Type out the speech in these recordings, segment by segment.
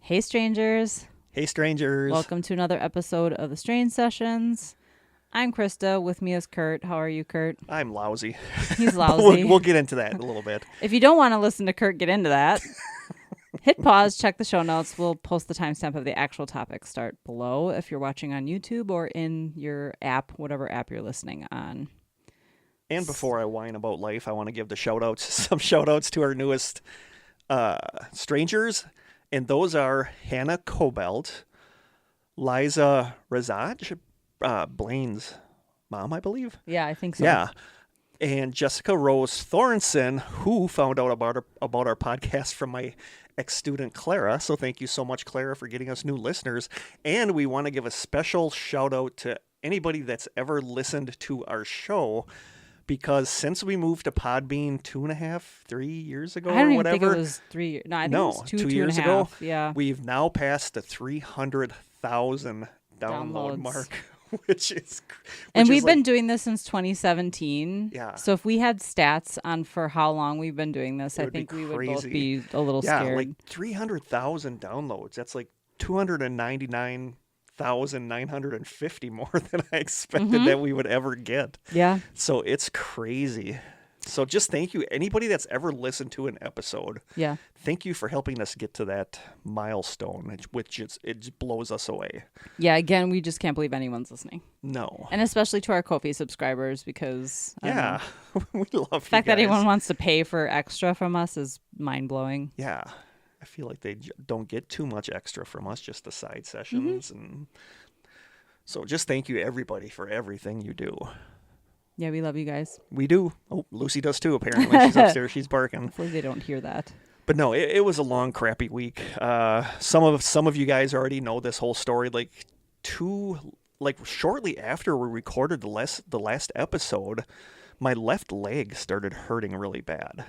Hey, strangers. Hey, strangers. Welcome to another episode of the Strange Sessions. I'm Krista. With me is Kurt. How are you, Kurt? I'm lousy. He's But lousy. we'll get into that in a little bit. If you don't want to listen to Kurt get into that, hit pause, check the show notes. We'll post the timestamp of the actual topic. Start below if you're watching on YouTube or in your app, whatever app you're listening on. And before I whine about life, I want to give the some shout outs to our newest strangers. And those are Hannah Cobelt, Liza Razaj, Blaine's mom, I believe. Yeah, I think so. Yeah. And Jessica Rose Thorenson, who found out about our podcast from my ex-student Clara. So thank you so much, Clara, for getting us new listeners. And we want to give a special shout out to anybody that's ever listened to our show, because since we moved to Podbean 3 years ago, I don't or even whatever, think it was 3 years. No, I think it was two years and a ago. half. Yeah. We've now passed the 300,000 download mark, which is and we've been doing this since 2017. Yeah. So if we had stats on for how long we've been doing this, I think we would both be a little scared. Yeah, like 300,000 downloads. That's like 299,950 more than I expected that we would ever get. Yeah. So it's crazy. So just thank you, anybody that's ever listened to an episode. Yeah. Thank you for helping us get to that milestone, which it blows us away. Yeah. Again, we just can't believe anyone's listening. No. And especially to our Ko-fi subscribers, because we love the fact that anyone wants to pay for extra from us is mind blowing. Yeah. I feel like they don't get too much extra from us, just the side sessions. And so just thank you, everybody, for everything you do. Yeah, we love you guys. We do. Oh, Lucy does too, apparently. She's upstairs. She's barking. Hopefully they don't hear that. But no, it was a long, crappy week. Some of you guys already know this whole story. Shortly after we recorded the last episode, my left leg started hurting really bad.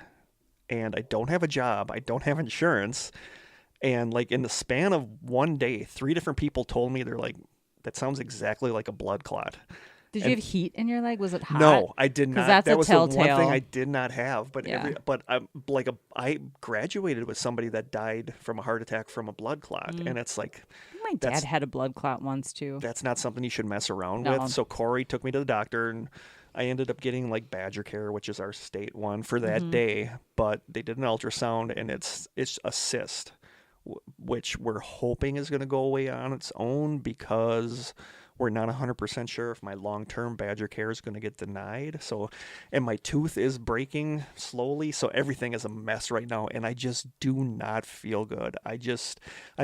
And I don't have a job. I don't have insurance. And like in the span of one day, 3 different people told me, they're like, that sounds exactly like a blood clot. Did you have heat in your leg? Was it hot? No, I did not. That's that was telltale. the one thing I did not have. But Yeah. I graduated with somebody that died from a heart attack from a blood clot, and it's like, my dad had a blood clot once too. that's not something you should mess around No. with. So Corey took me to the doctor, and I ended up getting like Badger Care, which is our state one, for that day. But they did an ultrasound, and it's a cyst, which we're hoping is going to go away on its own, because we're not 100% sure if my long-term Badger Care is going to get denied. So, and my tooth is breaking slowly, so everything is a mess right now, and I just do not feel good. I've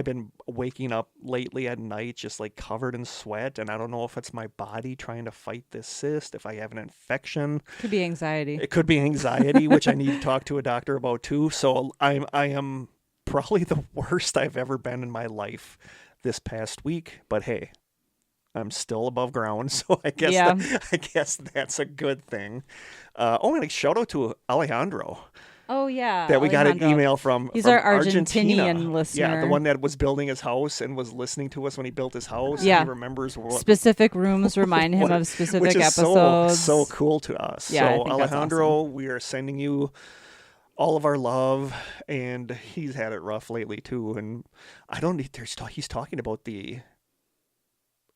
been waking up lately at night just like covered in sweat, and I don't know if it's my body trying to fight this cyst, if I have an infection. Could be anxiety. It could be anxiety, which I need to talk to a doctor about too. So I am probably the worst I've ever been in my life this past week, but hey, I'm still above ground, so I guess that's a good thing. And a shout out to Alejandro. Oh yeah, that we got an email from. He's from our Argentina. Argentinian listener. Yeah, the one that was building his house and was listening to us when he built his house. Yeah, he remembers specific rooms remind him of specific which is episodes. So cool to us. Yeah, so I think Alejandro, awesome. We are sending you all of our love, and he's had it rough lately too. And he's talking about the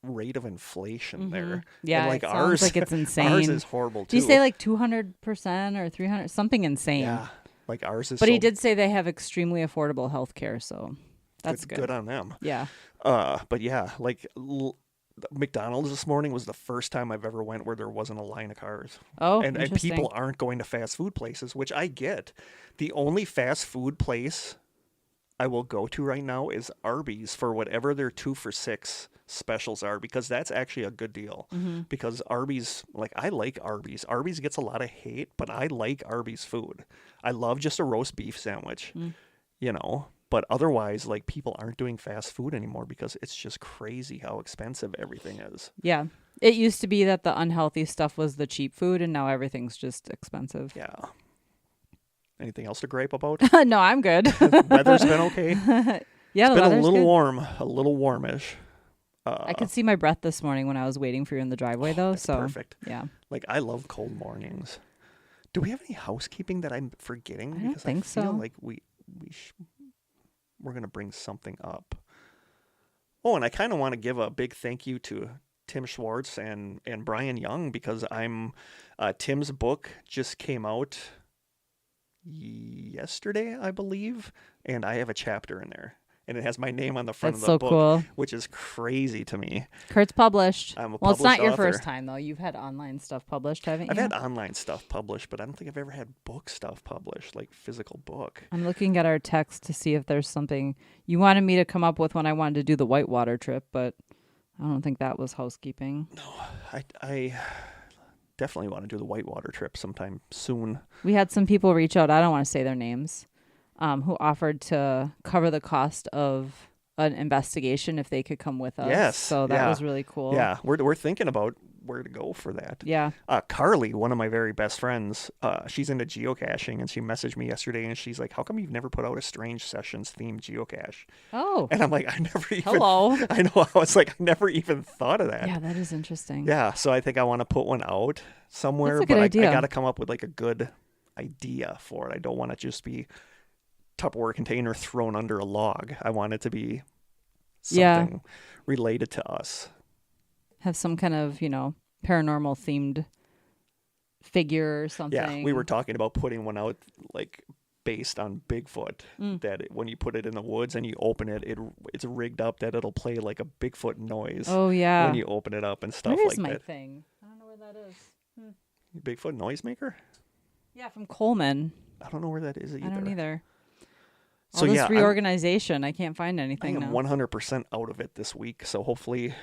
rate of inflation there. Yeah, and like it ours, sounds like it's insane. Ours is horrible too. Did you say like 200% or 300? Something insane. Yeah, like ours is. But he did say they have extremely affordable health care, so that's good. Good on them. Yeah. But yeah, like McDonald's this morning was the first time I've ever went where there wasn't a line of cars. Oh, and interesting. people aren't going to fast food places, which I get. The only fast food place I will go to right now is Arby's for whatever their 2 for $6 specials are, because that's actually a good deal. Because Arby's, like, I like Arby's. Arby's gets a lot of hate, but I like Arby's food. I love just a roast beef sandwich, but otherwise, like, people aren't doing fast food anymore because it's just crazy how expensive everything is. Yeah. It used to be that the unhealthy stuff was the cheap food, and now everything's just expensive. Yeah. Anything else to gripe about? No, I'm good. Weather's been okay. Yeah, it's been a little good. warm, a little warmish. I could see my breath this morning when I was waiting for you in the driveway, though. That's so perfect. Yeah. Like, I love cold mornings. Do we have any housekeeping that I'm forgetting? I don't think I feel so. like we're gonna bring something up. Oh, and I kind of want to give a big thank you to Tim Schwartz and Brian Young, because Tim's book just came out yesterday, I believe, and I have a chapter in there. And it has my name on the front That's of the so book, cool. which is crazy to me. Kurt's published. I'm a Well, it's not published your author. first time, though. You've had online stuff published, haven't you? I've had online stuff published, but I don't think I've ever had book stuff published, like physical book. I'm looking at our text to see if there's something you wanted me to come up with when I wanted to do the whitewater trip, but I don't think that was housekeeping. No, I definitely want to do the whitewater trip sometime soon. We had some people reach out, I don't want to say their names, who offered to cover the cost of an investigation if they could come with us. Yes. So that was really cool. Yeah, we're thinking about where to go for that. Yeah. Carly, one of my very best friends, she's into geocaching, and she messaged me yesterday, and she's like, "How come you've never put out a Strange Sessions themed geocache?" Oh. And I'm like, I never even. Hello. I know. I was like, I never even thought of that. Yeah, that is interesting. Yeah, so I think I want to put one out somewhere, That's a good but idea. I got to come up with like a good idea for it. I don't want it just be Tupperware container thrown under a log. I want it to be something related to us. Have some kind of, paranormal themed figure or something. Yeah, we were talking about putting one out like based on Bigfoot. That when you put it in the woods and you open it, it's rigged up that it'll play like a Bigfoot noise. Oh yeah. When you open it up and stuff Where like is my that. thing? I don't know where that is. Bigfoot noisemaker? Yeah, from Coleman. I don't know where that is either. I don't either. So All this yeah, reorganization, I can't find I anything am now. 100% out of it this week, so hopefully.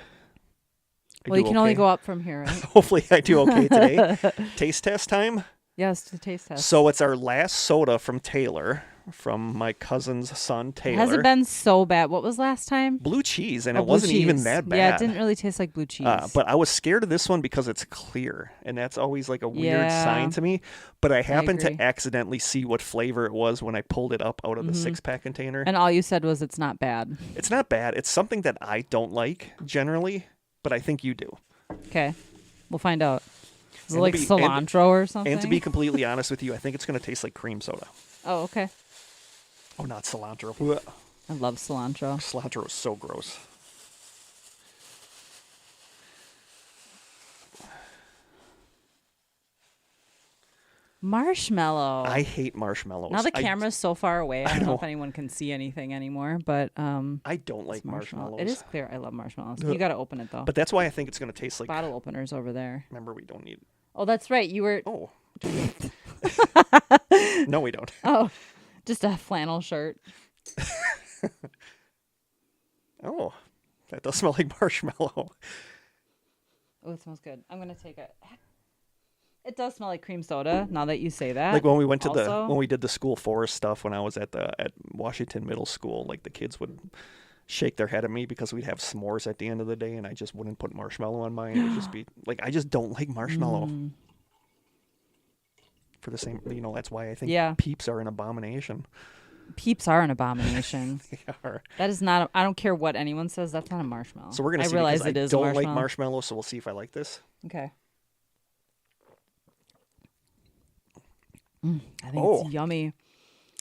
Well, you can only go up from here, right? Hopefully, I do okay today. Taste test time. Yes, the taste test. So it's our last soda from Taylor, from my cousin's son Taylor. Has it been so bad? What was last time? Blue cheese, and Oh, it blue wasn't even cheese. that bad. Yeah, it didn't really taste like blue cheese. But I was scared of this one because it's clear, and that's always like a weird Yeah. sign to me. But I happened to agree. accidentally see what flavor it was when I pulled it up out of the 6-pack container. And all you said was it's not bad. It's not bad. It's something that I don't like generally, but I think you do. Okay. We'll find out. Is it And like to be- cilantro or something? And to be completely honest with you, I think it's going to taste like cream soda. Oh, okay. Oh, not cilantro. Blech. I love cilantro. Cilantro is so gross. Marshmallow. I hate marshmallows. Now the camera's so far away. I don't know know. if anyone can see anything anymore, but I don't it's like marshmallows. It is clear. I love marshmallows. Ugh. You got to open it though. But that's why I think it's going to taste like... Bottle openers over there. Remember, we don't need... Oh, that's right. You were Oh. No, we don't. just a flannel shirt. Oh, that does smell like marshmallow. Oh, it smells good. I'm gonna take it. It does smell like cream soda. Now that you say that, Like when we went to also, when we did the school forest stuff when I was at Washington Middle School, like the kids would shake their head at me because we'd have s'mores at the end of the day, and I just wouldn't put marshmallow on mine. It would just be like, I just don't like marshmallow. For the same, that's why I think Peeps are an abomination. Peeps are an abomination. They are. That is not. I don't care what anyone says. That's not a marshmallow. So we're gonna see. I realize because it is I a don't marshmallow. like marshmallow, so we'll see if I like this. Okay. I think it's yummy.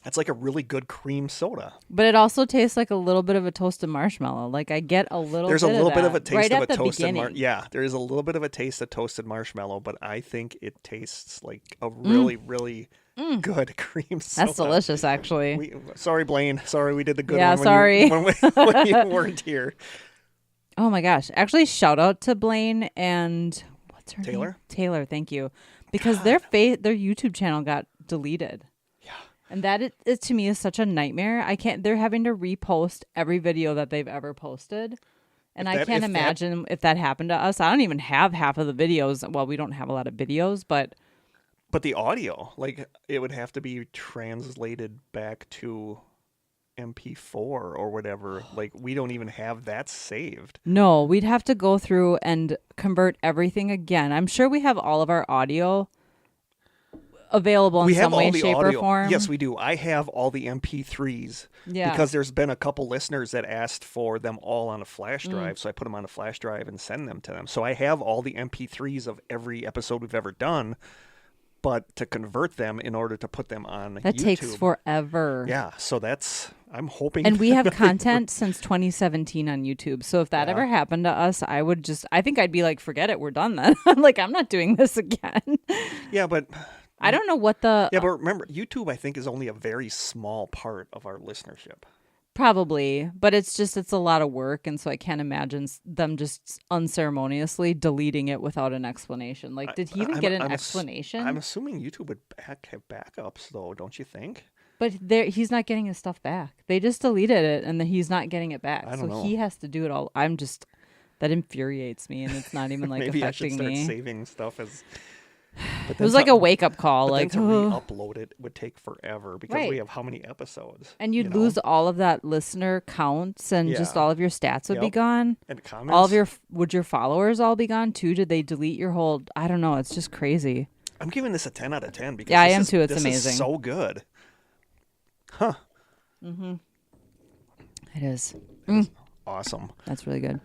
That's like a really good cream soda. But it also tastes like a little bit of a toasted marshmallow. Like I get a little. There's a little bit of a that taste right of at a the toasted beginning. Yeah, there is a little bit of a taste of toasted marshmallow, but I think it tastes like a really, really good cream soda. That's delicious, actually. Sorry, Blaine. Sorry, we did the good Yeah, one sorry. when you weren't here. Oh my gosh! Actually, shout out to Blaine and what's her Taylor? name? Taylor, thank you, because their YouTube channel got deleted. Yeah. And that it to me is such a nightmare. I can't. They're having to repost every video that they've ever posted, and I can't imagine if that happened to us. I don't even have half of the videos. Well, we don't have a lot of videos, but the audio, like it would have to be translated back to MP4 or whatever. Like we don't even have that saved. no, we'd have to go through and convert everything again. I'm sure we have all of our audio available in some way, shape, or form. Yes, we do. I have all the MP3s because there's been a couple listeners that asked for them all on a flash drive, so I put them on a flash drive and send them to them. So I have all the MP3s of every episode we've ever done, but to convert them in order to put them on That YouTube takes forever. Yeah, so I'm hoping. And we have content since 2017 on YouTube. So if that ever happened to us, I think I'd be like, forget it, we're done then. Like, I'm not doing this again. Yeah, but I don't know what the... Yeah, but remember, YouTube, I think, is only a very small part of our listenership. Probably, but it's a lot of work, and so I can't imagine them just unceremoniously deleting it without an explanation. Like, did he even get an explanation? I'm assuming YouTube would have backups, though, don't you think? But he's not getting his stuff back. They just deleted it, and then he's not getting it back. I don't know. He has to do it all. That infuriates me, and it's not even like Maybe affecting I should start me. saving stuff as. It was like a wake-up call. But like then to re-upload it would take forever because we have how many episodes? And you'd lose all of that listener counts, and just all of your stats would be gone. And comments. All of would your followers all be gone too? Did they delete your whole? I don't know. It's just crazy. I'm giving this a 10 out of 10 because I am too. It's this amazing. Is so good. Huh. Mm-hmm. It is. Awesome. That's really good.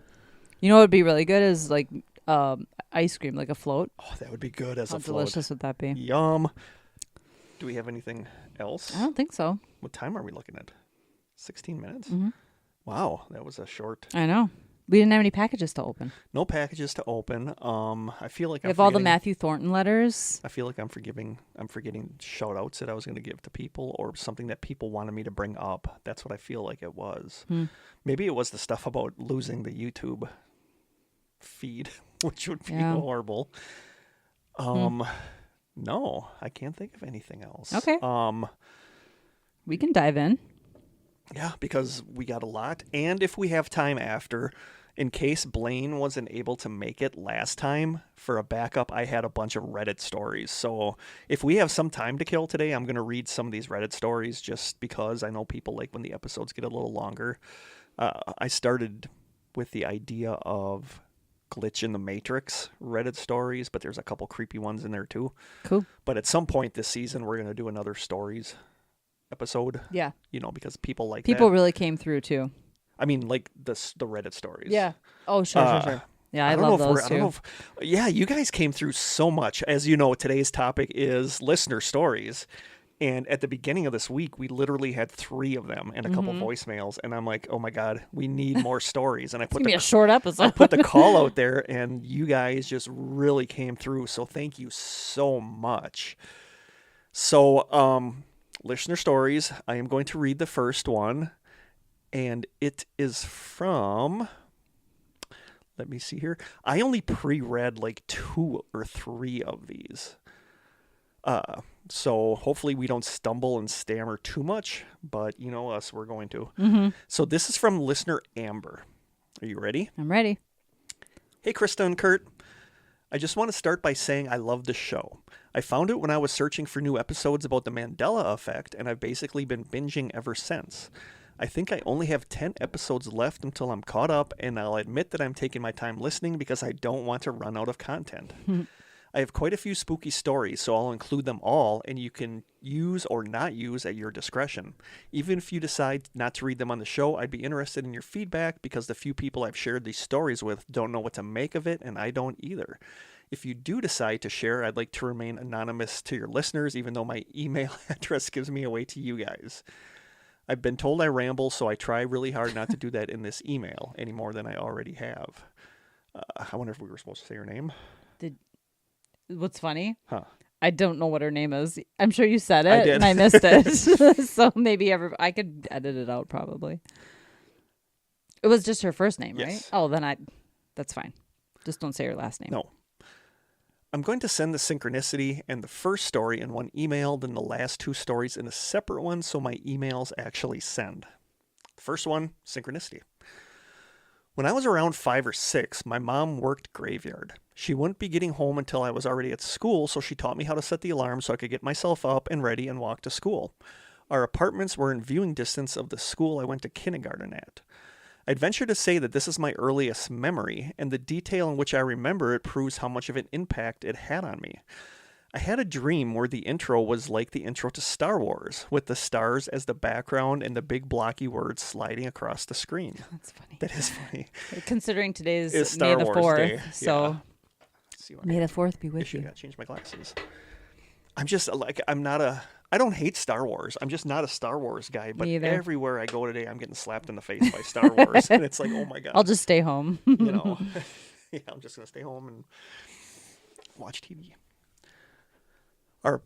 You know what would be really good is like ice cream, like a float. Oh, that would be good as a float. How delicious would that be? Yum. Do we have anything else? I don't think so. What time are we looking at? 16 minutes? Mm-hmm. Wow, that was a short. I know. We didn't have any packages to open. No packages to open. I feel like we have all the Matthew Thornton letters. I feel like I'm forgetting shout outs that I was going to give to people or something that people wanted me to bring up. That's what I feel like it was. Maybe it was the stuff about losing the YouTube feed, which would be horrible. No, I can't think of anything else. Okay. We can dive in. Yeah, because we got a lot. And if we have time after, in case Blaine wasn't able to make it last time, for a backup, I had a bunch of Reddit stories. So if we have some time to kill today, I'm going to read some of these Reddit stories just because I know people like when the episodes get a little longer. I started with the idea of glitch in the Matrix Reddit stories, but there's a couple creepy ones in there too. Cool. But at some point this season, we're going to do another stories episode. Yeah. Because people like people that. really came through too. I mean, like the Reddit stories. Yeah. Oh, sure. Yeah, I love those too. You guys came through so much. As you know, today's topic is listener stories. And at the beginning of this week, we literally had 3 of them and a couple voicemails. And I'm like, oh my God, we need more stories. And I put a short episode. I put the call out there, and you guys just really came through. So thank you so much. So, listener stories. I am going to read the first one. And it is from, let me see here. I only pre-read like 2 or 3 of these. So hopefully we don't stumble and stammer too much, but you know us, we're going to. Mm-hmm. So this is from listener Amber. Are you ready? I'm ready. Hey, Krista and Kurt. I just want to start by saying I love the show. I found it when I was searching for new episodes about the Mandela effect, and I've basically been binging ever since. I think I only have 10 episodes left until I'm caught up, and I'll admit that I'm taking my time listening because I don't want to run out of content. I have quite a few spooky stories, so I'll include them all, and you can use or not use at your discretion. Even if you decide not to read them on the show, I'd be interested in your feedback because the few people I've shared these stories with don't know what to make of it, and I don't either. If you do decide to share, I'd like to remain anonymous to your listeners, even though my email address gives me away to you guys. I've been told I ramble, so I try really hard not to do that in this email any more than I already have. I wonder if we were supposed to say her name. What's funny? Huh. I don't know what her name is. I'm sure you said it, I did. and I missed it. So maybe I could edit it out probably. It was just her first name, Yes. right? Oh, then that's fine. Just don't say her last name. No. I'm going to send the synchronicity and the first story in one email, then the last 2 stories in a separate one so my emails actually send. The first one, synchronicity. When I was around 5 or 6, my mom worked graveyard. She wouldn't be getting home until I was already at school, so she taught me how to set the alarm so I could get myself up and ready and walk to school. Our apartments were in viewing distance of the school I went to kindergarten at. I'd venture to say that this is my earliest memory, and the detail in which I remember it proves how much of an impact it had on me. I had a dream where the intro was like the intro to Star Wars, with the stars as the background and the big blocky words sliding across the screen. That's funny. That is funny. Considering today's It's May Star the Wars 4th, Day. so Yeah. May the 4th be with you. I gotta change my glasses. I'm just like, I don't hate Star Wars. I'm just not a Star Wars guy. But Me either. everywhere I go today, I'm getting slapped in the face by Star Wars. And it's like, oh my I'll God, just stay home. you know, yeah, I'm just going to stay home and watch TV. Or,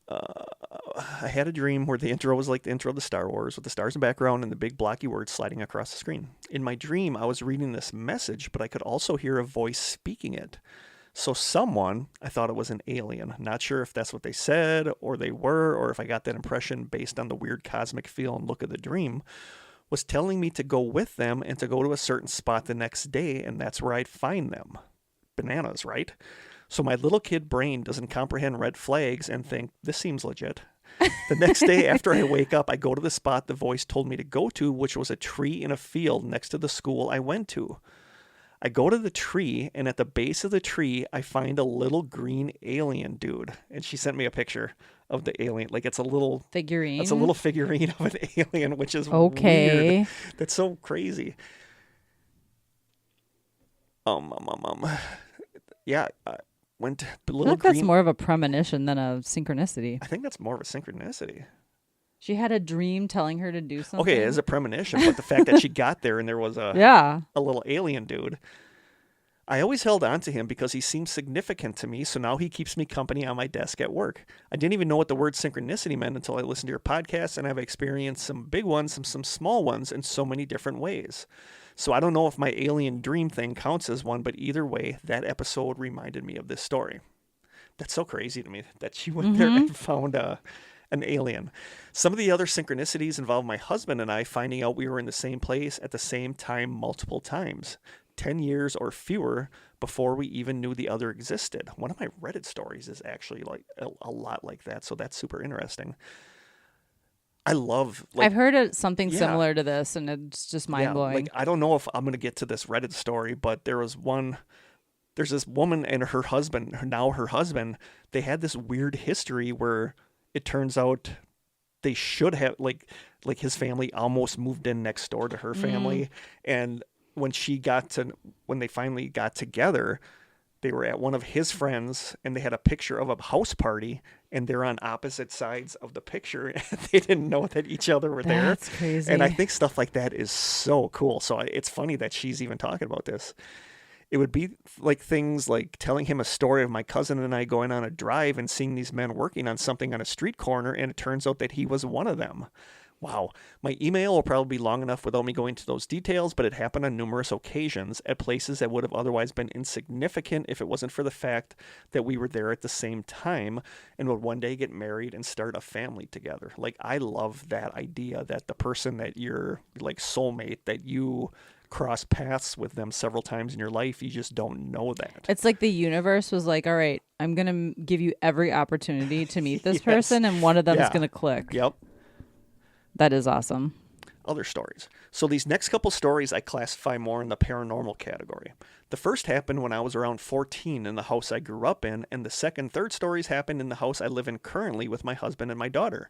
I had a dream where the intro was like the intro of the Star Wars with the stars in the background and the big blocky words sliding across the screen. In my dream, I was reading this message, but I could also hear a voice speaking it. So someone, I thought it was an alien. Not sure if that's what they said or they were, or if I got that impression based on the weird cosmic feel and look of the dream, was telling me to go with them and to go to a certain spot the next day, and that's where I'd find them. Bananas, right? So my little kid brain doesn't comprehend red flags and think, this seems legit. The next day after I wake up, I go to the spot the voice told me to go to, which was a tree in a field next to the school I went to. I go to the tree, and at the base of the tree, I find a little green alien dude. And she sent me a picture of the alien. Like, it's a little Figurine. It's a little figurine of an alien, which is okay. weird. That's so crazy. Yeah, went little I think green. that's more of a premonition than a synchronicity. I think that's more of a synchronicity. She had a dream telling her to do something. Okay, it is a premonition, but the fact that she got there and there was a little alien dude. I always held on to him because he seemed significant to me, so now he keeps me company on my desk at work. I didn't even know what the word synchronicity meant until I listened to your podcast, and I've experienced some big ones and some small ones in so many different ways. So I don't know if my alien dream thing counts as one, but either way, that episode reminded me of this story. That's so crazy to me that she went there and found an alien. Some of the other synchronicities involve my husband and I finding out we were in the same place at the same time multiple times. 10 years or fewer before we even knew the other existed. One of my Reddit stories is actually like a lot like that, so that's super interesting. I love... I've heard something similar to this, and it's just mind-blowing. Like, I don't know if I'm going to get to this Reddit story, but there's this woman and her husband, they had this weird history where it turns out they should have, like his family almost moved in next door to her family, and when they finally got together, they were at one of his friends and they had a picture of a house party and they're on opposite sides of the picture and they didn't know that each other were there. That's crazy. And I think stuff like that is so cool. So it's funny that she's even talking about this. It would be like things like telling him a story of my cousin and I going on a drive and seeing these men working on something on a street corner, and it turns out that he was one of them. Wow. My email will probably be long enough without me going into those details, but it happened on numerous occasions at places that would have otherwise been insignificant if it wasn't for the fact that we were there at the same time and would one day get married and start a family together. Like, I love that idea that the person that you're like soulmate, that you cross paths with them several times in your life, you just don't know that. It's like the universe was like, all right, I'm going to give you every opportunity to meet this person, and one of them is going to click. Yep. That is awesome. Other stories. So these next couple stories I classify more in the paranormal category. The first happened when I was around 14 in the house I grew up in, and the second, third stories happened in the house I live in currently with my husband and my daughter.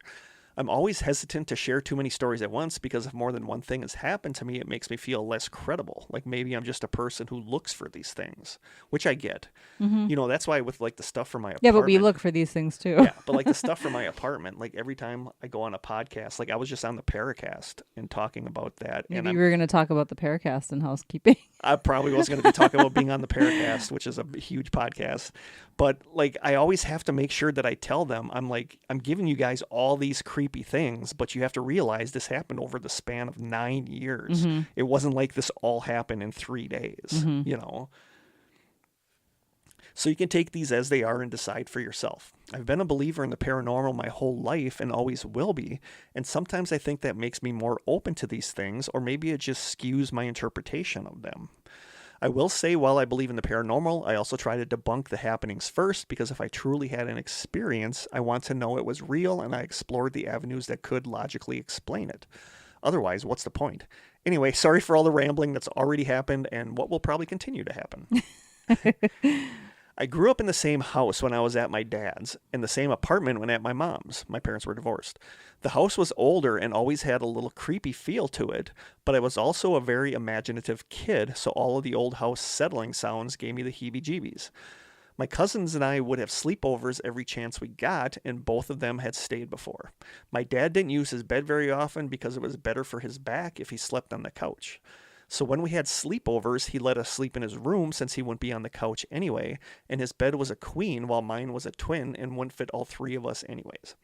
I'm always hesitant to share too many stories at once because if more than one thing has happened to me, it makes me feel less credible. Like maybe I'm just a person who looks for these things, which I get. You know, that's why with like the stuff from my apartment. Yeah, but we look for these things too. Yeah, but like the stuff from my apartment, like every time I go on a podcast, like I was just on the Paracast and talking about that. Maybe and we were going to talk about the Paracast and housekeeping. I probably was going to be talking about being on the Paracast, which is a huge podcast. But like, I always have to make sure that I tell them, I'm like, I'm giving you guys all these creepy things, but you have to realize this happened over the span of 9 years. It wasn't like this all happened in 3 days, you know? So you can take these as they are and decide for yourself. I've been a believer in the paranormal my whole life and always will be, and sometimes I think that makes me more open to these things, or maybe it just skews my interpretation of them. I will say, while I believe in the paranormal, I also try to debunk the happenings first, because if I truly had an experience, I want to know it was real, and I explored the avenues that could logically explain it. Otherwise, what's the point? Anyway, sorry for all the rambling that's already happened and what will probably continue to happen. I grew up in the same house when I was at my dad's, and the same apartment when at my mom's. My parents were divorced. The house was older and always had a little creepy feel to it, but I was also a very imaginative kid, so all of the old house settling sounds gave me the heebie-jeebies. My cousins and I would have sleepovers every chance we got, and both of them had stayed before. My dad didn't use his bed very often because it was better for his back if he slept on the couch. So when we had sleepovers, he let us sleep in his room since he wouldn't be on the couch anyway, and his bed was a queen while mine was a twin and wouldn't fit all three of us anyways.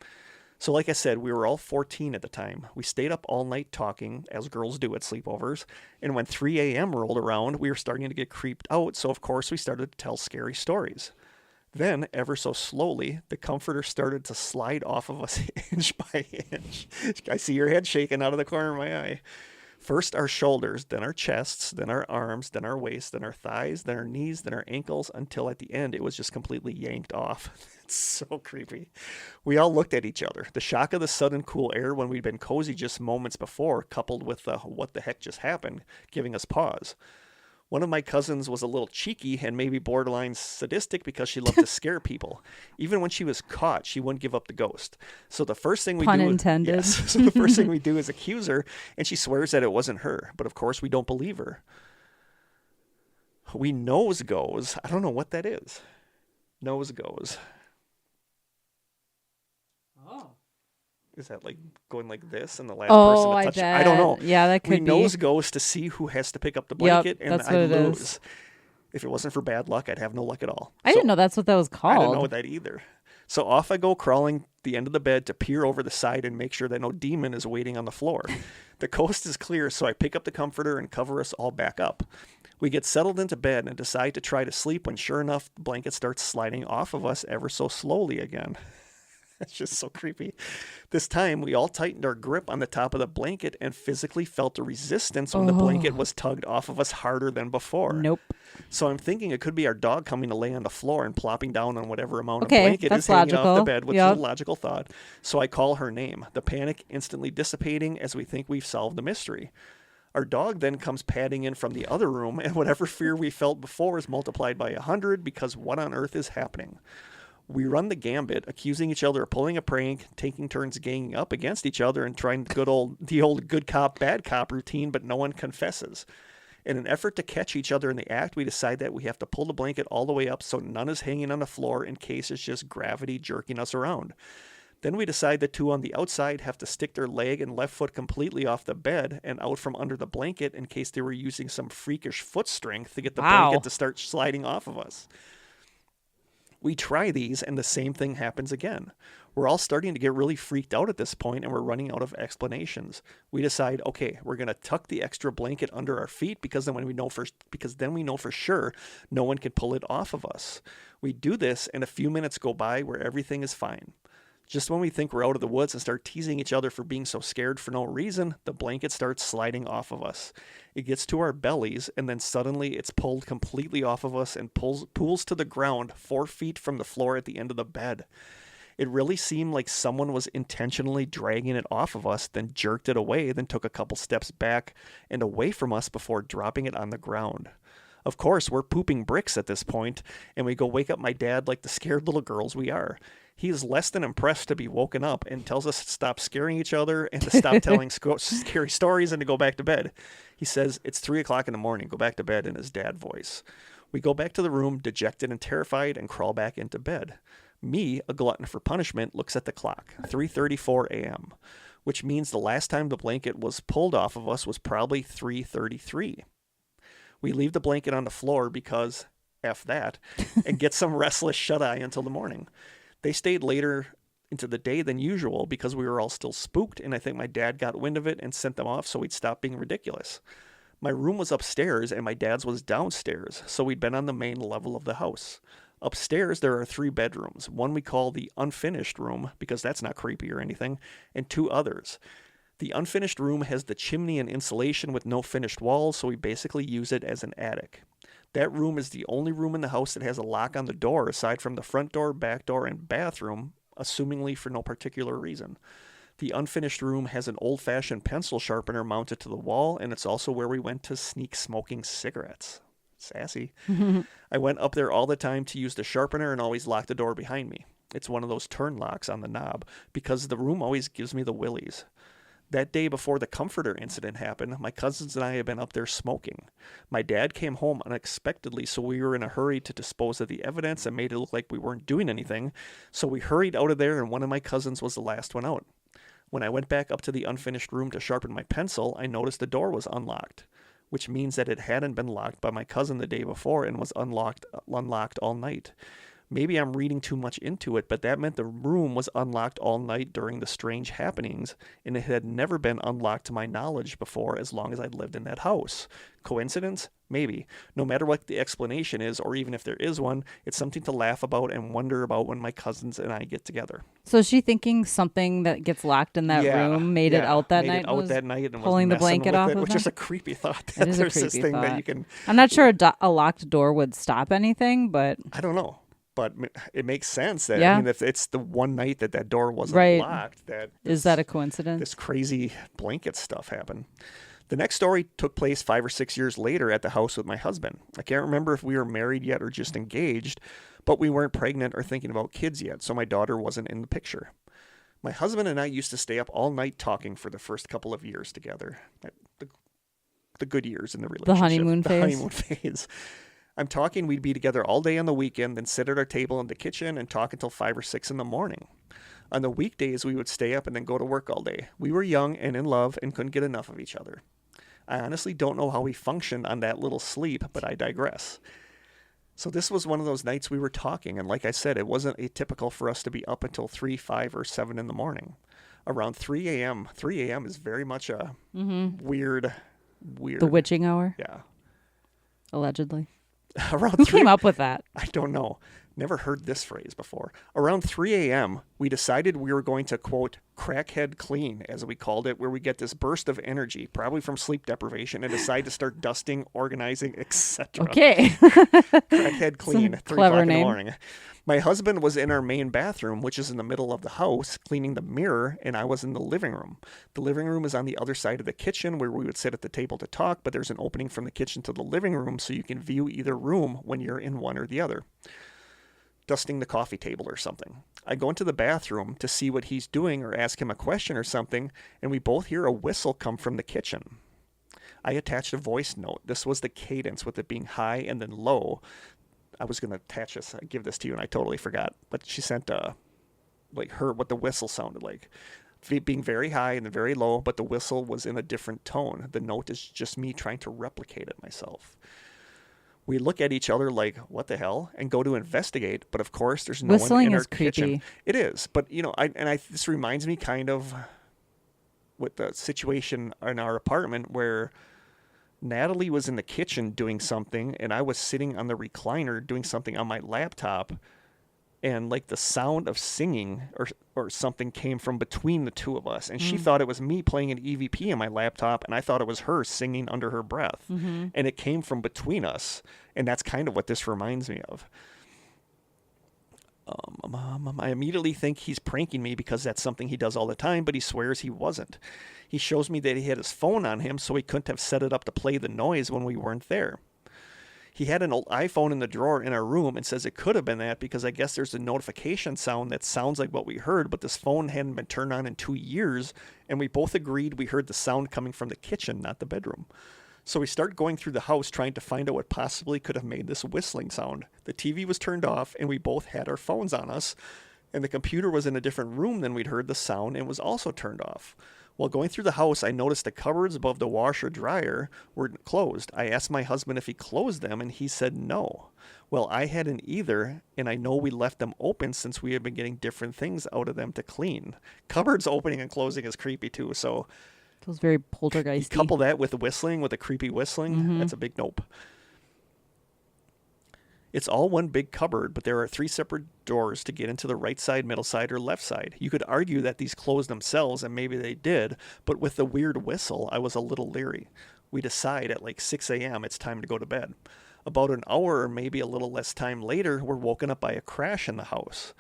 So like I said, we were all 14 at the time. We stayed up all night talking, as girls do at sleepovers, and when 3 a.m. rolled around, we were starting to get creeped out, so of course we started to tell scary stories. Then, ever so slowly, the comforter started to slide off of us inch by inch. I see your head shaking out of the corner of my eye. First our shoulders, then our chests, then our arms, then our waist, then our thighs, then our knees, then our ankles, until at the end it was just completely yanked off. It's so creepy. We all looked at each other. The shock of the sudden cool air when we'd been cozy just moments before, coupled with the what the heck just happened, giving us pause. One of my cousins was a little cheeky and maybe borderline sadistic because she loved to scare people. Even when she was caught, she wouldn't give up the ghost. So the first thing we Pun do, intended. Yes, so the first thing we do is accuse her, and she swears that it wasn't her. But of course, we don't believe her. We nose goes. I don't know what that is. Nose goes. Oh. Is that like going like this and the last person to touch it? I don't know. Yeah, that could we be. nose goes to see who has to pick up the blanket, and that's I what it lose. is. If it wasn't for bad luck, I'd have no luck at all. I didn't know that's what that was called. I didn't know that either. So off I go crawling the end of the bed to peer over the side and make sure that no demon is waiting on the floor. The coast is clear, so I pick up the comforter and cover us all back up. We get settled into bed and decide to try to sleep when sure enough, the blanket starts sliding off of us ever so slowly again. It's just so creepy. This time, we all tightened our grip on the top of the blanket and physically felt a resistance when the blanket was tugged off of us harder than before. Nope. So I'm thinking it could be our dog coming to lay on the floor and plopping down on whatever amount of Okay, blanket is that's hanging off the logical. bed, which is a logical thought. So I call her name, the panic instantly dissipating as we think we've solved the mystery. Our dog then comes padding in from the other room, and whatever fear we felt before is multiplied by 100 because what on earth is happening? We run the gambit, accusing each other of pulling a prank, taking turns ganging up against each other, and trying the old good cop, bad cop routine, but no one confesses. In an effort to catch each other in the act, we decide that we have to pull the blanket all the way up so none is hanging on the floor in case it's just gravity jerking us around. Then we decide the two on the outside have to stick their leg and left foot completely off the bed and out from under the blanket in case they were using some freakish foot strength to get the blanket to start sliding off of us. We try these, and the same thing happens again. We're all starting to get really freaked out at this point, and we're running out of explanations. We decide, okay, we're going to tuck the extra blanket under our feet because then we know for sure no one can pull it off of us. We do this, and a few minutes go by where everything is fine. Just when we think we're out of the woods and start teasing each other for being so scared for no reason, the blanket starts sliding off of us. It gets to our bellies, and then suddenly it's pulled completely off of us and pulls to the ground 4 feet from the floor at the end of the bed. It really seemed like someone was intentionally dragging it off of us, then jerked it away, then took a couple steps back and away from us before dropping it on the ground. Of course, we're pooping bricks at this point, and we go wake up my dad like the scared little girls we are. He is less than impressed to be woken up and tells us to stop scaring each other and to stop telling scary stories and to go back to bed. He says, "It's 3 o'clock in the morning, go back to bed," in his dad voice. We go back to the room, dejected and terrified, and crawl back into bed. Me, a glutton for punishment, looks at the clock, 3:34 a.m., which means the last time the blanket was pulled off of us was probably 3:33. We leave the blanket on the floor because, F that, and get some restless shut-eye until the morning. They stayed later into the day than usual because we were all still spooked, and I think my dad got wind of it and sent them off so we'd stop being ridiculous. My room was upstairs and my dad's was downstairs, so we'd been on the main level of the house. Upstairs, there are 3 bedrooms. One we call the unfinished room, because that's not creepy or anything, and 2 others. The unfinished room has the chimney and insulation with no finished walls, so we basically use it as an attic. That room is the only room in the house that has a lock on the door, aside from the front door, back door, and bathroom, assumingly for no particular reason. The unfinished room has an old-fashioned pencil sharpener mounted to the wall, and it's also where we went to sneak smoking cigarettes. Sassy. I went up there all the time to use the sharpener and always locked the door behind me. It's one of those turn locks on the knob, because the room always gives me the willies. That day before the comforter incident happened, my cousins and I had been up there smoking. My dad came home unexpectedly, so we were in a hurry to dispose of the evidence and made it look like we weren't doing anything. So we hurried out of there, and one of my cousins was the last one out. When I went back up to the unfinished room to sharpen my pencil, I noticed the door was unlocked, which means that it hadn't been locked by my cousin the day before and was unlocked all night. Maybe I'm reading too much into it, but that meant the room was unlocked all night during the strange happenings, and it had never been unlocked to my knowledge before as long as I'd lived in that house. Coincidence? Maybe. No matter what the explanation is, or even if there is one, it's something to laugh about and wonder about when my cousins and I get together. So is she thinking something that gets locked in that room made it out that night? And pulling was the blanket off it, of which them? is a creepy thought. It is a There's this creepy thing thought. that you can. I'm not sure a locked door would stop anything, but I don't know. But it makes sense that, Yeah. I mean, if it's the one night that door wasn't Right. locked, is that a coincidence? this crazy blanket stuff happened. The next story took place 5 or 6 years later at the house with my husband. I can't remember if we were married yet or just engaged, but we weren't pregnant or thinking about kids yet, so my daughter wasn't in the picture. My husband and I used to stay up all night talking for the first couple of years together. The good years in the relationship. honeymoon phase? Honeymoon phase. I'm talking we'd be together all day on the weekend, then sit at our table in the kitchen and talk until 5 or 6 in the morning. On the weekdays, we would stay up and then go to work all day. We were young and in love and couldn't get enough of each other. I honestly don't know how we functioned on that little sleep, but I digress. So this was one of those nights we were talking, and like I said, it wasn't atypical for us to be up until 3, 5, or 7 in the morning. Around 3 a.m. 3 a.m. is very much a weird. The witching hour, Yeah. allegedly. Around Who 3 came up with that? I don't know. Never heard this phrase before. Around 3 a.m., we decided we were going to, quote, crackhead clean, as we called it, where we get this burst of energy, probably from sleep deprivation, and decide to start dusting, organizing, etc. Okay. Crackhead clean, 3 clever o'clock in the name. morning. My husband was in our main bathroom, which is in the middle of the house, cleaning the mirror, and I was in the living room. The living room is on the other side of the kitchen where we would sit at the table to talk, but there's an opening from the kitchen to the living room so you can view either room when you're in one or the other. Dusting the coffee table or something. I go into the bathroom to see what he's doing or ask him a question or something, and we both hear a whistle come from the kitchen. I attached a voice note. This was the cadence, with it being high and then low. I was going to give this to you, and I totally forgot. But she sent what the whistle sounded like. Being very high and then very low, but the whistle was in a different tone. The note is just me trying to replicate it myself. We look at each other like, what the hell? And go to investigate. But of course, there's no Whistling one in is our kitchen. creepy. It is. But, this reminds me kind of with the situation in our apartment where Natalie was in the kitchen doing something, and I was sitting on the recliner doing something on my laptop, and like the sound of singing or something came from between the two of us, and she thought it was me playing an EVP on my laptop, and I thought it was her singing under her breath, and it came from between us, and that's kind of what this reminds me of. I immediately think he's pranking me because that's something he does all the time, but he swears he wasn't. He shows me that he had his phone on him, so he couldn't have set it up to play the noise when we weren't there. He had an old iPhone in the drawer in our room and says it could have been that because I guess there's a notification sound that sounds like what we heard, but this phone hadn't been turned on in 2 years, and we both agreed we heard the sound coming from the kitchen, not the bedroom. So we start going through the house trying to find out what possibly could have made this whistling sound. The TV was turned off, and we both had our phones on us, and the computer was in a different room than we'd heard the sound and was also turned off. While going through the house, I noticed the cupboards above the washer-dryer were closed. I asked my husband if he closed them, and he said no. Well, I hadn't either, and I know we left them open since we had been getting different things out of them to clean. Cupboards opening and closing is creepy, too, so Feels very you poltergeisty. couple that with the whistling, with a creepy whistling, that's a big nope. It's all one big cupboard, but there are 3 separate doors to get into the right side, middle side, or left side. You could argue that these closed themselves, and maybe they did, but with the weird whistle, I was a little leery. We decide at like 6 a.m. it's time to go to bed. About an hour or maybe a little less time later, we're woken up by a crash in the house.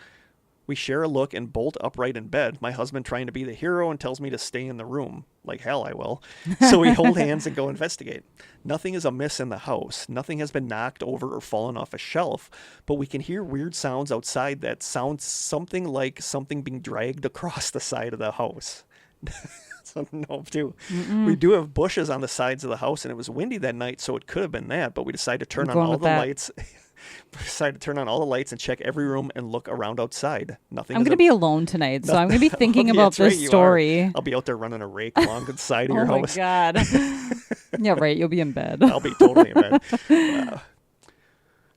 We share a look and bolt upright in bed, my husband trying to be the hero and tells me to stay in the room. Like hell I will. So we hold hands and go investigate. Nothing is amiss in the house. Nothing has been knocked over or fallen off a shelf, but we can hear weird sounds outside that sound something like something being dragged across the side of the house. So no, too. We do have bushes on the sides of the house, and it was windy that night, so it could have been that. But we decided to turn on all the lights. We decided to turn on all the lights and check every room and look around outside. Nothing. I'm going to be alone tonight, so I'm going to be thinking about this story. I'll be out there running a rake along the side of your house. Oh my God. Yeah, right. You'll be in bed. I'll be totally in bed.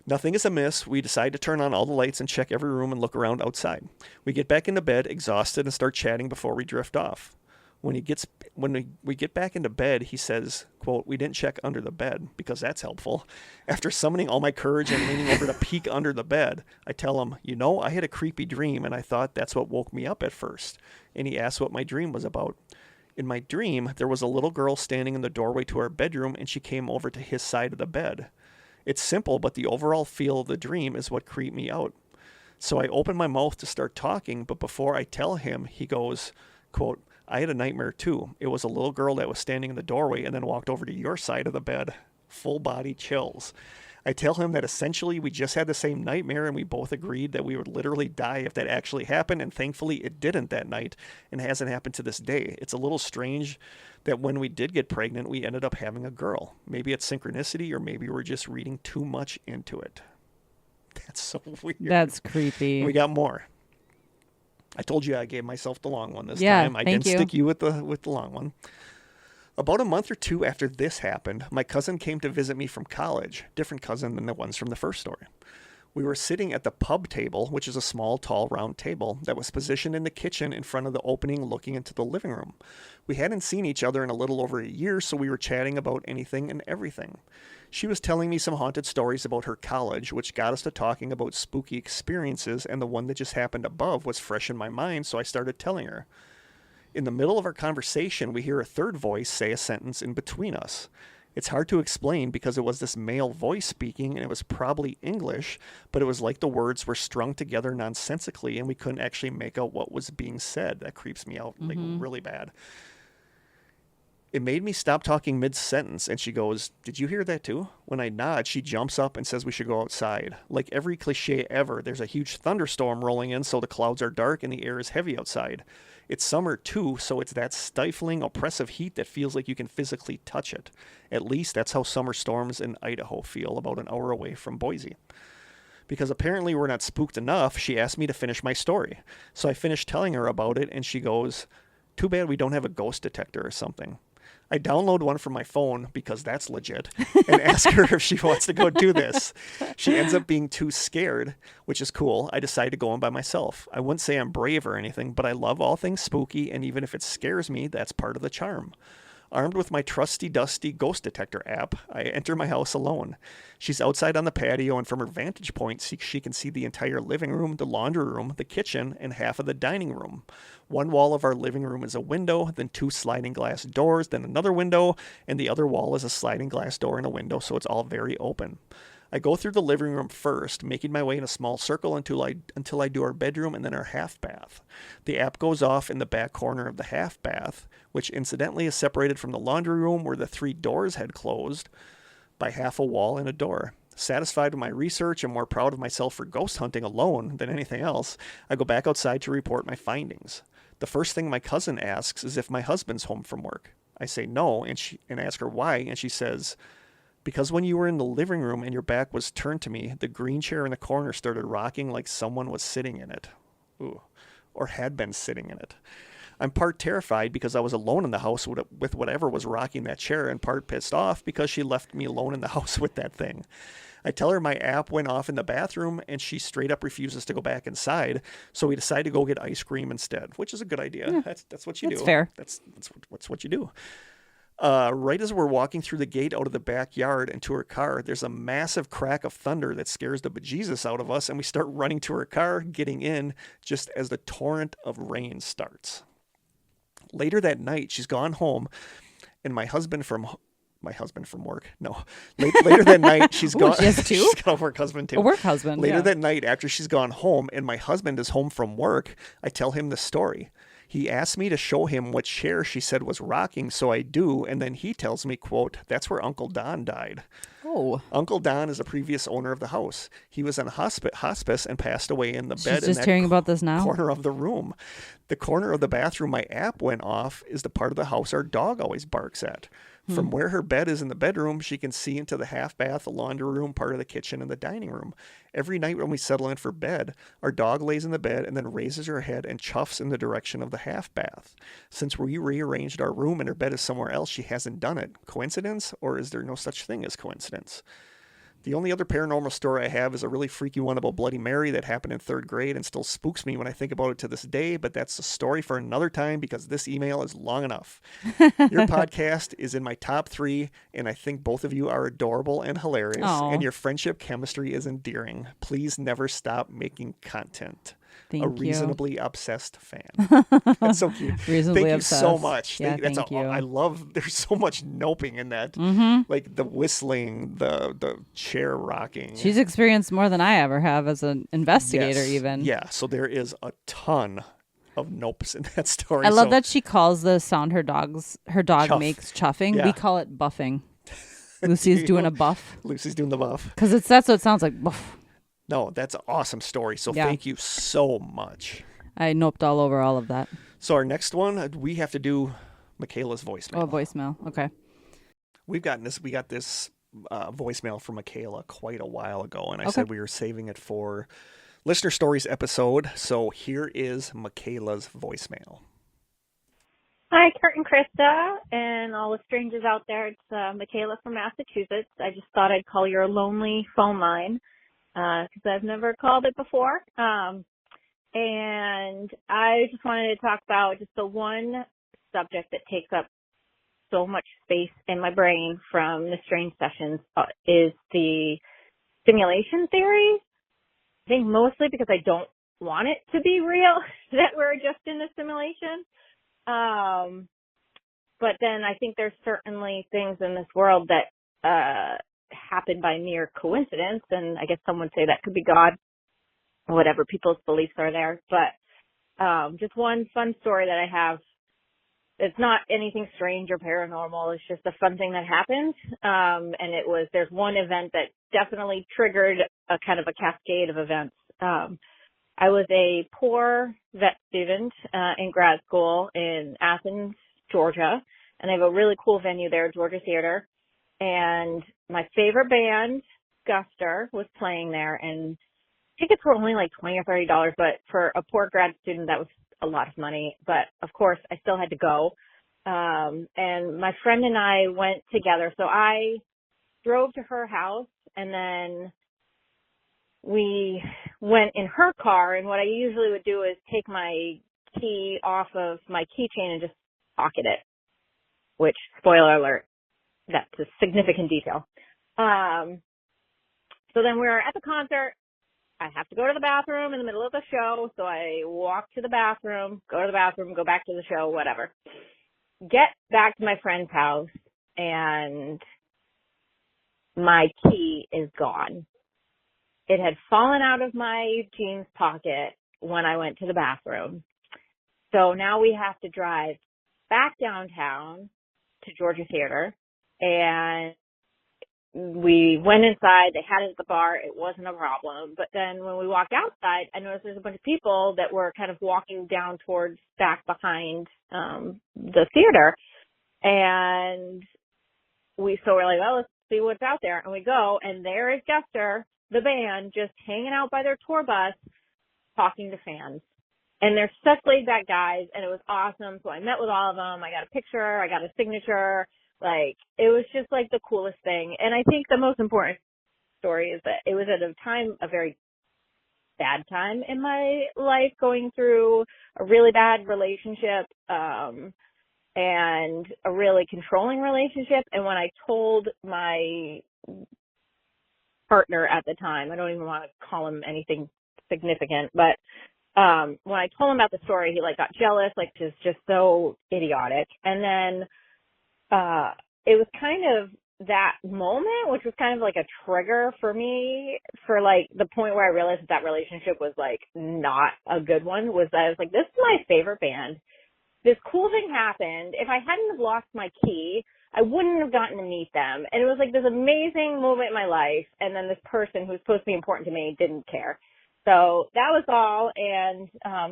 Nothing is amiss. We decide to turn on all the lights and check every room and look around outside. We get back into bed, exhausted, and start chatting before we drift off. When we get back into bed, he says, quote, "We didn't check under the bed," because that's helpful. After summoning all my courage and leaning over to peek under the bed, I tell him, I had a creepy dream, and I thought that's what woke me up at first. And he asks what my dream was about. In my dream, there was a little girl standing in the doorway to our bedroom, and she came over to his side of the bed. It's simple, but the overall feel of the dream is what creeped me out. So I open my mouth to start talking, but before I tell him, he goes, quote, "I had a nightmare too. It was a little girl that was standing in the doorway and then walked over to your side of the bed." Full body chills. I tell him that essentially we just had the same nightmare and we both agreed that we would literally die if that actually happened, and thankfully it didn't that night and hasn't happened to this day. It's a little strange that when we did get pregnant, we ended up having a girl. Maybe it's synchronicity, or maybe we're just reading too much into it. That's so weird. That's creepy. We got more. I told you I gave myself the long one this time. I didn't stick you with the long one. About a month or two after this happened, my cousin came to visit me from college. Different cousin than the ones from the first story. We were sitting at the pub table, which is a small, tall, round table that was positioned in the kitchen in front of the opening looking into the living room. We hadn't seen each other in a little over a year, so we were chatting about anything and everything. She was telling me some haunted stories about her college, which got us to talking about spooky experiences, and the one that just happened above was fresh in my mind, so I started telling her. In the middle of our conversation, we hear a third voice say a sentence in between us. It's hard to explain because it was this male voice speaking, and it was probably English, but it was like the words were strung together nonsensically, and we couldn't actually make out what was being said. That creeps me out like really bad. It made me stop talking mid-sentence, and she goes, "Did you hear that too?" When I nod, she jumps up and says we should go outside. Like every cliche ever, there's a huge thunderstorm rolling in, so the clouds are dark and the air is heavy outside. It's summer too, so it's that stifling, oppressive heat that feels like you can physically touch it. At least that's how summer storms in Idaho feel, about an hour away from Boise. Because apparently we're not spooked enough, she asked me to finish my story. So I finished telling her about it, and she goes, "Too bad we don't have a ghost detector or something." I download one from my phone, because that's legit, and ask her if she wants to go do this. She ends up being too scared, which is cool. I decide to go in by myself. I wouldn't say I'm brave or anything, but I love all things spooky, and even if it scares me, that's part of the charm. Armed with my trusty dusty ghost detector app, I enter my house alone. She's outside on the patio, and from her vantage point, she can see the entire living room, the laundry room, the kitchen, and half of the dining room. One wall of our living room is a window, then 2 sliding glass doors, then another window, and the other wall is a sliding glass door and a window, so it's all very open. I go through the living room first, making my way in a small circle until I do our bedroom and then our half bath. The app goes off in the back corner of the half bath, which incidentally is separated from the laundry room where the 3 doors had closed by half a wall and a door. Satisfied with my research and more proud of myself for ghost hunting alone than anything else, I go back outside to report my findings. The first thing my cousin asks is if my husband's home from work. I say no, and ask her why, and she says, "Because when you were in the living room and your back was turned to me, the green chair in the corner started rocking like someone was sitting in it." Ooh. Or had been sitting in it. I'm part terrified because I was alone in the house with whatever was rocking that chair, and part pissed off because she left me alone in the house with that thing. I tell her my app went off in the bathroom, and she straight up refuses to go back inside, so we decide to go get ice cream instead, which is a good idea. Yeah, that's what you do. That's fair. That's what you do. Right as we're walking through the gate out of the backyard and to her car, there's a massive crack of thunder that scares the bejesus out of us, and we start running to her car, getting in just as the torrent of rain starts. Later that night, she's gone home, and my husband from work. No. Later that night, she's gone. She has 2? She's got a work husband too. A work husband. Later yeah. that night, after she's gone home and my husband is home from work, I tell him the story. He asked me to show him what chair she said was rocking, so I do, and then he tells me, quote, that's where Uncle Don died. Oh. Uncle Don is a previous owner of the house. He was on hospice and passed away in the She's bed in just that hearing about this now. corner of the room. The corner of the bathroom my app went off is the part of the house our dog always barks at. From where her bed is in the bedroom, she can see into the half bath, the laundry room, part of the kitchen, and the dining room. Every night when we settle in for bed, our dog lays in the bed and then raises her head and chuffs in the direction of the half bath. Since we rearranged our room and her bed is somewhere else, she hasn't done it. Coincidence, or is there no such thing as coincidence? The only other paranormal story I have is a really freaky one about Bloody Mary that happened in 3rd grade and still spooks me when I think about it to this day, but that's a story for another time because this email is long enough. Your podcast is in my top 3, and I think both of you are adorable and hilarious, and your friendship chemistry is endearing. Please never stop making content. Thank a you. reasonably obsessed fan. That's so cute. Reasonably Thank obsessed. you so much. Yeah, thank you. I love, there's so much noping in that. Like the whistling, the chair rocking. She's experienced more than I ever have as an investigator, Yes. even. Yeah, so there is a ton of nopes in that story. I love that she calls the sound her dog Chuff. makes chuffing. Yeah. We call it buffing. Lucy's doing a buff. Lucy's doing the buff. Because that's what it sounds like. Buff. No, that's an awesome story. So Yeah. thank you so much. I noped all over all of that. So our next one, we have to do Michaela's voicemail. Oh, voicemail. Okay. We got this voicemail from Michaela quite a while ago, and I said we were saving it for Listener Stories episode. So here is Michaela's voicemail. Hi, Kurt and Krista, and all the strangers out there. It's Michaela from Massachusetts. I just thought I'd call your lonely phone line because I've never called it before. And I just wanted to talk about just the one subject that takes up so much space in my brain from the strange sessions is the simulation theory. I think mostly because I don't want it to be real, that we're just in a simulation. But then I think there's certainly things in this world that happen by mere coincidence, and I guess some would say that could be God, or whatever people's beliefs are there. But just one fun story that I have. It's not anything strange or paranormal. It's just a fun thing that happened. And there's one event that definitely triggered a kind of a cascade of events. I was a poor vet student in grad school in Athens, Georgia, and they have a really cool venue there, Georgia Theater. And my favorite band, Guster, was playing there, and tickets were only like $20 or $30, but for a poor grad student, that was a lot of money. But of course, I still had to go. And my friend and I went together. So I drove to her house, and then we went in her car. And what I usually would do is take my key off of my keychain and just pocket it, which, spoiler alert, that's a significant detail. So then we were at the concert. I have to go to the bathroom in the middle of the show, so I walk to the bathroom, go to the bathroom, go back to the show, whatever. Get back to my friend's house, and my key is gone. It had fallen out of my jeans pocket when I went to the bathroom. So now we have to drive back downtown to Georgia Theater, and we went inside. They had it at the bar. It wasn't a problem. But then when we walked outside, I noticed there's a bunch of people that were kind of walking down towards back behind the theater. And we're like, well, let's see what's out there. And we go, and there is Guster, the band, just hanging out by their tour bus, talking to fans. And they're such laid back guys, and it was awesome. So I met with all of them. I got a picture. I got a signature. Like, it was just like the coolest thing. And I think the most important story is that it was at a very bad time in my life, going through a really bad relationship, and a really controlling relationship. And when I told my partner at the time, I don't even want to call him anything significant, but when I told him about the story, he got jealous, just so idiotic. And then it was kind of that moment, which was kind of like a trigger for me for the point where I realized that relationship was not a good one, was that I was like, this is my favorite band. this cool thing happened. If I hadn't have lost my key, I wouldn't have gotten to meet them. And it was like this amazing moment in my life. And then this person who's supposed to be important to me didn't care. So that was all. And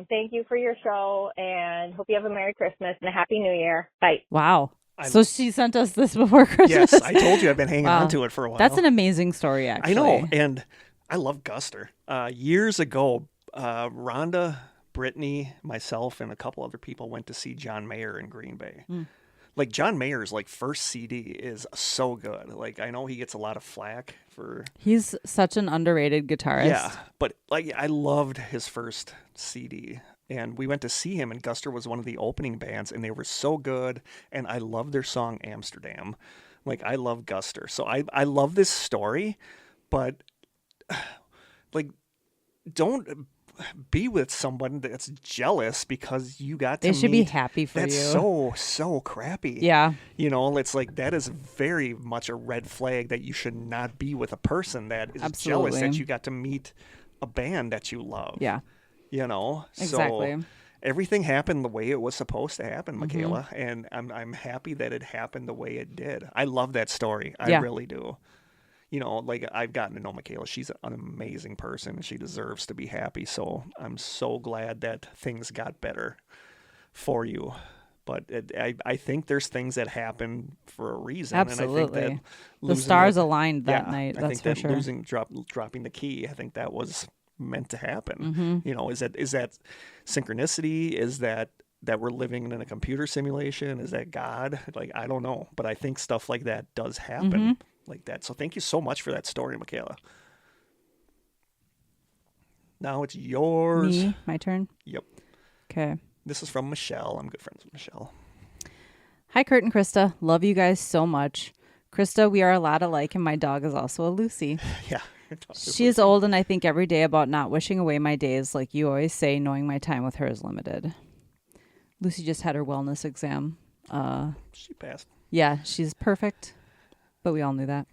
thank you for your show. And hope you have a Merry Christmas and a Happy New Year. Bye. Wow. So she sent us this before Christmas. Yes, I told you I've been hanging on to it for a while. That's an amazing story, actually. I know. And I love Guster. Years ago, Rhonda, Brittany, myself, and a couple other people went to see John Mayer in Green Bay. Like, John Mayer's like first CD is so good. Like, I know he gets a lot of flack for... He's such an underrated guitarist. Yeah, but like I loved his first CD. And we went to see him, and Guster was one of the opening bands, and they were so good. And I love their song Amsterdam. Like, I love Guster. So I love this story, but like, don't be with someone that's jealous because you got to They should meet. be happy for That's you. so crappy. Yeah. You know, it's like that is very much a red flag that you should not be with a person that is jealous that you got to meet a band that you love. Yeah. You know? Exactly. So everything happened the way it was supposed to happen, Michaela, and I'm happy that it happened the way it did. I love that story. I really do. You know, like, I've gotten to know Michaela. She's an amazing person, and she deserves to be happy. So I'm so glad that things got better for you. But I think there's things that happen for a reason. Absolutely. And I think that the stars aligned that night. I That's think for that sure. dropping the key, I think that was meant to happen. You know, is that synchronicity? Is that we're living in a computer simulation? Is that God? Like, I don't know. But I think stuff like that does happen. Like that. So thank you so much for that story, Michaela. Now it's yours. Me? My turn? Yep. Okay. This is from Michelle. I'm good friends with Michelle. Hi, Kurt and Krista. Love you guys so much. Krista, we are a lot alike, and my dog is also a Lucy. Yeah. She is old, and I think every day about not wishing away my days, like you always say, knowing my time with her is limited. Lucy just had her wellness exam. She passed. Yeah, she's perfect. But we all knew that.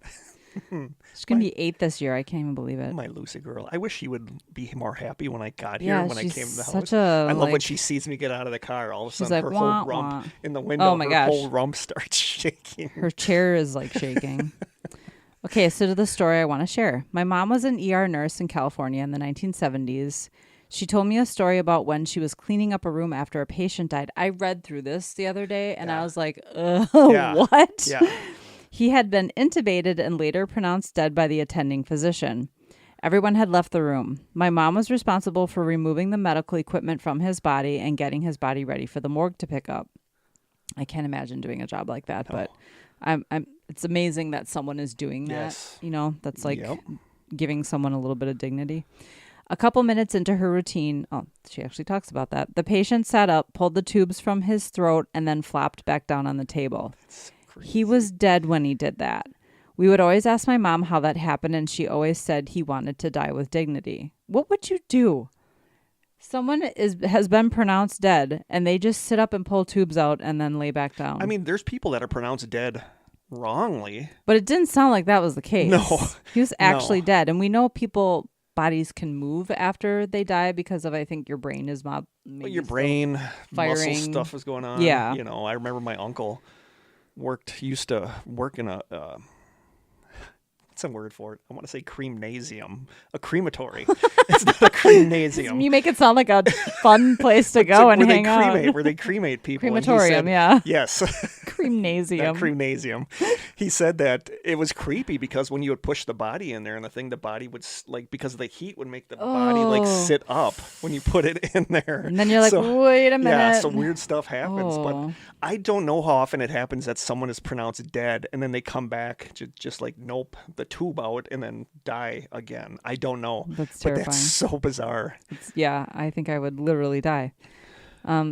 She's going to be 8 this year. I can't even believe it. My Lucy girl. I wish she would be more happy when I got here, when I came to the house. Such a, I love when she sees me get out of the car. All of a sudden, like, her wah, whole rump wah. in the window, my her gosh. whole rump starts shaking. Her chair is like shaking. Okay, so to the story I want to share. My mom was an ER nurse in California in the 1970s. She told me a story about when she was cleaning up a room after a patient died. I read through this the other day, and I was like, what? Yeah. He had been intubated and later pronounced dead by the attending physician. Everyone had left the room. My mom was responsible for removing the medical equipment from his body and getting his body ready for the morgue to pick up. I can't imagine doing a job like that, but it's amazing that someone is doing that. Yes. You know, that's like giving someone a little bit of dignity. A couple minutes into her routine, she actually talks about that. The patient sat up, pulled the tubes from his throat, and then flopped back down on the table. He was dead when he did that. We would always ask my mom how that happened, and she always said he wanted to die with dignity. What would you do? Someone has been pronounced dead, and they just sit up and pull tubes out and then lay back down. I mean, there's people that are pronounced dead wrongly. But it didn't sound like that was the case. No. He was actually dead. And we know bodies can move after they die because of, I think, your brain is Your brain, firing. muscle stuff is going on. Yeah. You know, I remember my uncle used to work in a... what's a word for it? I want to say cremnasium. A crematory. It's not a cremnasium. You make it sound like a fun place to go and hang out. Where they cremate people. Crematorium, yeah. Yes. Cremnasium. Cremasium. He said that it was creepy because when you would push the body in there and the body would, because the heat would make the body sit up when you put it in there. And then you're like, wait a minute. Yeah, so weird stuff happens. But I don't know how often it happens that someone is pronounced dead and then they come back just like, nope, the tube out and then die again. I don't know. That's terrifying. But that's so bizarre. I think I would literally die.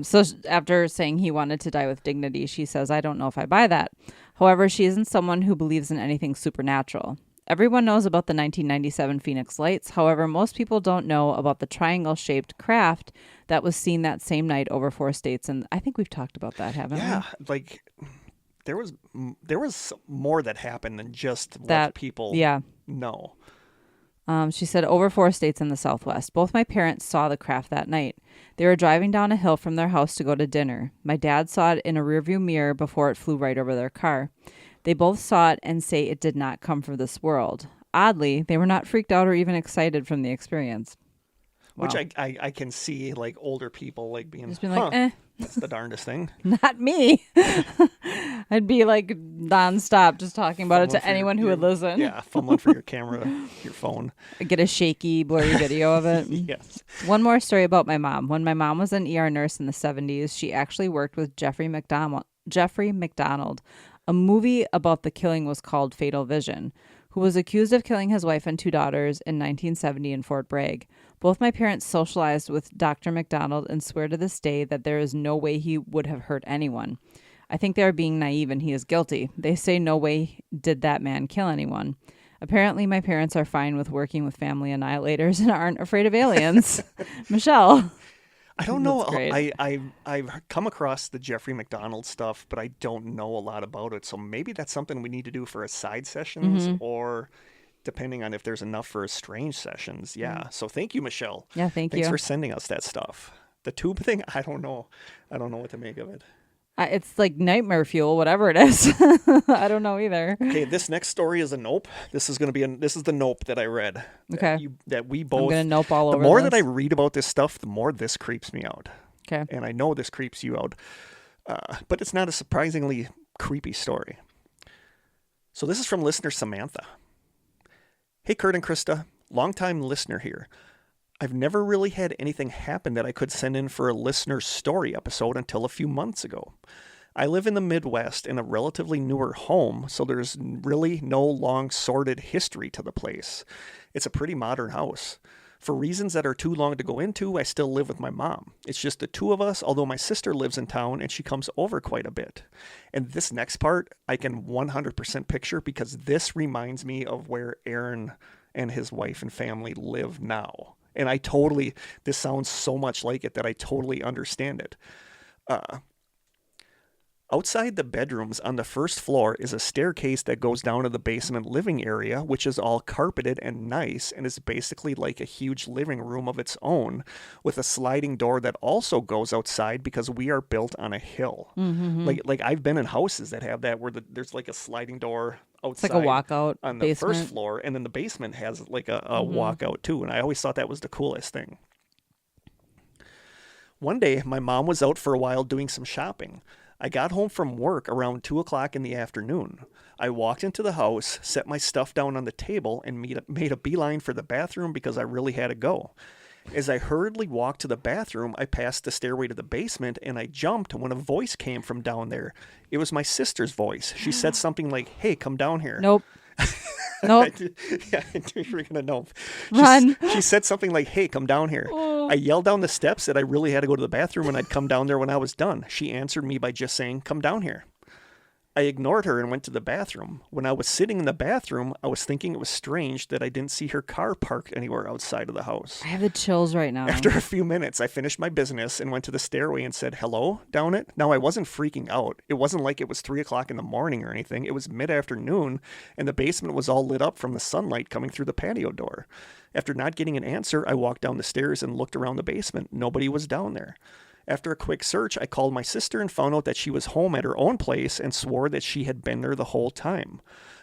So after saying he wanted to die with dignity, she says, I don't know if I buy that. However, she isn't someone who believes in anything supernatural. Everyone knows about the 1997 Phoenix Lights. However, most people don't know about the triangle-shaped craft that was seen that same night over 4 states. And I think we've talked about that, haven't we? Yeah, like there was more that happened than just what people know. She said over 4 states in the Southwest. Both my parents saw the craft that night. They were driving down a hill from their house to go to dinner. My dad saw it in a rearview mirror before it flew right over their car. They both saw it and say it did not come from this world. Oddly, they were not freaked out or even excited from the experience. Which Wow. I can see, like, older people, like, being, Just being like, that's the darndest thing. not me. I'd be like nonstop just talking about it Fumbling to for anyone who your- would listen. Yeah, fumbling for your camera, your phone. Get a shaky, blurry video of it. Yes. One more story about my mom. When my mom was an ER nurse in the 70s, she actually worked with Jeffrey McDonald. A movie about the killing was called Fatal Vision, who was accused of killing his wife and 2 daughters in 1970 in Fort Bragg. Both my parents socialized with Dr. McDonald and swear to this day that there is no way he would have hurt anyone. I think they are being naive and he is guilty. They say no way did that man kill anyone. Apparently, my parents are fine with working with family annihilators and aren't afraid of aliens. Michelle. I don't know. That's great. I've come across the Jeffrey McDonald stuff, but I don't know a lot about it. So maybe that's something we need to do for a side sessions, or depending on if there's enough for a strange sessions. Yeah. So thank you, Michelle. Yeah, thanks Thanks you. for sending us that stuff. The tube thing, I don't know. I don't know what to make of it. It's like nightmare fuel, whatever it is. I don't know either. Okay, this next story is a nope. This is going to be this is the nope that I read. Okay. That we I'm both. going to nope all The over more this. that I read about this stuff, the more this creeps me out. Okay. And I know this creeps you out. But it's not a surprisingly creepy story. So this is from listener Samantha. Hey, Kurt and Krista, longtime listener here. I've never really had anything happen that I could send in for a listener story episode until a few months ago. I live in the Midwest in a relatively newer home, so there's really no long sordid history to the place. It's a pretty modern house. For reasons that are too long to go into, I still live with my mom. It's just the 2 of us, although my sister lives in town and she comes over quite a bit. And this next part, I can 100% picture because this reminds me of where Aaron and his wife and family live now. And this sounds so much like it that I totally understand it. Outside the bedrooms on the first floor is a staircase that goes down to the basement living area, which is all carpeted and nice and is basically like a huge living room of its own with a sliding door that also goes outside because we are built on a hill. Mm-hmm. Like I've been in houses that have that where there's like a sliding door It's outside like a walkout on the basement. first floor, and then the basement has like a walkout too, and I always thought that was the coolest thing. One day, my mom was out for a while doing some shopping. I got home from work around 2 o'clock in the afternoon. I walked into the house, set my stuff down on the table, and made a beeline for the bathroom because I really had to go. As I hurriedly walked to the bathroom, I passed the stairway to the basement, and I jumped when a voice came from down there. It was my sister's voice. She said something like, "Hey, come down here." Nope. Nope. Yeah, I knew you were going to know. Run. She said something like, "Hey, come down here." I yelled down the steps that I really had to go to the bathroom and I'd come down there when I was done. She answered me by just saying, "Come down here." I ignored her and went to the bathroom. When I was sitting in the bathroom, I was thinking it was strange that I didn't see her car parked anywhere outside of the house. I have the chills right now. After a few minutes, I finished my business and went to the stairway and said, "Hello, down it?" Now, I wasn't freaking out. It wasn't like it was 3 o'clock in the morning or anything. It was mid-afternoon, and the basement was all lit up from the sunlight coming through the patio door. After not getting an answer, I walked down the stairs and looked around the basement. Nobody was down there. After a quick search, I called my sister and found out that she was home at her own place and swore that she had been there the whole time.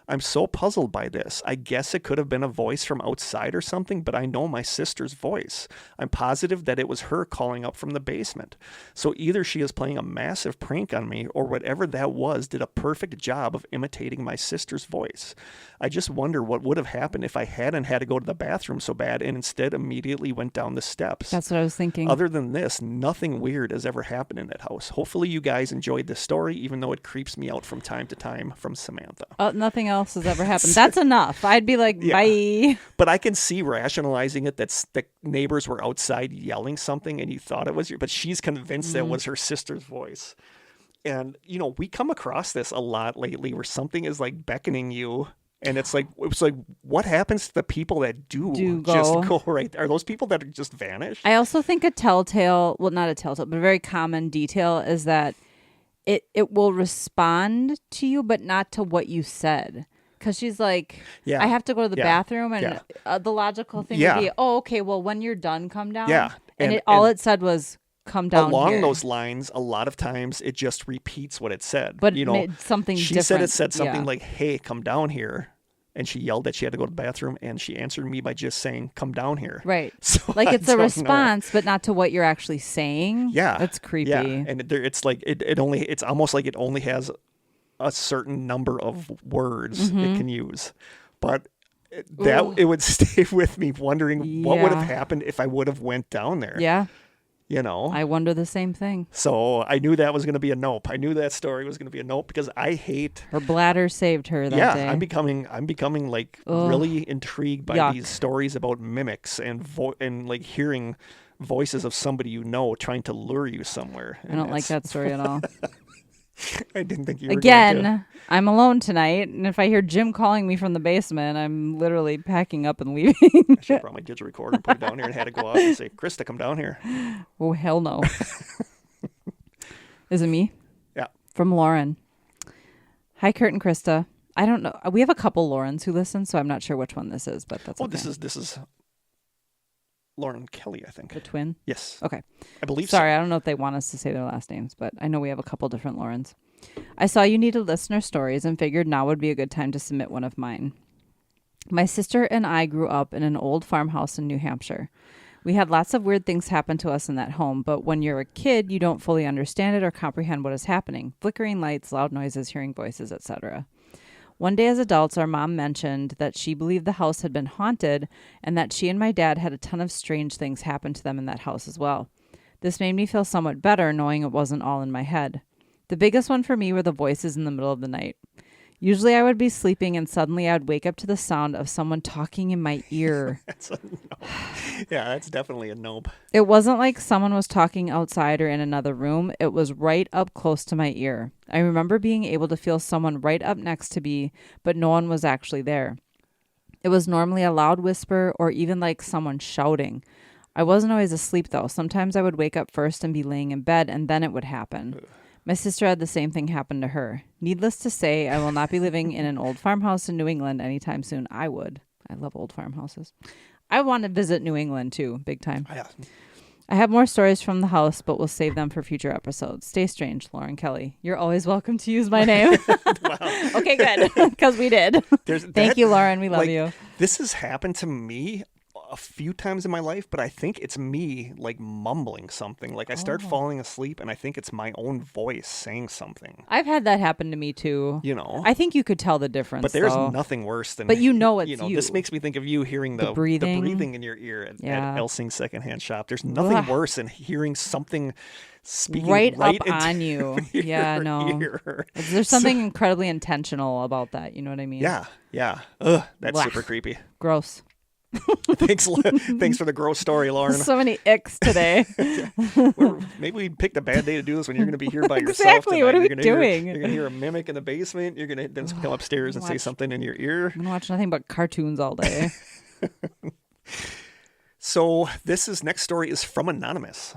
I'm so puzzled by this. I guess it could have been a voice from outside or something, but I know my sister's voice. I'm positive that it was her calling up from the basement. So either she is playing a massive prank on me, or whatever that was did a perfect job of imitating my sister's voice. I just wonder what would have happened if I hadn't had to go to the bathroom so bad and instead immediately went down the steps. That's what I was thinking. Other than this, nothing weird has ever happened in that house. Hopefully you guys enjoyed this story, even though it creeps me out from time to time. From Samantha. Nothing else has ever happened. That's enough. I'd be like, bye. But I can see rationalizing it that the neighbors were outside yelling something and you thought it was but she's convinced that was her sister's voice. And, we come across this a lot lately where something is like beckoning you. And it's like, what happens to the people that do just go right there? Are those people that are just vanished? I also think a telltale, well, not a telltale, but a very common detail is that it will respond to you, but not to what you said. because she's like, Yeah. I have to go to the Yeah. bathroom, and Yeah. the logical thing Yeah. would be, oh, okay, well, when you're done, come down. Yeah. And, And it said was, come down along here. those lines, a lot of times it just repeats what it said. But you know, something she different. said it said something Yeah. like, "Hey, come down here," and she yelled that she had to go to the bathroom, and she answered me by just saying, "Come down here." Right. So Like I it's a don't know. response, but not to what you're actually saying. Yeah, That's creepy. Yeah, and it's like it's almost like it only has a certain number of words Mm-hmm. it can use, but it would stay with me wondering what would have happened if I would have went down there. Yeah. You know, I wonder the same thing. so I knew that was going to be a nope. I knew that story was going to be a nope because I hate. Her bladder saved her that day. I'm becoming like really intrigued by Yuck. these stories about mimics and like hearing voices of somebody you know trying to lure you somewhere. I don't like that story at all. I didn't think you were going to. Again, I'm alone tonight, and if I hear Jim calling me from the basement, I'm literally packing up and leaving. I should have brought my digital recorder and put it down here and had to go out and say, "Krista, come down here." Oh, hell no. Is it me? Yeah. From Lauren. Hi, Kurt and Krista. I don't know. We have a couple Laurens who listen, so I'm not sure which one this is, but that's Oh, okay. this is Lauren Kelly, I think. The twin? Yes. Okay. I believe Sorry, I don't know if they want us to say their last names, but I know we have a couple different Laurens. I saw you needed listener stories and figured now would be a good time to submit one of mine. My sister and I grew up in an old farmhouse in New Hampshire. We had lots of weird things happen to us in that home, but when you're a kid, you don't fully understand it or comprehend what is happening. Flickering lights, loud noises, hearing voices, etc. One day as adults, our mom mentioned that she believed the house had been haunted and that she and my dad had a ton of strange things happen to them in that house as well. This made me feel somewhat better knowing it wasn't all in my head. The biggest one for me were the voices in the middle of the night. Usually I would be sleeping and suddenly I would wake up to the sound of someone talking in my ear. That's a nope. Yeah, that's definitely a nope. It wasn't like someone was talking outside or in another room. It was right up close to my ear. I remember being able to feel someone right up next to me, but no one was actually there. It was normally a loud whisper or even like someone shouting. I wasn't always asleep though. Sometimes I would wake up first and be laying in bed and then it would happen. My sister had the same thing happen to her. Needless to say, I will not be living in an old farmhouse in New England anytime soon. I would. I love old farmhouses. I want to visit New England too, big time. Yeah. I have more stories from the house, but we'll save them for future episodes. Stay strange, Lauren Kelly. You're always welcome to use my name. Wow. Okay, good. Because we did. Thank you, Lauren. We love you. This has happened to me a few times in my life, but I think it's me like mumbling something. Like I start falling asleep and I think it's my own voice saying something. I've had that happen to me too. You know? I think you could tell the difference. But there's though. nothing worse than But you know it's you. This makes me think of you hearing the breathing in your ear at Elsing's secondhand shop. There's nothing worse than hearing something speaking right up on you. Yeah, no. Ear. There's something incredibly intentional about that. You know what I mean? Yeah, yeah. Ugh, that's super creepy. Gross. Thanks for the gross story, Lauren. So many icks today. Maybe we picked a bad day to do this when you're going to be here by yourself. Exactly. Tonight. What are we doing? You're going to hear a mimic in the basement. You're going to then come upstairs and say something in your ear. I'm going to watch nothing but cartoons all day. So this next story is from Anonymous.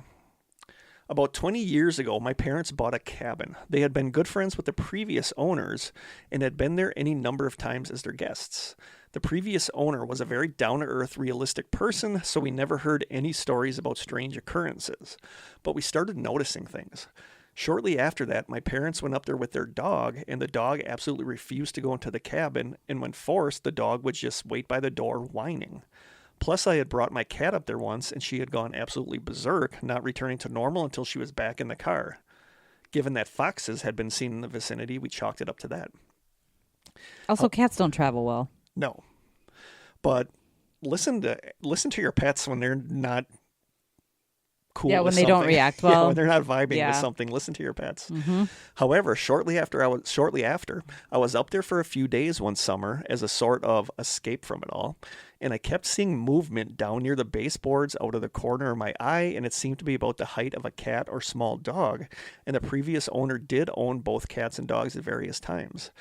About 20 years ago, my parents bought a cabin. They had been good friends with the previous owners and had been there any number of times as their guests. The previous owner was a very down-to-earth, realistic person, so we never heard any stories about strange occurrences. But we started noticing things. Shortly after that, my parents went up there with their dog, and the dog absolutely refused to go into the cabin, and when forced, the dog would just wait by the door whining. Plus, I had brought my cat up there once, and she had gone absolutely berserk, not returning to normal until she was back in the car. Given that foxes had been seen in the vicinity, we chalked it up to that. Also, cats don't travel well. No. But listen to your pets when they're not cool. Yeah, when they don't react well. Yeah, when they're not vibing with something, listen to your pets. Mm-hmm. However, shortly after I was up there for a few days one summer as a sort of escape from it all, and I kept seeing movement down near the baseboards out of the corner of my eye, and it seemed to be about the height of a cat or small dog, and the previous owner did own both cats and dogs at various times.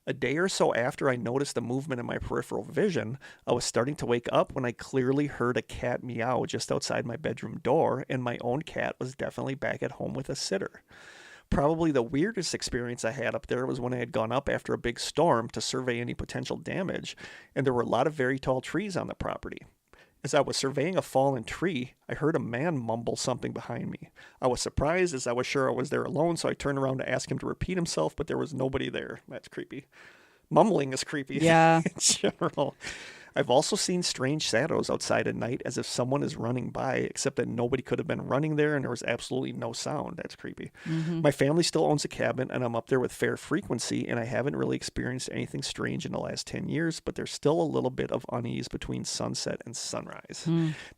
A day or so after I noticed the movement in my peripheral vision, I was starting to wake up when I clearly heard a cat meow just outside my bedroom door, and my own cat was definitely back at home with a sitter. Probably the weirdest experience I had up there was when I had gone up after a big storm to survey any potential damage, and there were a lot of very tall trees on the property. As I was surveying a fallen tree, I heard a man mumble something behind me. I was surprised as I was sure I was there alone, so I turned around to ask him to repeat himself, but there was nobody there. That's creepy. Mumbling is creepy Yeah. in general. I've also seen strange shadows outside at night as if someone is running by, except that nobody could have been running there and there was absolutely no sound. That's creepy. My family still owns a cabin and I'm up there with fair frequency, and I haven't really experienced anything strange in the last 10 years, but there's still a little bit of unease between sunset and sunrise.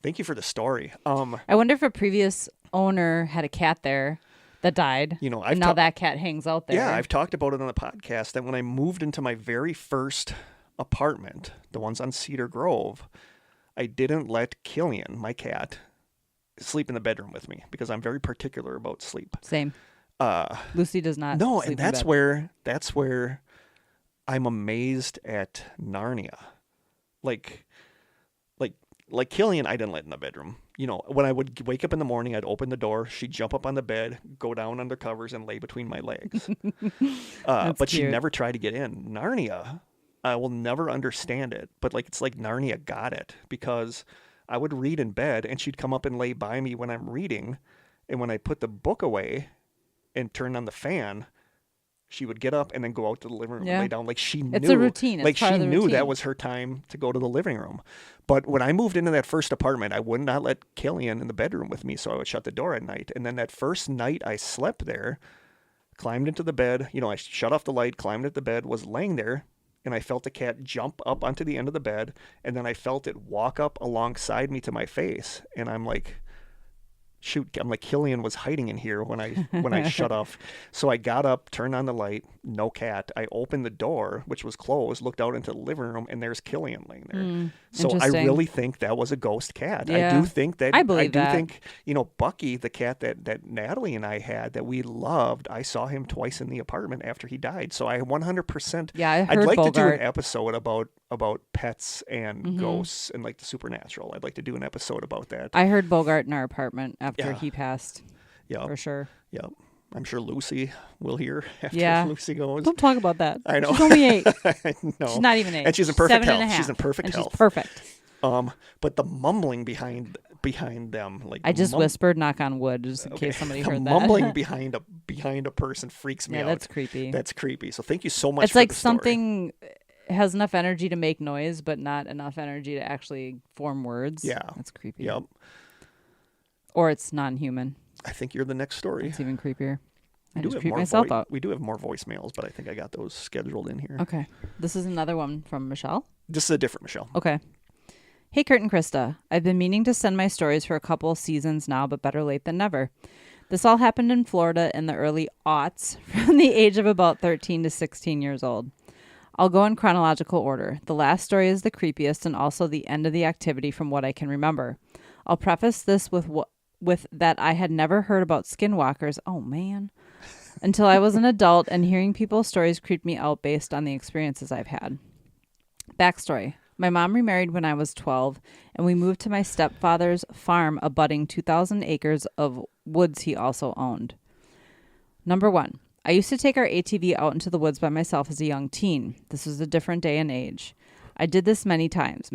Thank you for the story. I wonder if a previous owner had a cat there that died. You know, and now that cat hangs out there. Yeah, I've talked about it on the podcast that when I moved into my very first apartment, the ones on Cedar Grove, I didn't let Killian, my cat, sleep in the bedroom with me because I'm very particular about sleep. Same. Lucy does not. No, sleep and in that's where I'm amazed at Narnia. Like Killian, I didn't let in the bedroom. You know, when I would wake up in the morning, I'd open the door, she'd jump up on the bed, go down under covers, and lay between my legs. But she cute. never tried to get in. Narnia, I will never understand it, but like it's like Narnia got it, because I would read in bed and she'd come up and lay by me when I'm reading, and when I put the book away and turn on the fan, she would get up and then go out to the living room and lay down. Like she knew. It's a routine. It's like part she of the knew routine. that was her time to go to the living room. But when I moved into that first apartment, I would not let Killian in the bedroom with me, so I would shut the door at night. And then that first night I slept there, climbed into the bed, you know, I shut off the light, climbed into the bed, was laying there, and I felt the cat jump up onto the end of the bed, and then I felt it walk up alongside me to my face, and I'm like, shoot, I'm like, Killian was hiding in here when I shut off. So I got up, turned on the light, no cat. I opened the door, which was closed, looked out into the living room, and there's Killian laying there. So I interesting. really think that was a ghost cat. Yeah. I do think that. I believe that. think, you know, Bucky, the cat that Natalie and I had that we loved, I saw him twice in the apartment after he died. So I 100%. Yeah, I I'd heard like to do an Bogart. episode about pets and ghosts and like the supernatural. I'd like to do an episode about that. I heard Bogart in our apartment after Yeah. he passed, Yeah. for sure. Yep. I'm sure Lucy will hear after Yeah. Lucy goes. Don't talk about that. I know. She's only 8. I know. She's not even 8. And she's in perfect 7 and a health. She's half. in perfect and health. She's perfect. But the mumbling behind them, like I just whispered, knock on wood, just in case somebody the heard that. mumbling behind a person freaks me Yeah, out. that's creepy. That's creepy. So thank you so much. It's for like the story. something has enough energy to make noise, but not enough energy to actually form words. Yeah. That's creepy. Yep. Or it's non-human. I think you're the next story. It's even creepier. I We do just have creep more myself out. We do have more voicemails, but I think I got those scheduled in here. Okay. This is another one from Michelle. This is a different Michelle. Okay. Hey, Kurt and Krista. I've been meaning to send my stories for a couple seasons now, but better late than never. This all happened in Florida in the early aughts from the age of about 13 to 16 years old. I'll go in chronological order. The last story is the creepiest and also the end of the activity from what I can remember. I'll preface this with that I had never heard about skinwalkers. Oh, man. Until I was an adult, and hearing people's stories creeped me out based on the experiences I've had. Backstory. My mom remarried when I was 12, and we moved to my stepfather's farm abutting 2,000 acres of woods he also owned. Number 1. I used to take our ATV out into the woods by myself as a young teen. This was a different day and age. I did this many times.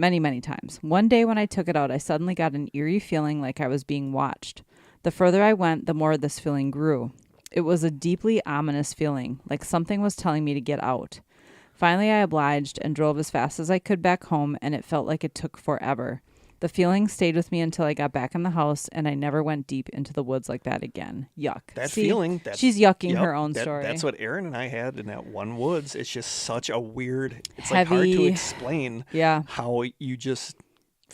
One day when I took it out, I suddenly got an eerie feeling like I was being watched. The further I went, the more this feeling grew. It was a deeply ominous feeling, like something was telling me to get out. Finally, I obliged and drove as fast as I could back home, and it felt like it took forever. The feeling stayed with me until I got back in the house, and I never went deep into the woods like that again. Yuck. That See? feeling. She's yucking her own story. That's what Erin and I had in that one woods. It's just such a weird. It's like hard to Heavy. explain. Yeah. How you just.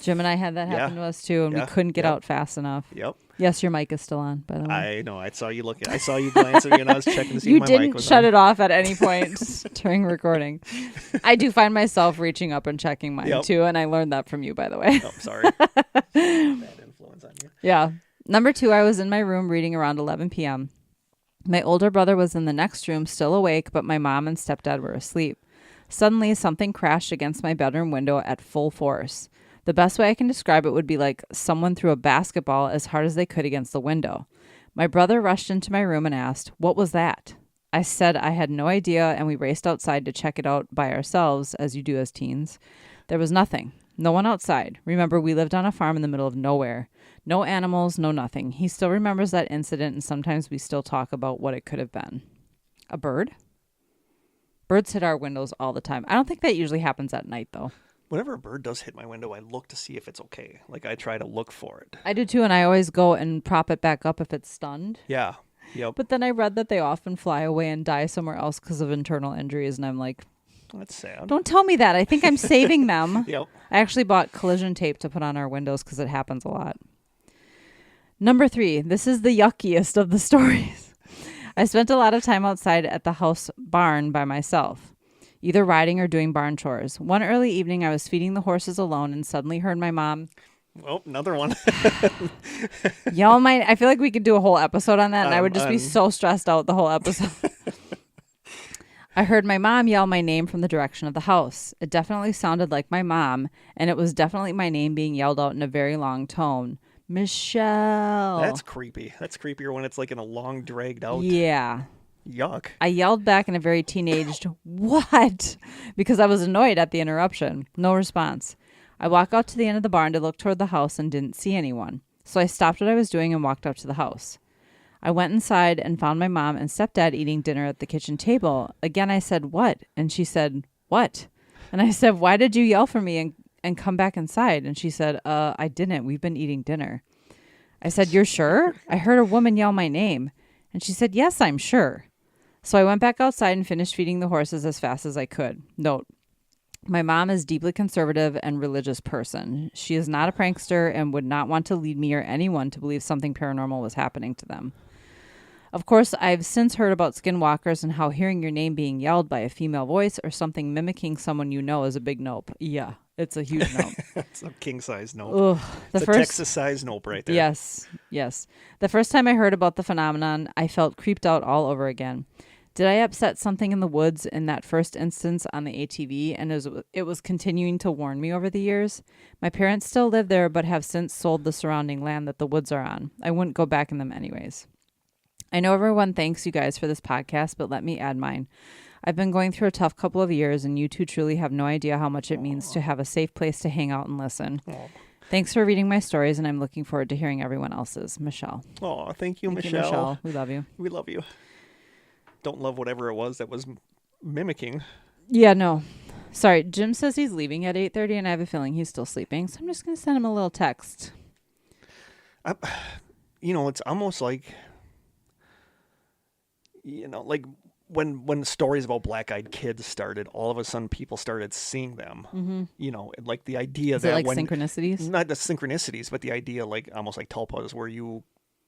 Jim and I had that happen to us too, and we Yeah. couldn't get Yep. out fast enough. Yep. Yes, your mic is still on, by the way. I know. I saw you looking. I saw you glance at me, and I was checking to see You if my mic didn't was shut on. it off at any point during recording. I do find myself reaching up and checking mine Yep. too, and I learned that from you, by the way. Oh, sorry. Bad influence on you. Yeah. Number 2, I was in my room reading around 11 p.m. My older brother was in the next room, still awake, but my mom and stepdad were asleep. Suddenly, something crashed against my bedroom window at full force. The best way I can describe it would be like someone threw a basketball as hard as they could against the window. My brother rushed into my room and asked, "What was that?" I said I had no idea, and we raced outside to check it out by ourselves, as you do as teens. There was nothing. No one outside. Remember, we lived on a farm in the middle of nowhere. No animals, no nothing. He still remembers that incident, and sometimes we still talk about what it could have been. A bird? Birds hit our windows all the time. I don't think that usually happens at night, though. Whenever a bird does hit my window, I look to see if it's okay. Like, I try to look for it. I do too, and I always go and prop it back up if it's stunned. Yeah. Yep. But then I read that they often fly away and die somewhere else because of internal injuries, and I'm like, That's sad. don't tell me that. I think I'm saving them. Yep. I actually bought collision tape to put on our windows because it happens a lot. Number 3. This is the yuckiest of the stories. I spent a lot of time outside at the house barn by myself, either riding or doing barn chores. One early evening, I was feeding the horses alone and suddenly heard my mom Oh, another one. yell my... I feel like we could do a whole episode on that, and I would just be so stressed out the whole episode. I heard my mom yell my name from the direction of the house. It definitely sounded like my mom, and it was definitely my name being yelled out in a very long tone. Michelle. That's creepy. That's creepier when it's like in a long, dragged out. Yeah. Yuck. I yelled back in a very teenaged, "What?" because I was annoyed at the interruption. No response. I walked out to the end of the barn to look toward the house and didn't see anyone. So I stopped what I was doing and walked up to the house. I went inside and found my mom and stepdad eating dinner at the kitchen table. Again, I said, "What?" And she said, "What?" And I said, "Why did you yell for me and come back inside?" And she said, I didn't. We've been eating dinner." I said, "You're sure?" I heard a woman yell my name. And she said, "Yes, I'm sure." So I went back outside and finished feeding the horses as fast as I could. Note, my mom is deeply conservative and religious person. She is not a prankster and would not want to lead me or anyone to believe something paranormal was happening to them. Of course, I've since heard about skinwalkers and how hearing your name being yelled by a female voice or something mimicking someone you know is a big nope. Yeah, it's a huge nope. It's a king-size nope. Ugh, It's a Texas-size nope right there. Yes. The first time I heard about the phenomenon, I felt creeped out all over again. Did I upset something in the woods in that first instance on the ATV, and it was continuing to warn me over the years? My parents still live there, but have since sold the surrounding land that the woods are on. I wouldn't go back in them anyways. I know everyone thanks you guys for this podcast, but let me add mine. I've been going through a tough couple of years, and you two truly have no idea how much it means to have a safe place to hang out and listen. Aww. Thanks for reading my stories, and I'm looking forward to hearing everyone else's. Michelle. Oh, thank you, Thank Michelle. you, Michelle. We love you. We love you. Don't love whatever it was that was mimicking. Yeah, no. Sorry, Jim says he's leaving at 8:30, and I have a feeling he's still sleeping, so I'm just going to send him a little text. It's almost like, like when stories about black-eyed kids started, all of a sudden people started seeing them. Mm-hmm. Like the idea Is that it like synchronicities? Not the synchronicities, but the idea like almost like tulpas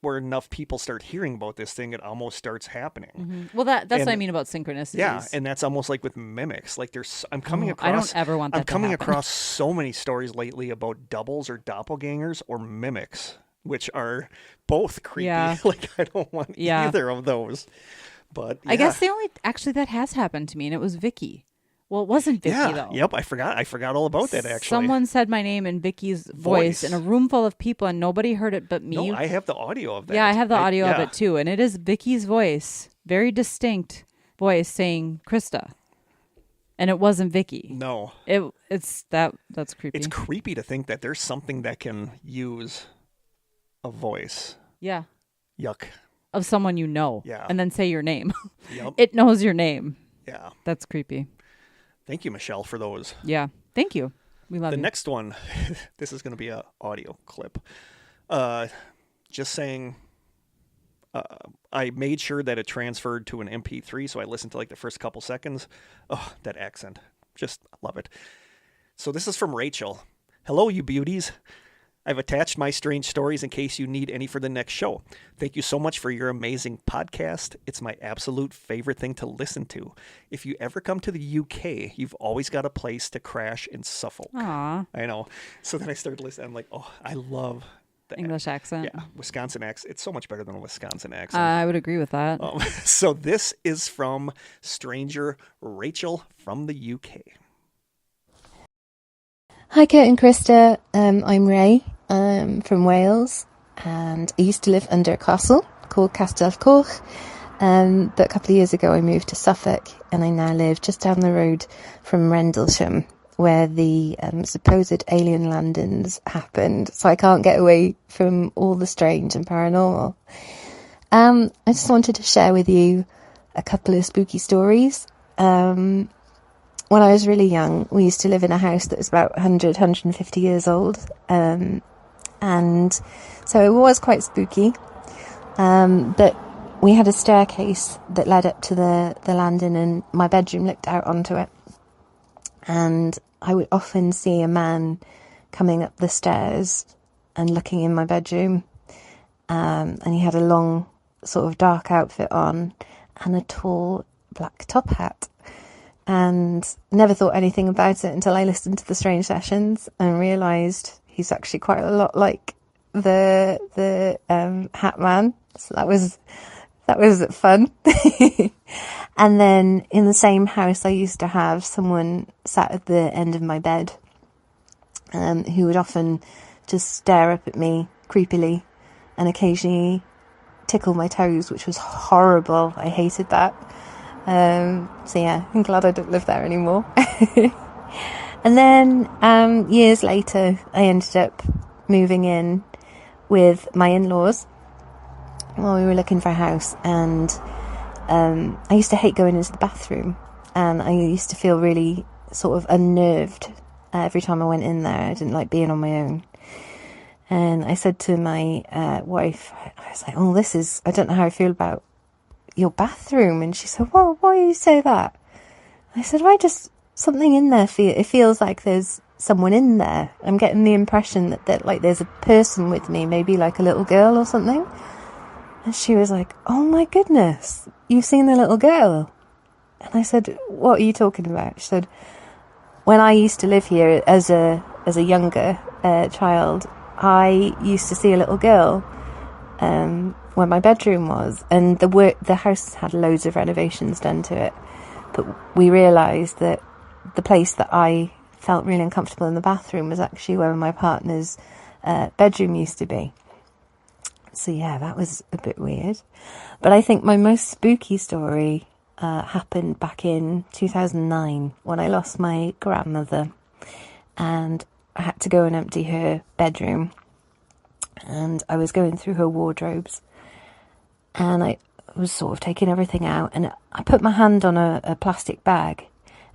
where enough people start hearing about this thing, it almost starts happening. Mm-hmm. Well, that's what I mean about synchronicities. Yeah, and that's almost like with mimics. Like I'm coming across. I don't ever want that. I'm coming across so many stories lately about doubles or doppelgangers or mimics, which are both creepy. Yeah. Like I don't want either of those. But yeah. I guess that has happened to me, and it was Vicky. Well, it wasn't Vicky though. Yep, I forgot all about that actually. Someone said my name in Vicky's voice in a room full of people, and nobody heard it but me. No, I have the audio of that. Yeah, I have the audio of it too, and it is Vicky's voice, very distinct voice saying Krista, and it wasn't Vicky. No, that's creepy. It's creepy to think that there's something that can use a voice. Yeah. Yuck. Of someone you know. Yeah. And then say your name. Yep. It knows your name. Yeah. That's creepy. Thank you, Michelle, for those. Yeah. Thank you. We love you. The next one, this is going to be an audio clip. Just saying, I made sure that it transferred to an MP3, so I listened to like the first couple seconds. Oh, that accent. Just love it. So this is from Rachel. Hello, you beauties. I've attached my strange stories in case you need any for the next show. Thank you so much for your amazing podcast. It's my absolute favorite thing to listen to. If you ever come to the UK, you've always got a place to crash in Suffolk. Aww. I know. So then I started listening. I'm like, oh, I love the English accent. Yeah, Wisconsin accent. It's so much better than a Wisconsin accent. I would agree with that. So this is from stranger Rachel from the UK. Hi Kurt and Krista, I'm Ray, I'm from Wales and I used to live under a castle called Castelcoch. But a couple of years ago I moved to Suffolk, and I now live just down the road from Rendlesham, where the supposed alien landings happened. So I can't get away from all the strange and paranormal. I just wanted to share with you a couple of spooky stories. When I was really young, we used to live in a house that was about 100, 150 years old. And so it was quite spooky. But we had a staircase that led up to the landing, and my bedroom looked out onto it. And I would often see a man coming up the stairs and looking in my bedroom. And he had a long sort of dark outfit on and a tall black top hat. And never thought anything about it until I listened to the Strange Sessions and realised he's actually quite a lot like the Hat Man. So that was fun. And then in the same house, I used to have someone sat at the end of my bed, who would often just stare up at me creepily and occasionally tickle my toes, which was horrible. I hated that. So yeah, I'm glad I don't live there anymore. And then years later, I ended up moving in with my in-laws while we were looking for a house, and I used to hate going into the bathroom, and I used to feel really sort of unnerved every time I went in there. I didn't like being on my own. And I said to my wife, I was like, I don't know how I feel about your bathroom. And she said, well, why do you say that? I said, something in there, it feels like there's someone in there. I'm getting the impression that like there's a person with me, maybe like a little girl or something. And she was like, oh my goodness, you've seen the little girl? And I said, what are you talking about? She said, when I used to live here as a younger child, I used to see a little girl where my bedroom was, and the house had loads of renovations done to it, but we realised that the place that I felt really uncomfortable in the bathroom was actually where my partner's bedroom used to be. So yeah, that was a bit weird. But I think my most spooky story happened back in 2009 when I lost my grandmother, and I had to go and empty her bedroom, and I was going through her wardrobes, and I was sort of taking everything out, and I put my hand on a plastic bag,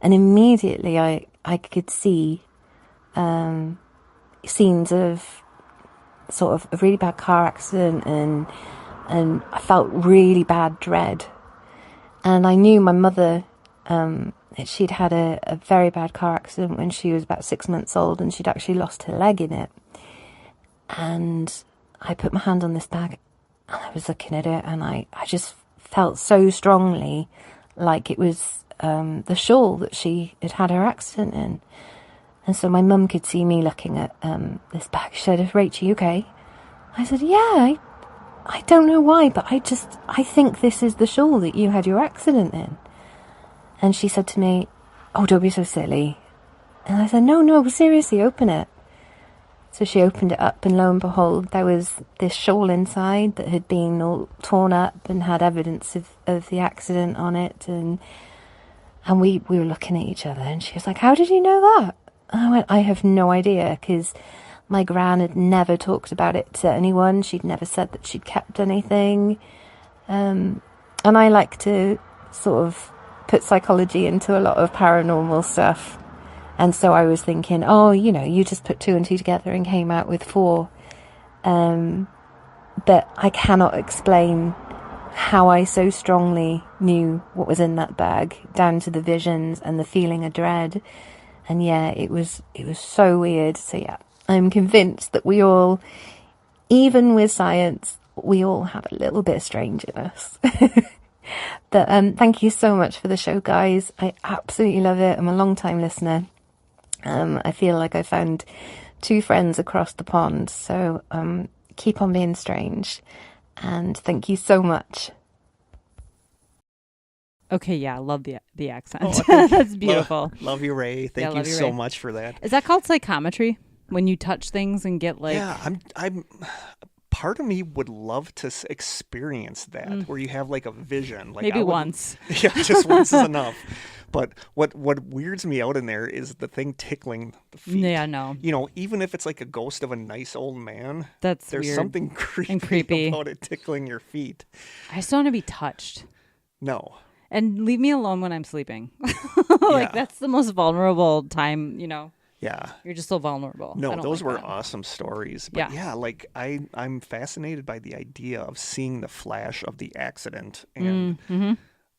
and immediately I could see scenes of sort of a really bad car accident, and I felt really bad dread. And I knew my mother, she'd had a very bad car accident when she was about 6 months old, and she'd actually lost her leg in it. And I put my hand on this bag, and I was looking at it, and I just felt so strongly like it was the shawl that she had had her accident in. And so my mum could see me looking at this bag. She said, Rachel, you okay? I said, yeah, I don't know why, but I think this is the shawl that you had your accident in. And she said to me, oh, don't be so silly. And I said, no, seriously, open it. So she opened it up, and lo and behold, there was this shawl inside that had been all torn up and had evidence of the accident on it. And we were looking at each other, and she was like, how did you know that? And I went, I have no idea, because my gran had never talked about it to anyone. She'd never said that she'd kept anything. And I like to sort of put psychology into a lot of paranormal stuff. And so I was thinking, oh, you just put 2 and 2 together and came out with 4. But I cannot explain how I so strongly knew what was in that bag, down to the visions and the feeling of dread. And yeah, it was so weird. So yeah, I'm convinced that we all, even with science, we all have a little bit of strange in us. But thank you so much for the show, guys. I absolutely love it. I'm a long time listener. I feel like I found 2 friends across the pond. So keep on being strange. And thank you so much. Okay, yeah, I love the accent. Oh, That's beautiful. Love you, Ray. Thank you so much for that. Is that called psychometry? When you touch things and get like... Yeah, I'm part of me would love to experience that, where you have like a vision. Like Maybe once. Yeah, just once is enough. But what weirds me out in there is the thing tickling the feet. Yeah, no. You know, even if it's like a ghost of a nice old man, There's weird something and creepy about it tickling your feet. I just don't want to be touched. No. And leave me alone when I'm sleeping. Like, that's the most vulnerable time, you know. Yeah. You're just so vulnerable. No, those were awesome stories. But yeah, like I'm fascinated by the idea of seeing the flash of the accident. And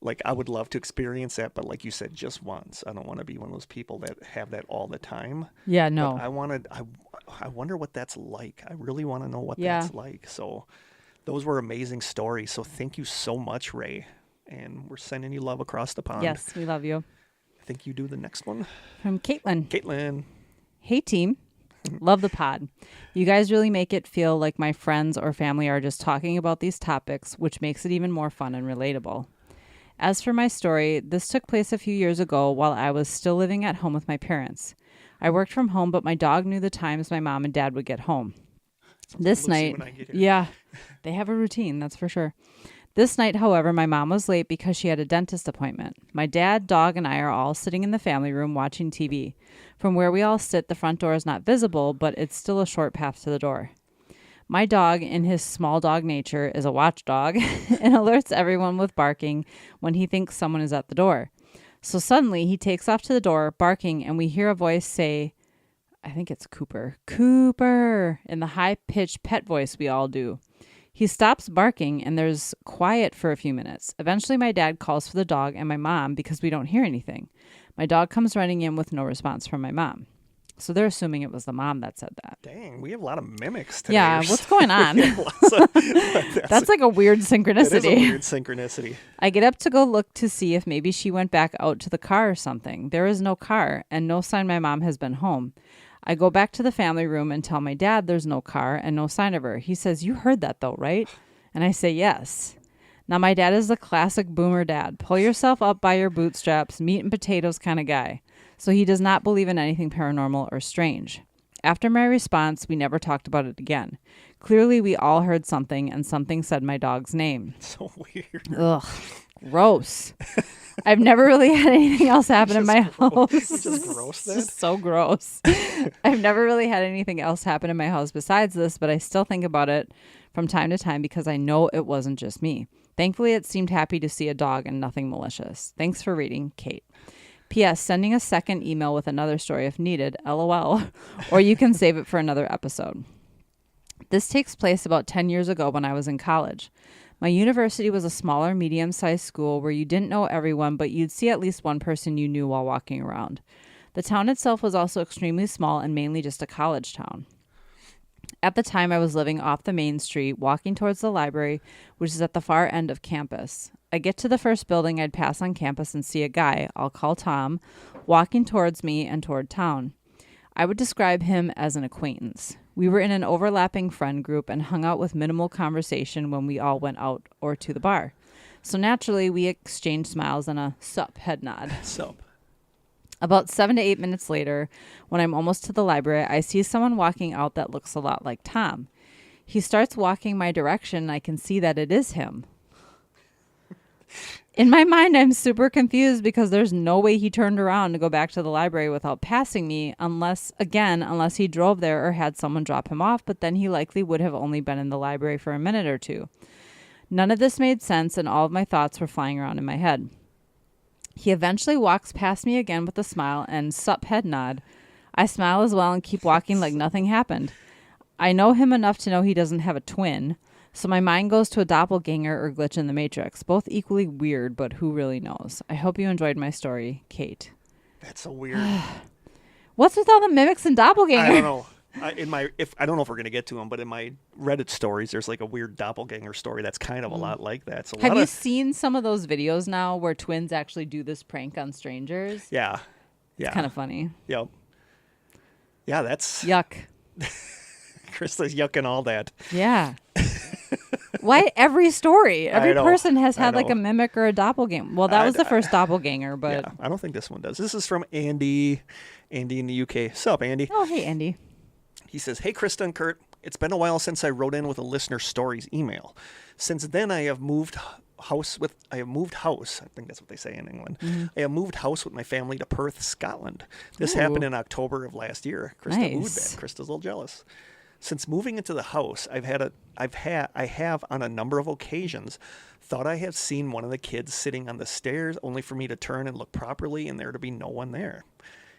like, I would love to experience that. But like you said, just once. I don't want to be one of those people that have that all the time. Yeah, no. But I wonder what that's like. I really want to know what that's like. So those were amazing stories. So thank you so much, Ray. And we're sending you love across the pond. Yes, we love you. I think you do the next one. From Caitlin. Caitlin. Hey, team. Love the pod. You guys really make it feel like my friends or family are just talking about these topics, which makes it even more fun and relatable. As for my story, this took place a few years ago while I was still living at home with my parents. I worked from home, but my dog knew the times my mom and dad would get home. This night, yeah, they have a routine, that's for sure. This night, however, my mom was late because she had a dentist appointment. My dad, dog, and I are all sitting in the family room watching TV. From where we all sit, the front door is not visible, but it's still a short path to the door. My dog, in his small dog nature, is a watchdog and alerts everyone with barking when he thinks someone is at the door. So suddenly, he takes off to the door, barking, and we hear a voice say, I think it's Cooper, Cooper, in the high-pitched pet voice we all do. He stops barking, and there's quiet for a few minutes. Eventually, my dad calls for the dog and my mom because we don't hear anything. My dog comes running in with no response from my mom. So they're assuming it was the mom that said that. Dang, we have a lot of mimics today. Yeah, what's going on? That's like a weird synchronicity. That is a weird synchronicity. I get up to go look to see if maybe she went back out to the car or something. There is no car and no sign my mom has been home. I go back to the family room and tell my dad there's no car and no sign of her. He says, you heard that though, right? And I say, yes. Now, my dad is the classic boomer dad. Pull yourself up by your bootstraps, meat and potatoes kind of guy. So he does not believe in anything paranormal or strange. After my response, we never talked about it again. Clearly, we all heard something, and something said my dog's name. So weird. Ugh, gross. I've never really had anything else happen in my house. Just gross that? It's just so gross. I've never really had anything else happen in my house besides this, but I still think about it from time to time because I know it wasn't just me. Thankfully, it seemed happy to see a dog and nothing malicious. Thanks for reading, Kate. P.S. Sending a second email with another story if needed, LOL, or you can save it for another episode. This takes place about 10 years ago when I was in college. My university was a smaller, medium-sized school where you didn't know everyone, but you'd see at least one person you knew while walking around. The town itself was also extremely small and mainly just a college town. At the time, I was living off the main street, walking towards the library, which is at the far end of campus. I get to the first building I'd pass on campus and see a guy, I'll call Tom, walking towards me and toward town. I would describe him as an acquaintance. We were in an overlapping friend group and hung out with minimal conversation when we all went out or to the bar. So naturally, we exchanged smiles and a sup head nod. Sup. About 7 to 8 minutes later, when I'm almost to the library, I see someone walking out that looks a lot like Tom. He starts walking my direction, and I can see that it is him. In my mind, I'm super confused because there's no way he turned around to go back to the library without passing me, unless he drove there or had someone drop him off, but then he likely would have only been in the library for a minute or two. None of this made sense, and all of my thoughts were flying around in my head. He eventually walks past me again with a smile and sup head nod. I smile as well and keep walking like nothing happened. I know him enough to know he doesn't have a twin, so my mind goes to a doppelganger or glitch in the Matrix. Both equally weird, but who really knows? I hope you enjoyed my story, Kate. That's so weird. What's with all the mimics and doppelgangers? I don't know. I don't know if we're gonna get to them, but in my Reddit stories, there's like a weird doppelganger story that's kind of a lot like that. So have you seen some of those videos now where twins actually do this prank on strangers? Yeah. It's kind of funny. Yep. Yeah, that's yuck. Krista's yucking all that. Yeah. Why every story? Every person has had like a mimic or a doppelganger. Well, that was the first doppelganger, but yeah, I don't think this one does. This is from Andy. Andy in the UK. Sup, Andy? Oh, hey, Andy. He says, "Hey, Krista and Kurt. It's been a while since I wrote in with a listener stories email. Since then, I have moved house. I think that's what they say in England. I have moved house with my family to Perth, Scotland. This happened in October of last year. Krista oohed that. Krista's a little jealous. Since moving into the house, I have on a number of occasions thought I have seen one of the kids sitting on the stairs, only for me to turn and look properly and there to be no one there.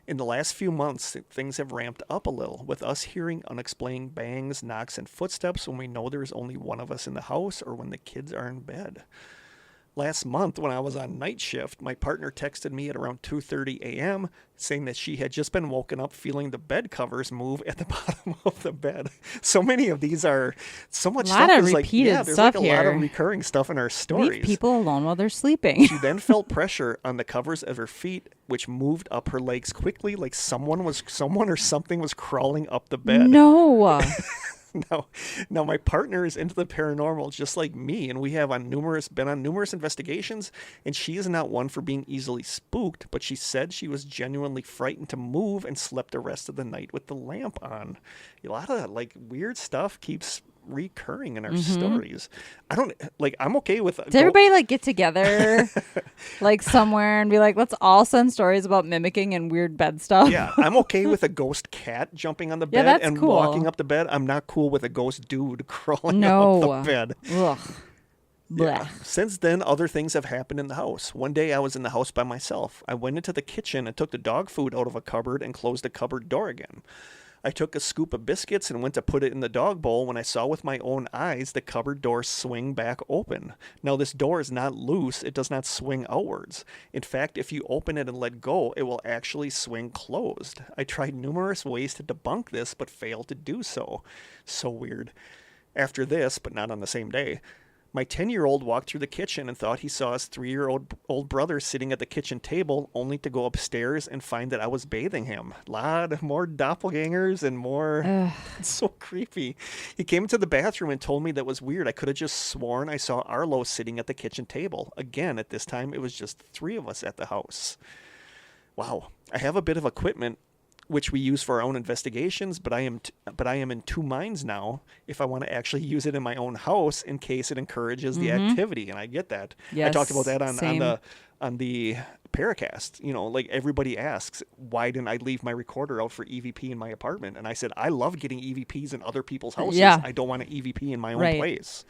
In the last few months, things have ramped up a little, with us hearing unexplained bangs, knocks, and footsteps when we know there is only one of us in the house or when the kids are in bed. Last month, when I was on night shift, my partner texted me at around 2:30 a.m. saying that she had just been woken up feeling the bed covers move at the bottom of the bed. So many of these are, so much stuff is like, there's like a lot of recurring stuff in our stories. Leave people alone while they're sleeping. She then felt pressure on the covers of her feet, which moved up her legs quickly, like someone or something was crawling up the bed. No. Now my partner is into the paranormal just like me, and we have been on numerous investigations, and she is not one for being easily spooked, but she said she was genuinely frightened to move and slept the rest of the night with the lamp on. A lot of like weird stuff keeps recurring in our stories. I'm okay with Does everybody like get together like somewhere and be like, let's all send stories about mimicking and weird bed stuff? Yeah, I'm okay with a ghost cat jumping on the bed and walking up the bed. I'm not cool with a ghost dude crawling up the bed. Ugh. Yeah. Since then, other things have happened in the house. One day I was in the house by myself. I went into the kitchen and took the dog food out of a cupboard and closed the cupboard door again. I took a scoop of biscuits and went to put it in the dog bowl when I saw with my own eyes the cupboard door swing back open. Now, this door is not loose. It does not swing outwards. In fact, if you open it and let go, it will actually swing closed. I tried numerous ways to debunk this, but failed to do so. So weird. After this, but not on the same day, my 10-year-old walked through the kitchen and thought he saw his 3-year-old brother sitting at the kitchen table, only to go upstairs and find that I was bathing him. Lot more doppelgangers and more. It's so creepy. He came into the bathroom and told me that was weird. I could have just sworn I saw Arlo sitting at the kitchen table. Again, at this time, it was just 3 of us at the house. Wow. I have a bit of equipment which we use for our own investigations, but I am in two minds now if I want to actually use it in my own house in case it encourages the activity, and I get that. Yes, I talked about that on the Paracast. You know, like everybody asks, why didn't I leave my recorder out for EVP in my apartment? And I said, I love getting EVPs in other people's houses. Yeah. I don't want an EVP in my own place.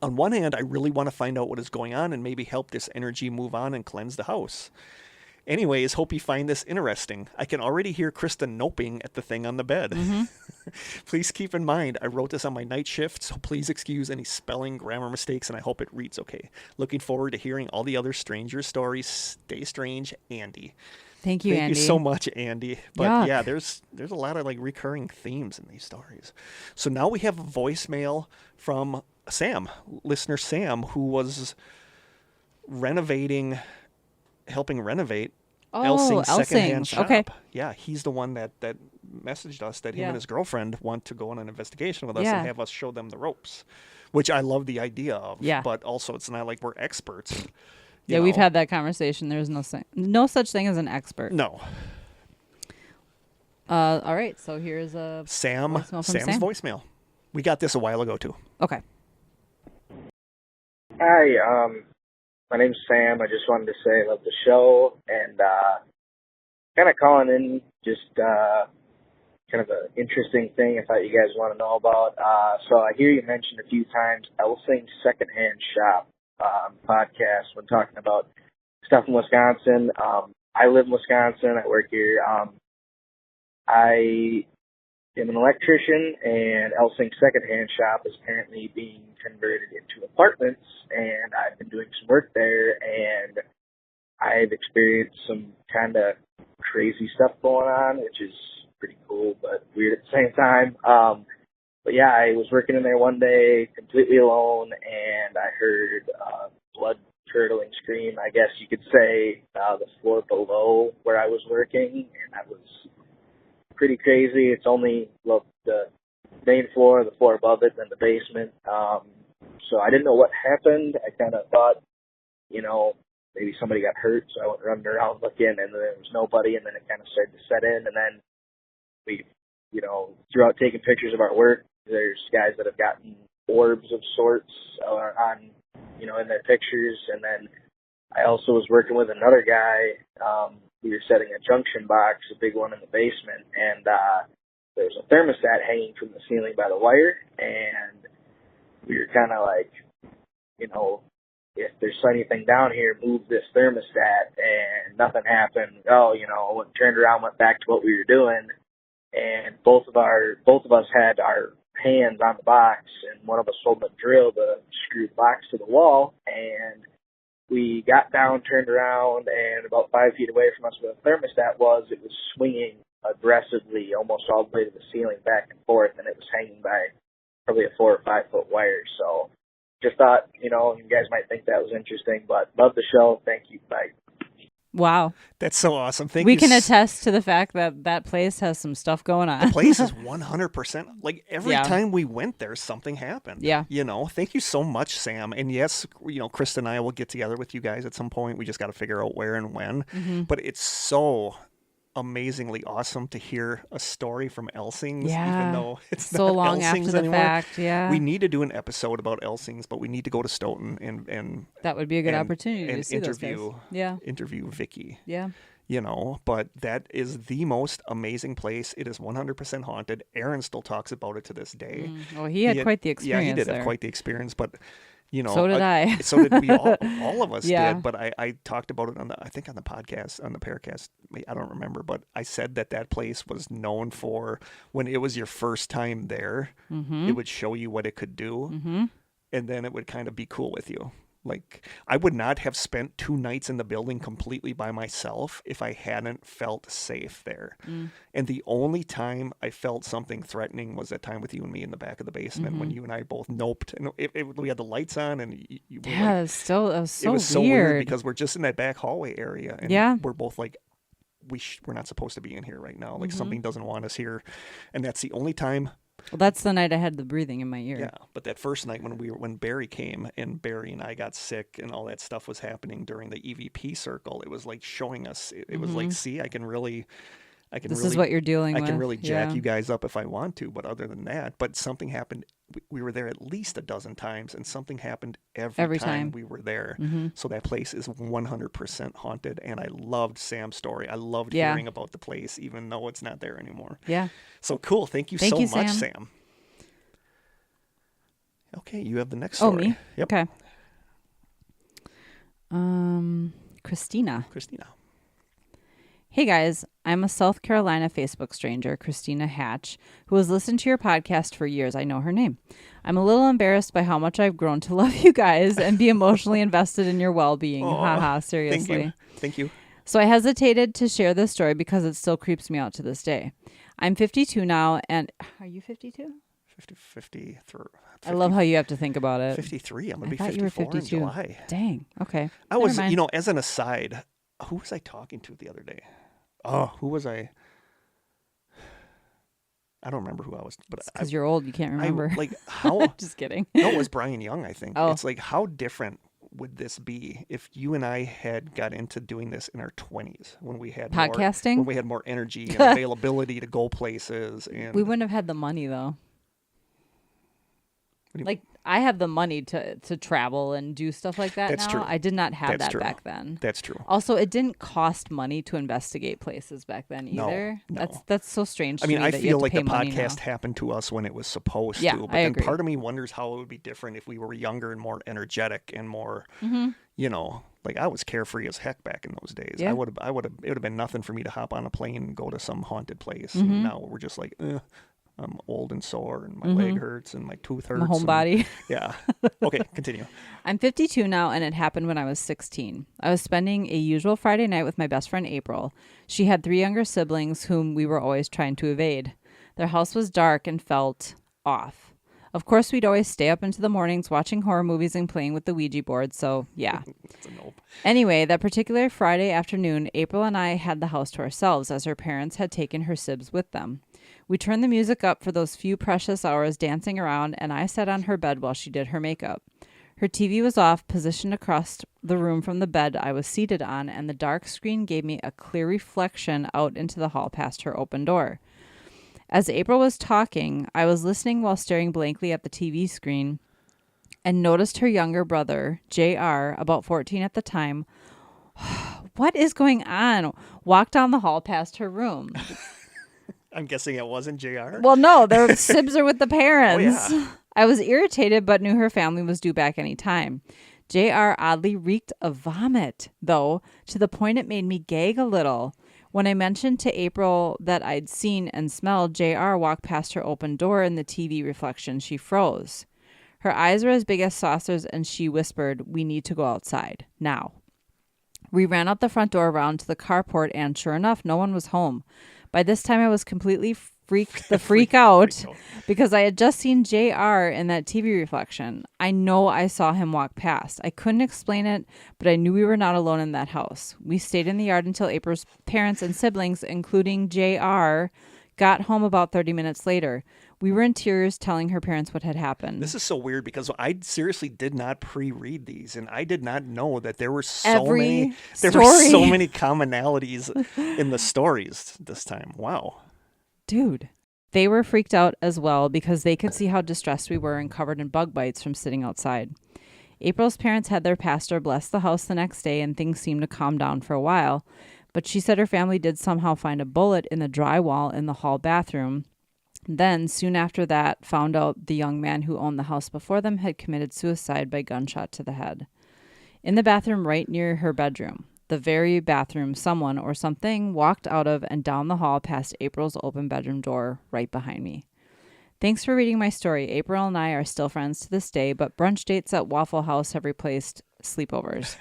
On one hand, I really want to find out what is going on and maybe help this energy move on and cleanse the house. Anyways, hope you find this interesting. I can already hear Krista noping at the thing on the bed. Please keep in mind, I wrote this on my night shift, so please excuse any spelling, grammar mistakes, and I hope it reads okay. Looking forward to hearing all the other stranger stories. Stay strange, Andy. Thank you, Andy. Thank you so much, Andy. But yeah, there's a lot of like recurring themes in these stories. So now we have a voicemail from Sam, listener Sam, who was helping renovate Elsing's secondhand shop. Okay. Yeah, he's the one that messaged us that him and his girlfriend want to go on an investigation with us and have us show them the ropes, which I love the idea of. Yeah. But also, it's not like we're experts. We've had that conversation. There's no such thing as an expert. No. All right, so here's a Sam's voicemail. We got this a while ago, too. Okay. Hi, my name's Sam. I just wanted to say I love the show, and kind of calling in just kind of an interesting thing I thought you guys want to know about. So I hear you mentioned a few times Elsing's secondhand shop podcast when talking about stuff in Wisconsin. I live in Wisconsin. I work here. I am an electrician, and Elsing's secondhand shop is apparently being converted into apartments, and I've been doing some work there, and I've experienced some kind of crazy stuff going on, which is pretty cool, but weird at the same time. But yeah, I was working in there one day completely alone, and I heard blood-curdling scream, I guess you could say, the floor below where I was working, and that was pretty crazy. It's only the main floor, the floor above it, and the basement. So I didn't know what happened. I kind of thought, maybe somebody got hurt, so I went running around looking, and there was nobody, and then it kind of started to set in, and then we throughout taking pictures of our work, there's guys that have gotten orbs of sorts on, in their pictures. And then I also was working with another guy. We were setting a junction box, a big one in the basement, and there was a thermostat hanging from the ceiling by the wire, and we were kind of like, if there's anything down here, move this thermostat, and nothing happened. Turned around, went back to what we were doing, and both of us had our hands on the box, and one of us holding a drill to screw the box to the wall, and we got down, turned around, and about 5 feet away from us where the thermostat was, it was swinging aggressively almost all the way to the ceiling back and forth, and it was hanging by probably a 4 or 5 foot wire. So just thought, you guys might think that was interesting, but love the show. Thank you. Bye. Wow. That's so awesome. We can attest to the fact that that place has some stuff going on. The place is 100%. Like every time we went there, something happened. Yeah. Thank you so much, Sam. And yes, Krista and I will get together with you guys at some point. We just got to figure out where and when. Mm-hmm. But it's so amazingly awesome to hear a story from Elsings, even though it's so not long Elsings after the anymore. fact. Yeah. We need to do an episode about Elsings, but we need to go to Stoughton and that would be a good opportunity to see interview, those guys. Yeah. Interview Vicky. Yeah. But that is the most amazing place. It is 100% haunted. Aaron still talks about it to this day. Well, he had quite the experience. Yeah, he did there. have quite the experience, but so did I. So did we all of us Yeah. did. But I talked about it on the podcast, on the Paracast. I don't remember, but I said that place was known for when it was your first time there, it would show you what it could do, and then it would kind of be cool with you. Like, I would not have spent 2 nights in the building completely by myself if I hadn't felt safe there. And the only time I felt something threatening was that time with you and me in the back of the basement when you and I both noped. And we had the lights on, and you were it was so weird because we're just in that back hallway area. And we're both like, we're not supposed to be in here right now. Like, something doesn't want us here. And that's the only time. Well, that's the night I had the breathing in my ear. Yeah, but that first night when Barry came and Barry and I got sick and all that stuff was happening during the EVP circle, it was like showing us. It was like, see, this is what you're dealing with. I can really jack you guys up if I want to, but other than that, but something happened. We were there at least a dozen times, and something happened every time we were there. So that place is 100% haunted, and I loved Sam's story. I loved hearing about the place, even though it's not there anymore. Yeah. So cool. Thank you so much, Sam. Okay, you have the next story. Oh, me? Yep. Okay. Christina. Hey guys, I'm a South Carolina Facebook stranger, Christina Hatch, who has listened to your podcast for years. I know her name. I'm a little embarrassed by how much I've grown to love you guys and be emotionally invested in your well-being. Haha, seriously. Thank you. So I hesitated to share this story because it still creeps me out to this day. I'm 52 now, and are you 52? 53. I love how you have to think about it. 53. I'm going to be thought 54 you were 52. in July. Dang. Okay. I was, as an aside, who was I talking to the other day? Oh, who was I? I don't remember who I was. But because you're old, you can't remember. How? Just kidding. No, it was Brian Young, I think. Oh. It's like, how different would this be if you and I had got into doing this in our 20s when we had podcasting? When we had more energy and availability to go places. And we wouldn't have had the money, though. Like, I have the money to travel and do stuff like that. That's now. true. I did not have That's that true. back then. That's true. Also, it didn't cost money to investigate places back then either. No. That's so strange. I mean, I feel like the podcast podcast happened to us when it was supposed Yeah, to. But I then agree. part of me wonders how it would be different if we were younger and more energetic and more, like I was carefree as heck back in those days. Yeah. It would have been nothing for me to hop on a plane and go to some haunted place. And now we're just like, I'm old and sore, and my leg hurts, and my tooth hurts. My whole body. Yeah. Okay, continue. I'm 52 now, and it happened when I was 16. I was spending a usual Friday night with my best friend, April. She had 3 younger siblings whom we were always trying to evade. Their house was dark and felt off. Of course, we'd always stay up into the mornings watching horror movies and playing with the Ouija board, so yeah. It's a nope. Anyway, that particular Friday afternoon, April and I had the house to ourselves as her parents had taken her sibs with them. We turned the music up for those few precious hours dancing around, and I sat on her bed while she did her makeup. Her TV was off, positioned across the room from the bed I was seated on, and the dark screen gave me a clear reflection out into the hall past her open door. As April was talking, I was listening while staring blankly at the TV screen and noticed her younger brother, JR, about 14 at the time, what is going on? Walked down the hall past her room. I'm guessing it wasn't JR. Well, no, their sibs are with the parents. Oh, yeah. I was irritated, but knew her family was due back any time. JR oddly reeked of vomit, though, to the point it made me gag a little. When I mentioned to April that I'd seen and smelled JR walk past her open door in the TV reflection, she froze. Her eyes were as big as saucers, and she whispered, "We need to go outside, now." We ran out the front door around to the carport, and sure enough, no one was home. By this time, I was completely freak out because I had just seen JR in that TV reflection. I know I saw him walk past. I couldn't explain it, but I knew we were not alone in that house. We stayed in the yard until April's parents and siblings, including JR, got home about 30 minutes later. We were in tears telling her parents what had happened. This is so weird because I seriously did not pre-read these, and I did not know that there were so many commonalities in the stories this time. Wow. Dude, they were freaked out as well because they could see how distressed we were and covered in bug bites from sitting outside. April's parents had their pastor bless the house the next day, and things seemed to calm down for a while, but she said her family did somehow find a bullet in the drywall in the hall bathroom. Then, soon after that, found out the young man who owned the house before them had committed suicide by gunshot to the head. In the bathroom right near her bedroom, the very bathroom someone or something walked out of and down the hall past April's open bedroom door right behind me. Thanks for reading my story. April and I are still friends to this day, but brunch dates at Waffle House have replaced sleepovers.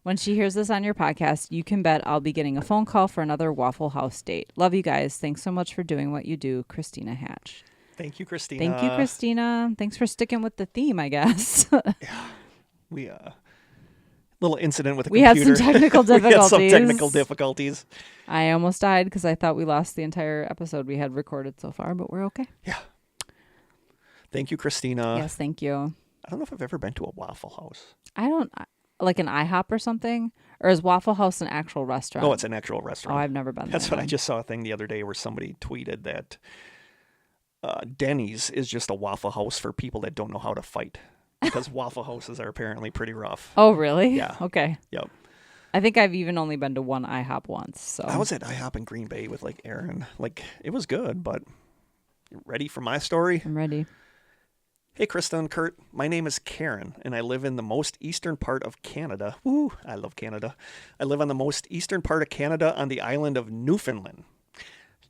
When she hears this on your podcast, you can bet I'll be getting a phone call for another Waffle House date. Love you guys. Thanks so much for doing what you do, Christina Hatch. Thank you, Christina. Thank you, Christina. Thanks for sticking with the theme, I guess. Yeah. We little incident with the we computer. had some technical We had difficulties. some technical difficulties. I almost died because I thought we lost the entire episode we had recorded so far, but we're okay. Yeah. Thank you, Christina. Yes, thank you. I don't know if I've ever been to a Waffle House. I don't, like an IHOP or something? Or is Waffle House an actual restaurant? Oh, it's an actual restaurant. Oh, I've never been there. That's what I just saw a thing the other day where somebody tweeted that Denny's is just a Waffle House for people that don't know how to fight. Because Waffle Houses are apparently pretty rough. Oh, really? Yeah. Okay. Yep. I think I've even only been to one IHOP once. So I was at IHOP in Green Bay with like Aaron. Like it was good, but you ready for my story? I'm ready. Hey, Krista and Kurt. My name is Karen, and I live in the most eastern part of Canada. Woo, I love Canada. I live on the most eastern part of Canada on the island of Newfoundland.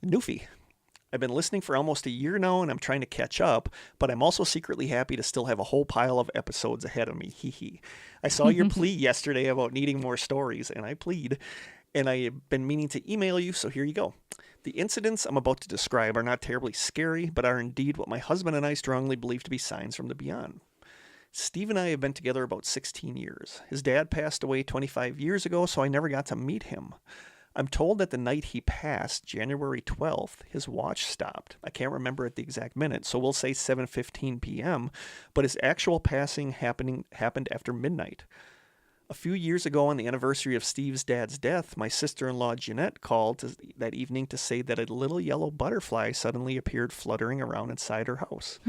Newfie. I've been listening for almost a year now, and I'm trying to catch up, but I'm also secretly happy to still have a whole pile of episodes ahead of me. Hee hee. I saw your plea yesterday about needing more stories, and I plead, and I've been meaning to email you, so here you go. The incidents I'm about to describe are not terribly scary, but are indeed what my husband and I strongly believe to be signs from the beyond. Steve and I have been together about 16 years. His dad passed away 25 years ago, so I never got to meet him. I'm told that the night he passed, January 12th, his watch stopped. I can't remember at the exact minute, so we'll say 7:15 p.m., but his actual passing happened after midnight. A few years ago, on the anniversary of Steve's dad's death, my sister-in-law Jeanette called that evening to say that a little yellow butterfly suddenly appeared fluttering around inside her house.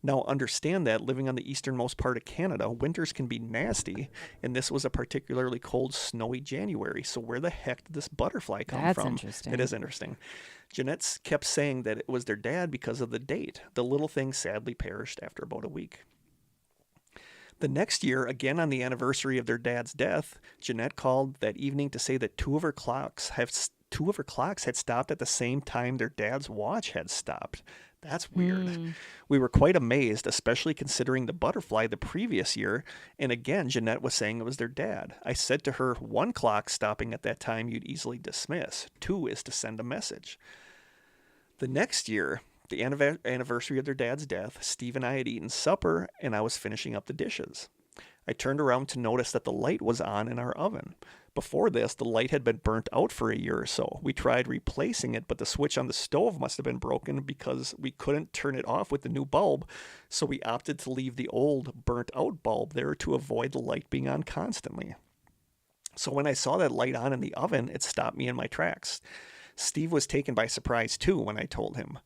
Now, understand that living on the easternmost part of Canada, winters can be nasty, and this was a particularly cold, snowy January. So where the heck did this butterfly come from? That's interesting. It is interesting. Jeanette kept saying that it was their dad because of the date. The little thing sadly perished after about a week. The next year, again on the anniversary of their dad's death, Jeanette called that evening to say that two of her clocks had stopped at the same time their dad's watch had stopped. That's weird. We were quite amazed, especially considering the butterfly the previous year. And again, Jeanette was saying it was their dad. I said to her, one clock stopping at that time you'd easily dismiss. Two is to send a message. The next year, the anniversary of their dad's death, Steve and I had eaten supper, and I was finishing up the dishes. I turned around to notice that the light was on in our oven. Before this, the light had been burnt out for a year or so. We tried replacing it, but the switch on the stove must have been broken because we couldn't turn it off with the new bulb, so we opted to leave the old, burnt-out bulb there to avoid the light being on constantly. So when I saw that light on in the oven, it stopped me in my tracks. Steve was taken by surprise, too, when I told him.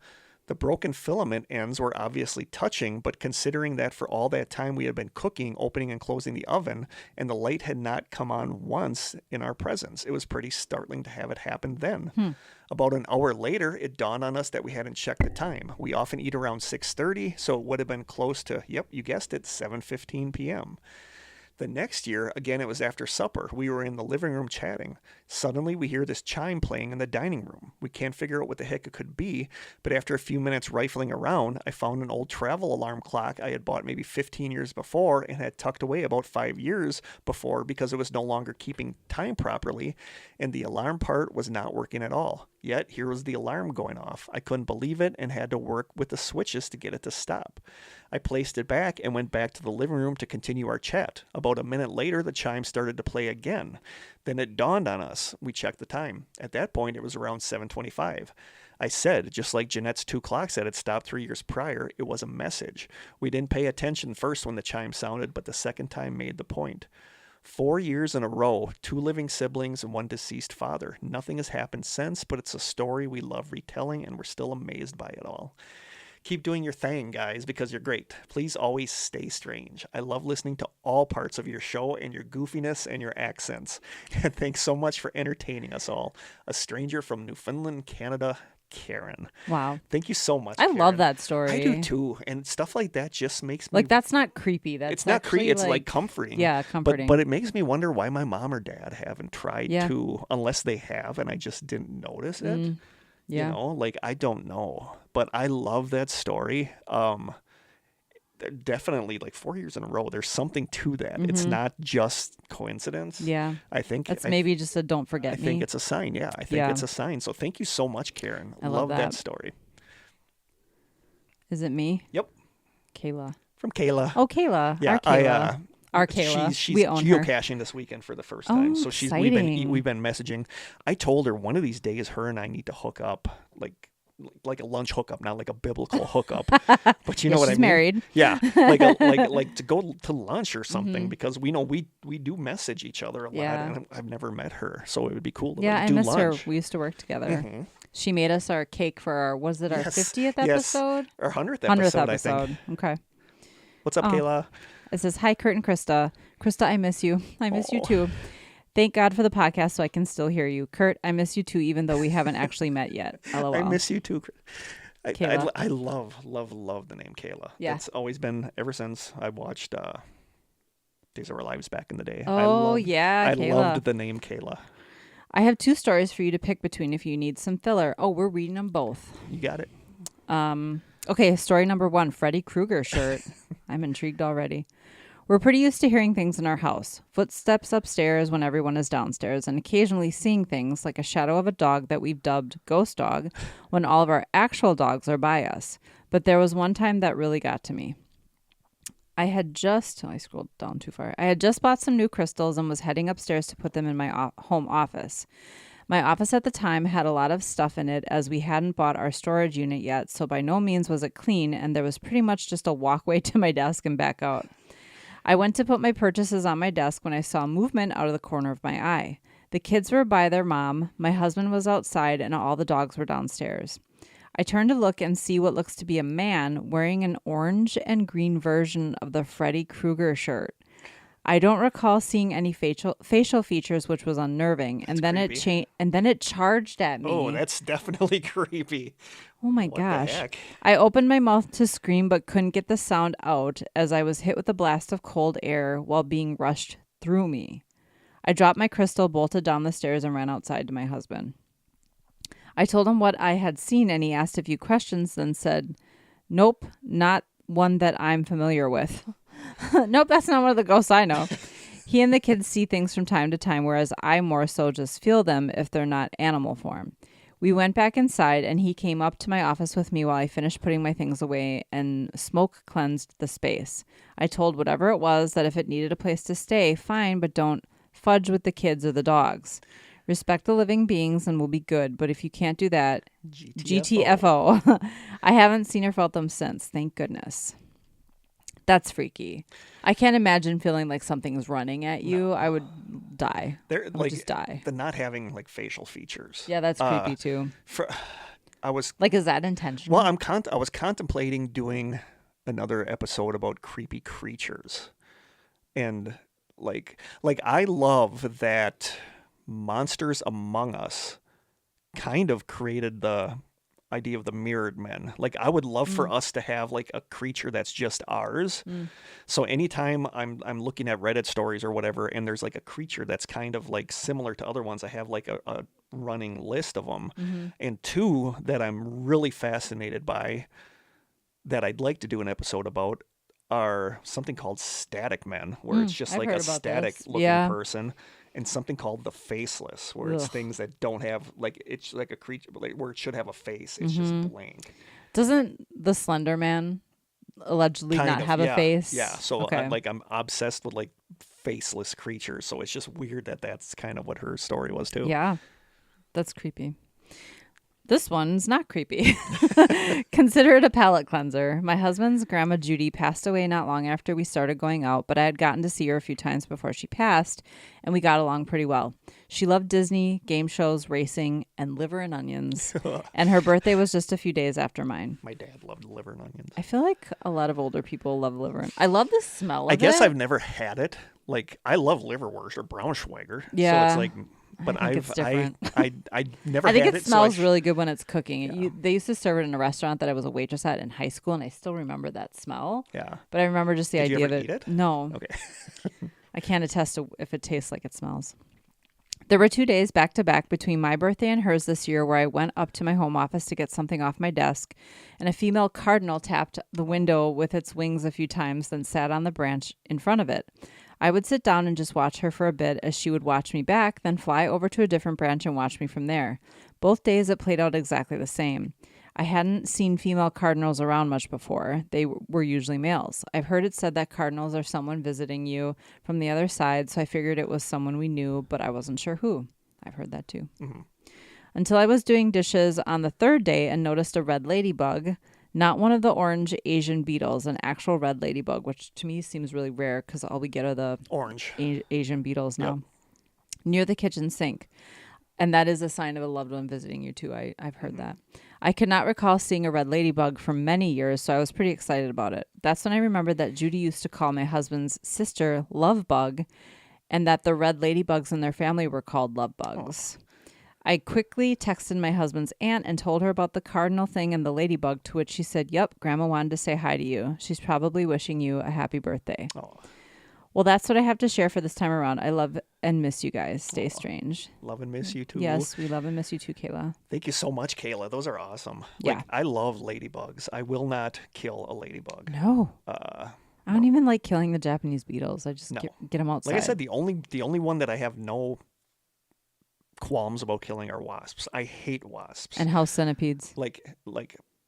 The broken filament ends were obviously touching, but considering that for all that time we had been cooking, opening and closing the oven, and the light had not come on once in our presence, it was pretty startling to have it happen then. About an hour later, it dawned on us that we hadn't checked the time. We often eat around 6:30, so it would have been close to, yep, you guessed it, 7:15 p.m. The next year, again, it was after supper. We were in the living room chatting. Suddenly, we hear this chime playing in the dining room. We can't figure out what the heck it could be, but after a few minutes rifling around, I found an old travel alarm clock I had bought maybe 15 years before and had tucked away about 5 years before because it was no longer keeping time properly, and the alarm part was not working at all. Yet, here was the alarm going off. I couldn't believe it and had to work with the switches to get it to stop. I placed it back and went back to the living room to continue our chat. About a minute later, the chime started to play again. Then it dawned on us. We checked the time. At that point, it was around 7:25. I said, just like Jeanette's 2 clocks that had stopped 3 years prior, it was a message. We didn't pay attention first when the chime sounded, but the second time made the point. 4 years in a row, 2 living siblings and 1 deceased father. Nothing has happened since, but it's a story we love retelling, and we're still amazed by it all. Keep doing your thing, guys, because you're great. Please always stay strange. I love listening to all parts of your show and your goofiness and your accents. And thanks so much for entertaining us all. A stranger from Newfoundland, Canada, Karen. Wow. Thank you so much, I Karen. love that story. I do too. And stuff like that just makes me... Like, that's not creepy. That's it's not creepy. It's like like comforting. Yeah, comforting. But it makes me wonder why my mom or dad haven't tried Yeah. to, unless they have, and I just didn't notice it. Yeah. You know, like, I don't know. But I love that story. Definitely, like, 4 years in a row, there's something to that. It's not just coincidence. Yeah. I think That's maybe just a don't forget me. I think it's a sign. Yeah, I think it's a sign. So thank you so much, Karen. I love that that. story. Is it me? Yep. Kayla. From Kayla. Oh, Kayla. Yeah, Our Kayla. Our Kayla. She's we own her. geocaching this weekend for the first time. So exciting. we've been messaging. I told her one of these days her and I need to hook up, like a lunch hookup, not like a biblical hookup. But you know what I mean? She's married. Yeah, like to go to lunch or something, because we know we do message each other a lot, and I've never met her, so it would be cool to do I miss lunch. her. We used to work together. She made us our cake for our, was it our 50th episode? Our 100th 100th episode, episode. I think. Okay. What's up, Kayla? It says, hi, Kurt and Krista. Krista, I miss you. I miss you too. Thank God for the podcast so I can still hear you. Kurt, I miss you too, even though we haven't actually met yet. LOL. I miss you too. Kayla. I love the name Kayla. Yeah. It's always been ever since I watched Days of Our Lives back in the day. Oh, I Kayla. loved the name Kayla. I have 2 stories for you to pick between if you need some filler. Oh, we're reading them both. You got it. Okay, story number 1, Freddy Krueger shirt. I'm intrigued already. We're pretty used to hearing things in our house. Footsteps upstairs when everyone is downstairs, and occasionally seeing things like a shadow of a dog that we've dubbed Ghost Dog when all of our actual dogs are by us. But there was one time that really got to me. I scrolled down too far. I had just bought some new crystals and was heading upstairs to put them in my home office. My office at the time had a lot of stuff in it as we hadn't bought our storage unit yet, so by no means was it clean, and there was pretty much just a walkway to my desk and back out. I went to put my purchases on my desk when I saw movement out of the corner of my eye. The kids were by their mom, my husband was outside, and all the dogs were downstairs. I turned to look and see what looks to be a man wearing an orange and green version of the Freddy Krueger shirt. I don't recall seeing any facial features, which was unnerving. And then it charged at me. Oh, that's definitely creepy. Oh my What gosh. the heck? I opened my mouth to scream but couldn't get the sound out as I was hit with a blast of cold air while being rushed through me. I dropped my crystal, bolted down the stairs, and ran outside to my husband. I told him what I had seen, and he asked a few questions, then said, "Nope, not one that I'm familiar with." Nope, that's not one of the ghosts I know. He and the kids see things from time to time, whereas I more so just feel them if they're not animal form. We went back inside, and he came up to my office with me while I finished putting my things away and smoke cleansed the space. I told whatever it was that if it needed a place to stay, fine, but don't fudge with the kids or the dogs. Respect the living beings and we'll be good, but if you can't do that, GTFO. I haven't seen or felt them since, thank goodness. That's freaky. I can't imagine feeling like something's running at you. No. I would die. They're I would just die. The not having like facial features. Yeah, that's creepy too. I was Like, is that intentional? well. I was contemplating doing another episode about creepy creatures, and like I love that Monsters Among Us kind of created the idea of the mirrored men. Like I would love for us to have like a creature that's just ours. So anytime I'm looking at Reddit stories or whatever, and there's like a creature that's kind of like similar to other ones, I have like a running list of them. And two that I'm really fascinated by that I'd like to do an episode about are something called static men, where it's just I've like heard a about static this. looking Yeah. person, and something called the faceless, where it's Ugh. things that don't have like it's like a creature like, where it should have a face. It's just blank. Doesn't the Slender Man allegedly Kind not of, have yeah. a face? Yeah. So okay. I'm obsessed with like faceless creatures. So it's just weird that that's kind of what her story was too. Yeah, that's creepy. This one's not creepy. Consider it a palate cleanser. My husband's grandma Judy passed away not long after we started going out, but I had gotten to see her a few times before she passed, and we got along pretty well. She loved Disney, game shows, racing, and liver and onions, and her birthday was just a few days after mine. My dad loved liver and onions. I feel like a lot of older people love liver. I love the smell of it. I guess I've never had it. Like I love liverwurst or Braunschweiger. Yeah. So it's like, but I think it's different. I never. I think had it it, smells so really good when it's cooking. Yeah. They used to serve it in a restaurant that I was a waitress at in high school, and I still remember that smell. Yeah. But I remember just the Did you idea ever of eat it? No. Okay. I can't attest to if it tastes like it smells. There were 2 days back to back between my birthday and hers this year where I went up to my home office to get something off my desk, and a female cardinal tapped the window with its wings a few times, then sat on the branch in front of it. I would sit down and just watch her for a bit as she would watch me back, then fly over to a different branch and watch me from there. Both days it played out exactly the same. I hadn't seen female cardinals around much before. They were usually males. I've heard it said that cardinals are someone visiting you from the other side, so I figured it was someone we knew, but I wasn't sure who. I've heard that too. Until I was doing dishes on the third day and noticed a red ladybug. Not one of the orange Asian beetles, an actual red ladybug, which to me seems really rare because all we get are the Orange. Asian beetles now. Near the kitchen sink. And that is a sign of a loved one visiting you too. I've heard that. I could not recall seeing a red ladybug for many years, so I was pretty excited about it. That's when I remembered that Judy used to call my husband's sister Love Bug, and that the red ladybugs in their family were called love bugs. I quickly texted my husband's aunt and told her about the cardinal thing and the ladybug, to which she said, "Yep, Grandma wanted to say hi to you. She's probably wishing you a happy birthday." Oh, Well, that's what I have to share for this time around. I love and miss you guys. Stay strange. love and miss you too. Yes, we love and miss you too, Kayla. Thank you so much, Kayla. Those are awesome. Yeah. Like, I love ladybugs. I will not kill a ladybug. No. I don't even like killing the Japanese beetles. I just No. get them outside. Like I said, the only one that I have no qualms about killing are wasps. I hate wasps. And house centipedes. like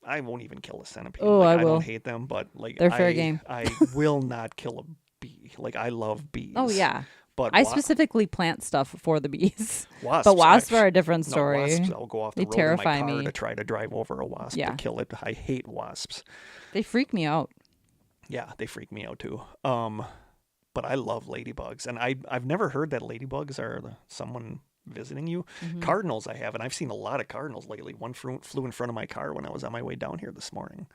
I won't even kill a centipede. Oh, like, I will. don't hate them, but like They're fair game. I will not kill a bee. Like I love bees. Oh, yeah. But I specifically plant stuff for the bees. wasps, But wasps are a different story. Wasps, I'll go off the They road in terrify my car me. to try to drive over a wasp Yeah. to kill it. I hate wasps. They freak me out. Yeah, they freak me out too. But I love ladybugs, and I've never heard that ladybugs are someone visiting you. Cardinals I have, and I've seen a lot of cardinals lately. One flew in front of my car when I was on my way down here this morning.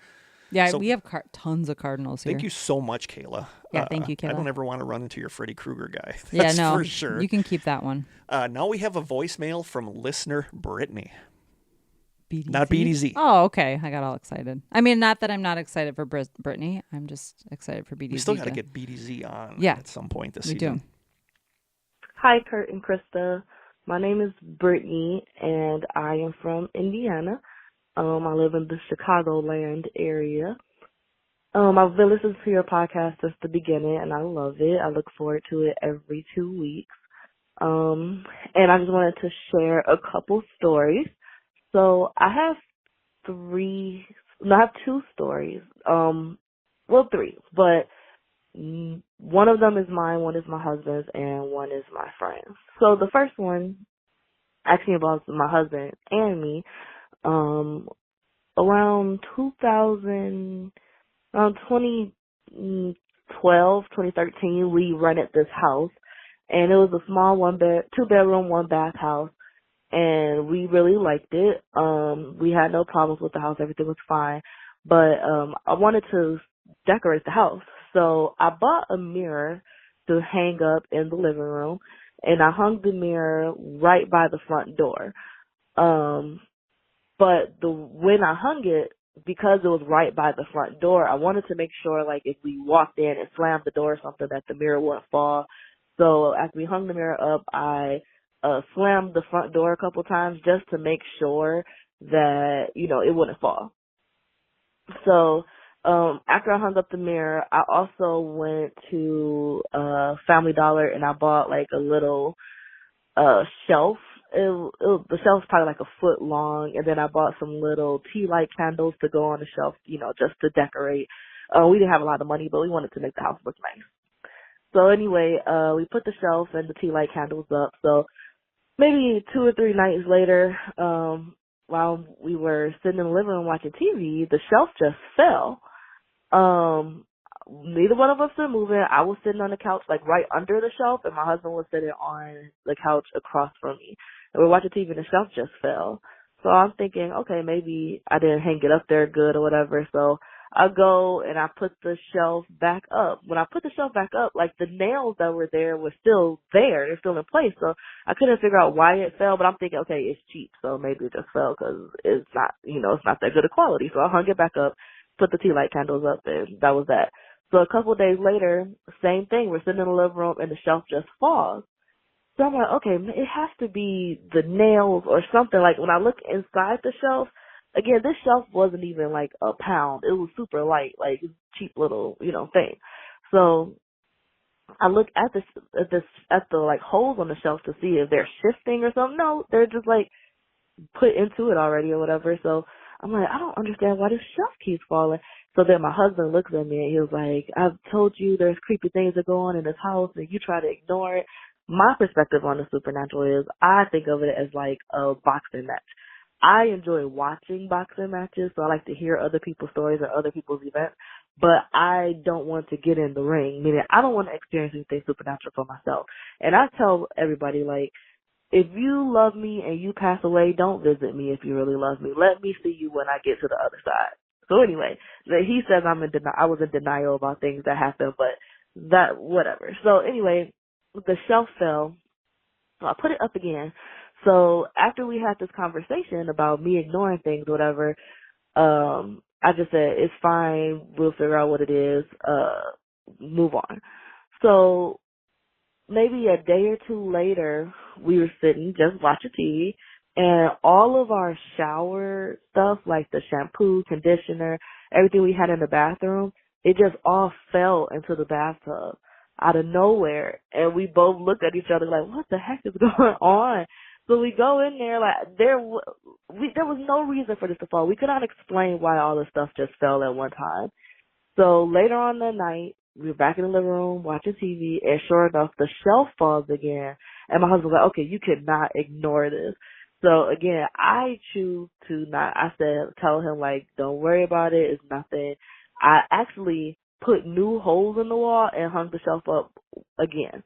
Yeah, So- we have tons of cardinals here. Thank you so much, Kayla. Yeah, thank you, I Kayla. don't ever want to run into your Freddy Krueger guy. Yeah, That's no. for sure. You can keep that one. Now we have a voicemail from listener Brittany. BDZ? Not BDZ. Oh, okay. I got all excited. I mean, not that I'm not excited for Brittany. I'm just excited for BDZ. We still got to get BDZ on Yeah. at some point this We season. do. Hi, Kurt and Krista. My name is Brittany, and I am from Indiana. I live in the Chicagoland area. I've been listening to your podcast since the beginning, and I love it. I look forward to it every 2 weeks. And I just wanted to share a couple stories. So I have two stories. Three, but one of them is mine, one is my husband's, and one is my friend's. So the first one actually involves my husband and me. Around 2012, 2013, we rented this house, and it was a small two bedroom, one bath house. and we really liked it. We had no problems with the house. Everything was fine. But I wanted to decorate the house. So I bought a mirror to hang up in the living room, and I hung the mirror right by the front door. But when I hung it, because it was right by the front door, I wanted to make sure, like, if we walked in and slammed the door or something, that the mirror wouldn't fall. So after we hung the mirror up, I slammed the front door a couple times just to make sure that, it wouldn't fall. So after I hung up the mirror, I also went to Family Dollar and I bought like a little shelf. The shelf's probably like a foot long, and then I bought some little tea light candles to go on the shelf, just to decorate. We didn't have a lot of money, but we wanted to make the house look nice. So anyway, we put the shelf and the tea light candles up. So maybe 2 or 3 nights later, while we were sitting in the living room watching TV, the shelf just fell. Neither one of us were moving. I was sitting on the couch, like right under the shelf, and my husband was sitting on the couch across from me. And we're watching TV, and the shelf just fell. So I'm thinking, okay, maybe I didn't hang it up there good or whatever. So I go and I put the shelf back up. When I put the shelf back up, like the nails that were there were still there. They're still in place. So I couldn't figure out why it fell, but I'm thinking, okay, it's cheap. So maybe it just fell because it's not, it's not that good of quality. So I hung it back up, put the tea light candles up, and that was that. So a couple of days later, same thing. We're sitting in the living room and the shelf just falls. So I'm like, okay, it has to be the nails or something. Like when I look inside the shelf, again, this shelf wasn't even like a pound. It was super light, like cheap little, thing. So I look at the like holes on the shelf to see if they're shifting or something. No, they're just like put into it already or whatever. So I'm like, I don't understand why this shelf keeps falling. So then my husband looks at me and he was like, I've told you there's creepy things that go on in this house and you try to ignore it. My perspective on the supernatural is I think of it as like a boxing match. I enjoy watching boxing matches, so I like to hear other people's stories or other people's events, but I don't want to get in the ring, meaning I don't want to experience anything supernatural for myself. And I tell everybody, like, if you love me and you pass away, don't visit me if you really love me. Let me see you when I get to the other side. So anyway, he says I was in denial about things that happened, but whatever. So anyway, the shelf fell, so I put it up again. So after we had this conversation about me ignoring things, whatever, I just said, it's fine, we'll figure out what it is, move on. So maybe a day or two later, we were sitting just watching TV, and all of our shower stuff, like the shampoo, conditioner, everything we had in the bathroom, it just all fell into the bathtub out of nowhere. And we both looked at each other like, what the heck is going on? So we go in there, like, there was no reason for this to fall. We could not explain why all this stuff just fell at one time. So later on that night, we were back in the living room watching TV, and sure enough, the shelf falls again. And my husband was like, okay, you cannot ignore this. So again, I choose to not, tell him, like, don't worry about it, it's nothing. I actually put new holes in the wall and hung the shelf up again.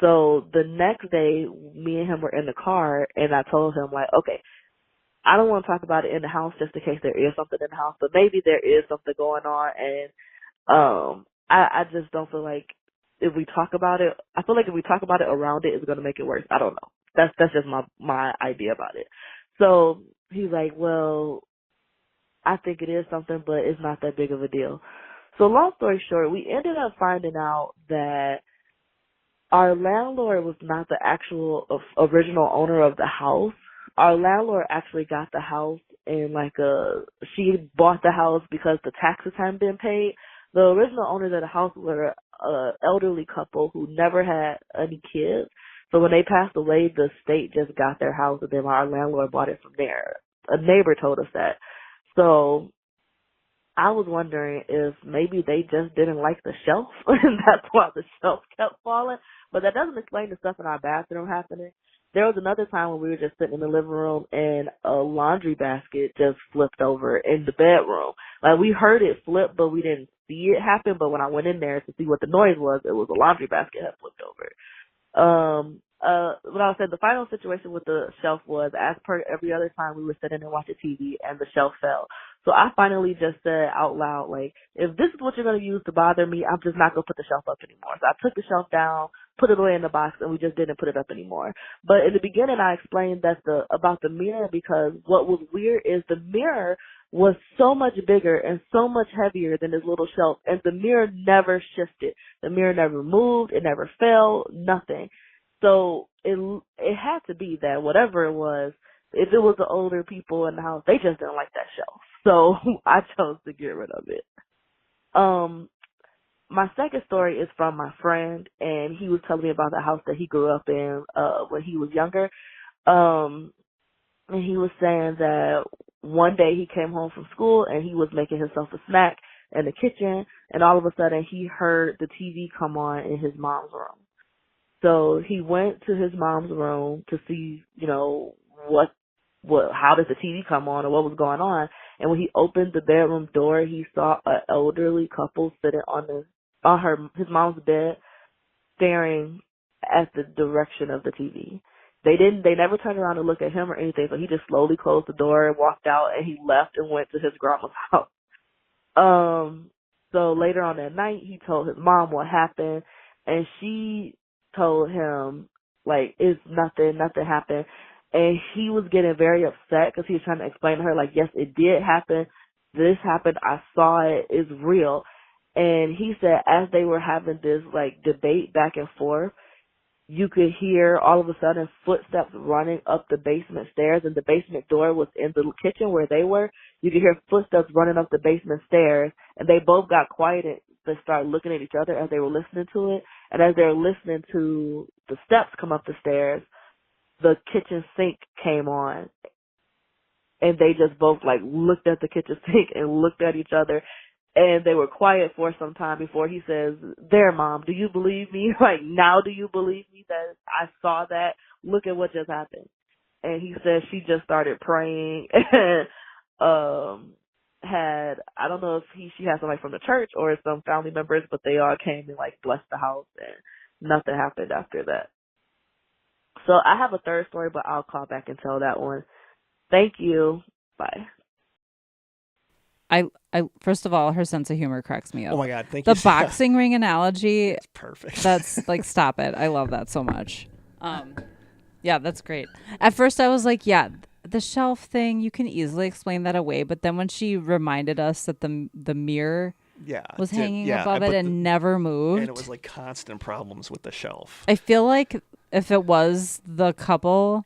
So the next day, me and him were in the car, and I told him, like, okay, I don't want to talk about it in the house just in case there is something in the house, but maybe there is something going on, and I just don't feel like if we talk about it, I feel like if we talk about it around it, it's going to make it worse. I don't know. That's just my idea about it. So he's like, well, I think it is something, but it's not that big of a deal. So long story short, we ended up finding out that our landlord was not the actual original owner of the house. Our landlord actually got the house in she bought the house because the taxes hadn't been paid. The original owners of the house were an elderly couple who never had any kids. So when they passed away, the state just got their house, and then our landlord bought it from there. A neighbor told us that. So I was wondering if maybe they just didn't like the shelf, and that's why the shelf kept falling. But that doesn't explain the stuff in our bathroom happening. There was another time when we were just sitting in the living room and a laundry basket just flipped over in the bedroom. Like, we heard it flip, but we didn't see it happen. But when I went in there to see what the noise was, it was a laundry basket had flipped over. what I said, the final situation with the shelf was, as per every other time, we were sitting and watching TV, and the shelf fell. So I finally just said out loud, like, if this is what you're going to use to bother me, I'm just not going to put the shelf up anymore. So I took the shelf down, put it away in the box, and we just didn't put it up anymore. But in the beginning, I explained about the mirror, because what was weird is the mirror was so much bigger and so much heavier than this little shelf, and the mirror never shifted. The mirror never moved. It never fell. Nothing. So it had to be that whatever it was, if it was the older people in the house, they just didn't like that shelf. So I chose to get rid of it. My second story is from my friend, and he was telling me about the house that he grew up in when he was younger. And he was saying that one day he came home from school and he was making himself a snack in the kitchen, and all of a sudden he heard the TV come on in his mom's room. So he went to his mom's room to see, how did the TV come on or what was going on. And when he opened the bedroom door, he saw an elderly couple sitting on his mom's bed, staring at the direction of the TV. They never turned around to look at him or anything, so he just slowly closed the door and walked out, and he left and went to his grandma's house. So later on that night, he told his mom what happened, and she told him, like, it's nothing happened. And he was getting very upset because he was trying to explain to her, like, yes, it did happen. This happened. I saw it. It's real. And he said as they were having this, like, debate back and forth, you could hear all of a sudden footsteps running up the basement stairs, and the basement door was in the kitchen where they were. You could hear footsteps running up the basement stairs, and they both got quiet and they started looking at each other as they were listening to it. And as they were listening to the steps come up the stairs, the kitchen sink came on, and they just both, like, looked at the kitchen sink and looked at each other, and they were quiet for some time before he says, "There, Mom, do you believe me? Like, now do you believe me that I saw that? Look at what just happened." And he says she just started praying and I don't know if she had somebody from the church or some family members, but they all came and, like, blessed the house, and nothing happened after that. So I have a third story, but I'll call back and tell that one. Thank you. Bye. I first of all, her sense of humor cracks me up. Oh my God, thank you. The boxing ring analogy. That's perfect. That's like, stop it. I love that so much. Yeah, that's great. At first I was like, yeah, the shelf thing, you can easily explain that away. But then when she reminded us that the mirror was hanging above it and never moved. And it was like constant problems with the shelf. I feel like if it was the couple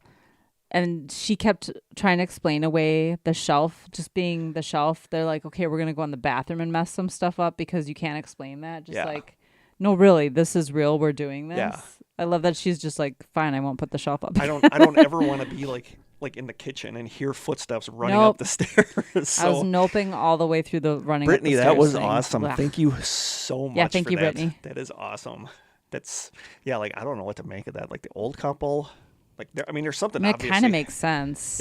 and she kept trying to explain away the shelf just being the shelf, they're like, okay, we're going to go in the bathroom and mess some stuff up because you can't explain that. Just like, no, really, this is real. We're doing this. Yeah. I love that she's just like, fine, I won't put the shelf up. I don't ever want to be like in the kitchen and hear footsteps running up the stairs. So, I was noping all the way through the running Brittany, up the stairs. that was thing. awesome. Ugh. Thank you so much. Yeah, thank you, that. Brittany. That is awesome. That's like, I don't know what to make of that. Like the old couple, like there's something. It kind of makes sense.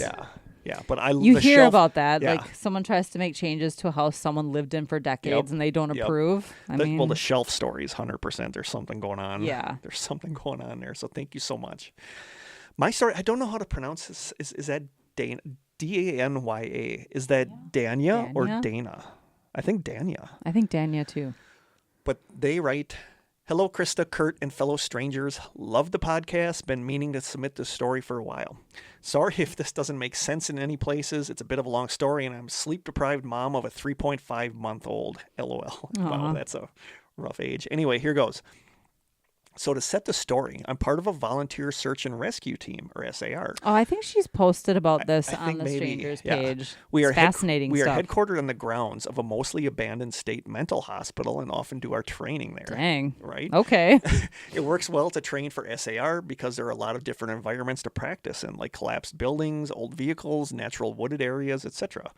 Yeah, but you the hear shelf, about that. Yeah. Like someone tries to make changes to a house someone lived in for decades and they don't approve. Well, the shelf story is 100%. There's something going on. Yeah, there's something going on there. So thank you so much. My story, I don't know how to pronounce this. Is that Dana? Danya? Is that Danya or Dana? I think Danya. I think Danya too. But they write, "Hello, Krista, Kurt, and fellow strangers. Love the podcast. Been meaning to submit this story for a while. Sorry if this doesn't make sense in any places. It's a bit of a long story, and I'm a sleep-deprived mom of a 3.5-month-old. LOL. Wow, that's a rough age. Anyway, here goes. So to set the story, I'm part of a volunteer search and rescue team, or SAR. Oh, I think she's posted about this on the Strangers page. It's fascinating stuff. We are stuff. headquartered on the grounds of a mostly abandoned state mental hospital and often do our training there. Dang. Right? Okay. It works well to train for SAR because there are a lot of different environments to practice in, like collapsed buildings, old vehicles, natural wooded areas, etc.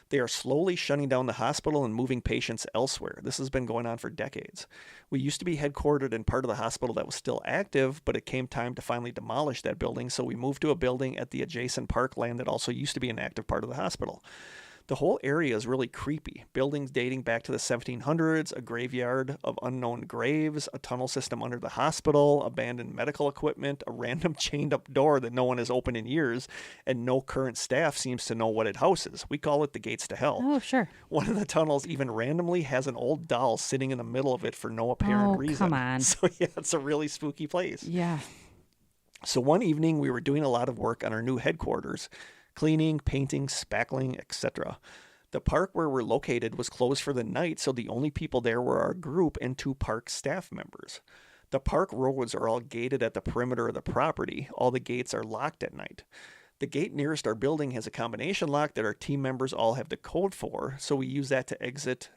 They are slowly shutting down the hospital and moving patients elsewhere. This has been going on for decades. We used to be headquartered in part of the hospital that was still active, but it came time to finally demolish that building, so we moved to a building at the adjacent parkland that also used to be an active part of the hospital. The whole area is really creepy. Buildings dating back to the 1700s, a graveyard of unknown graves, a tunnel system under the hospital, abandoned medical equipment, a random chained up door that no one has opened in years, and no current staff seems to know what it houses. We call it the gates to hell. Oh, sure. One of the tunnels even randomly has an old doll sitting in the middle of it for no apparent reason. Come on. So yeah, it's a really spooky place. Yeah. So one evening we were doing a lot of work on our new headquarters. Cleaning, painting, spackling, etc. The park where we're located was closed for the night, so the only people there were our group and 2 park staff members. The park roads are all gated at the perimeter of the property. All the gates are locked at night. The gate nearest our building has a combination lock that our team members all have the code for, so we use that exit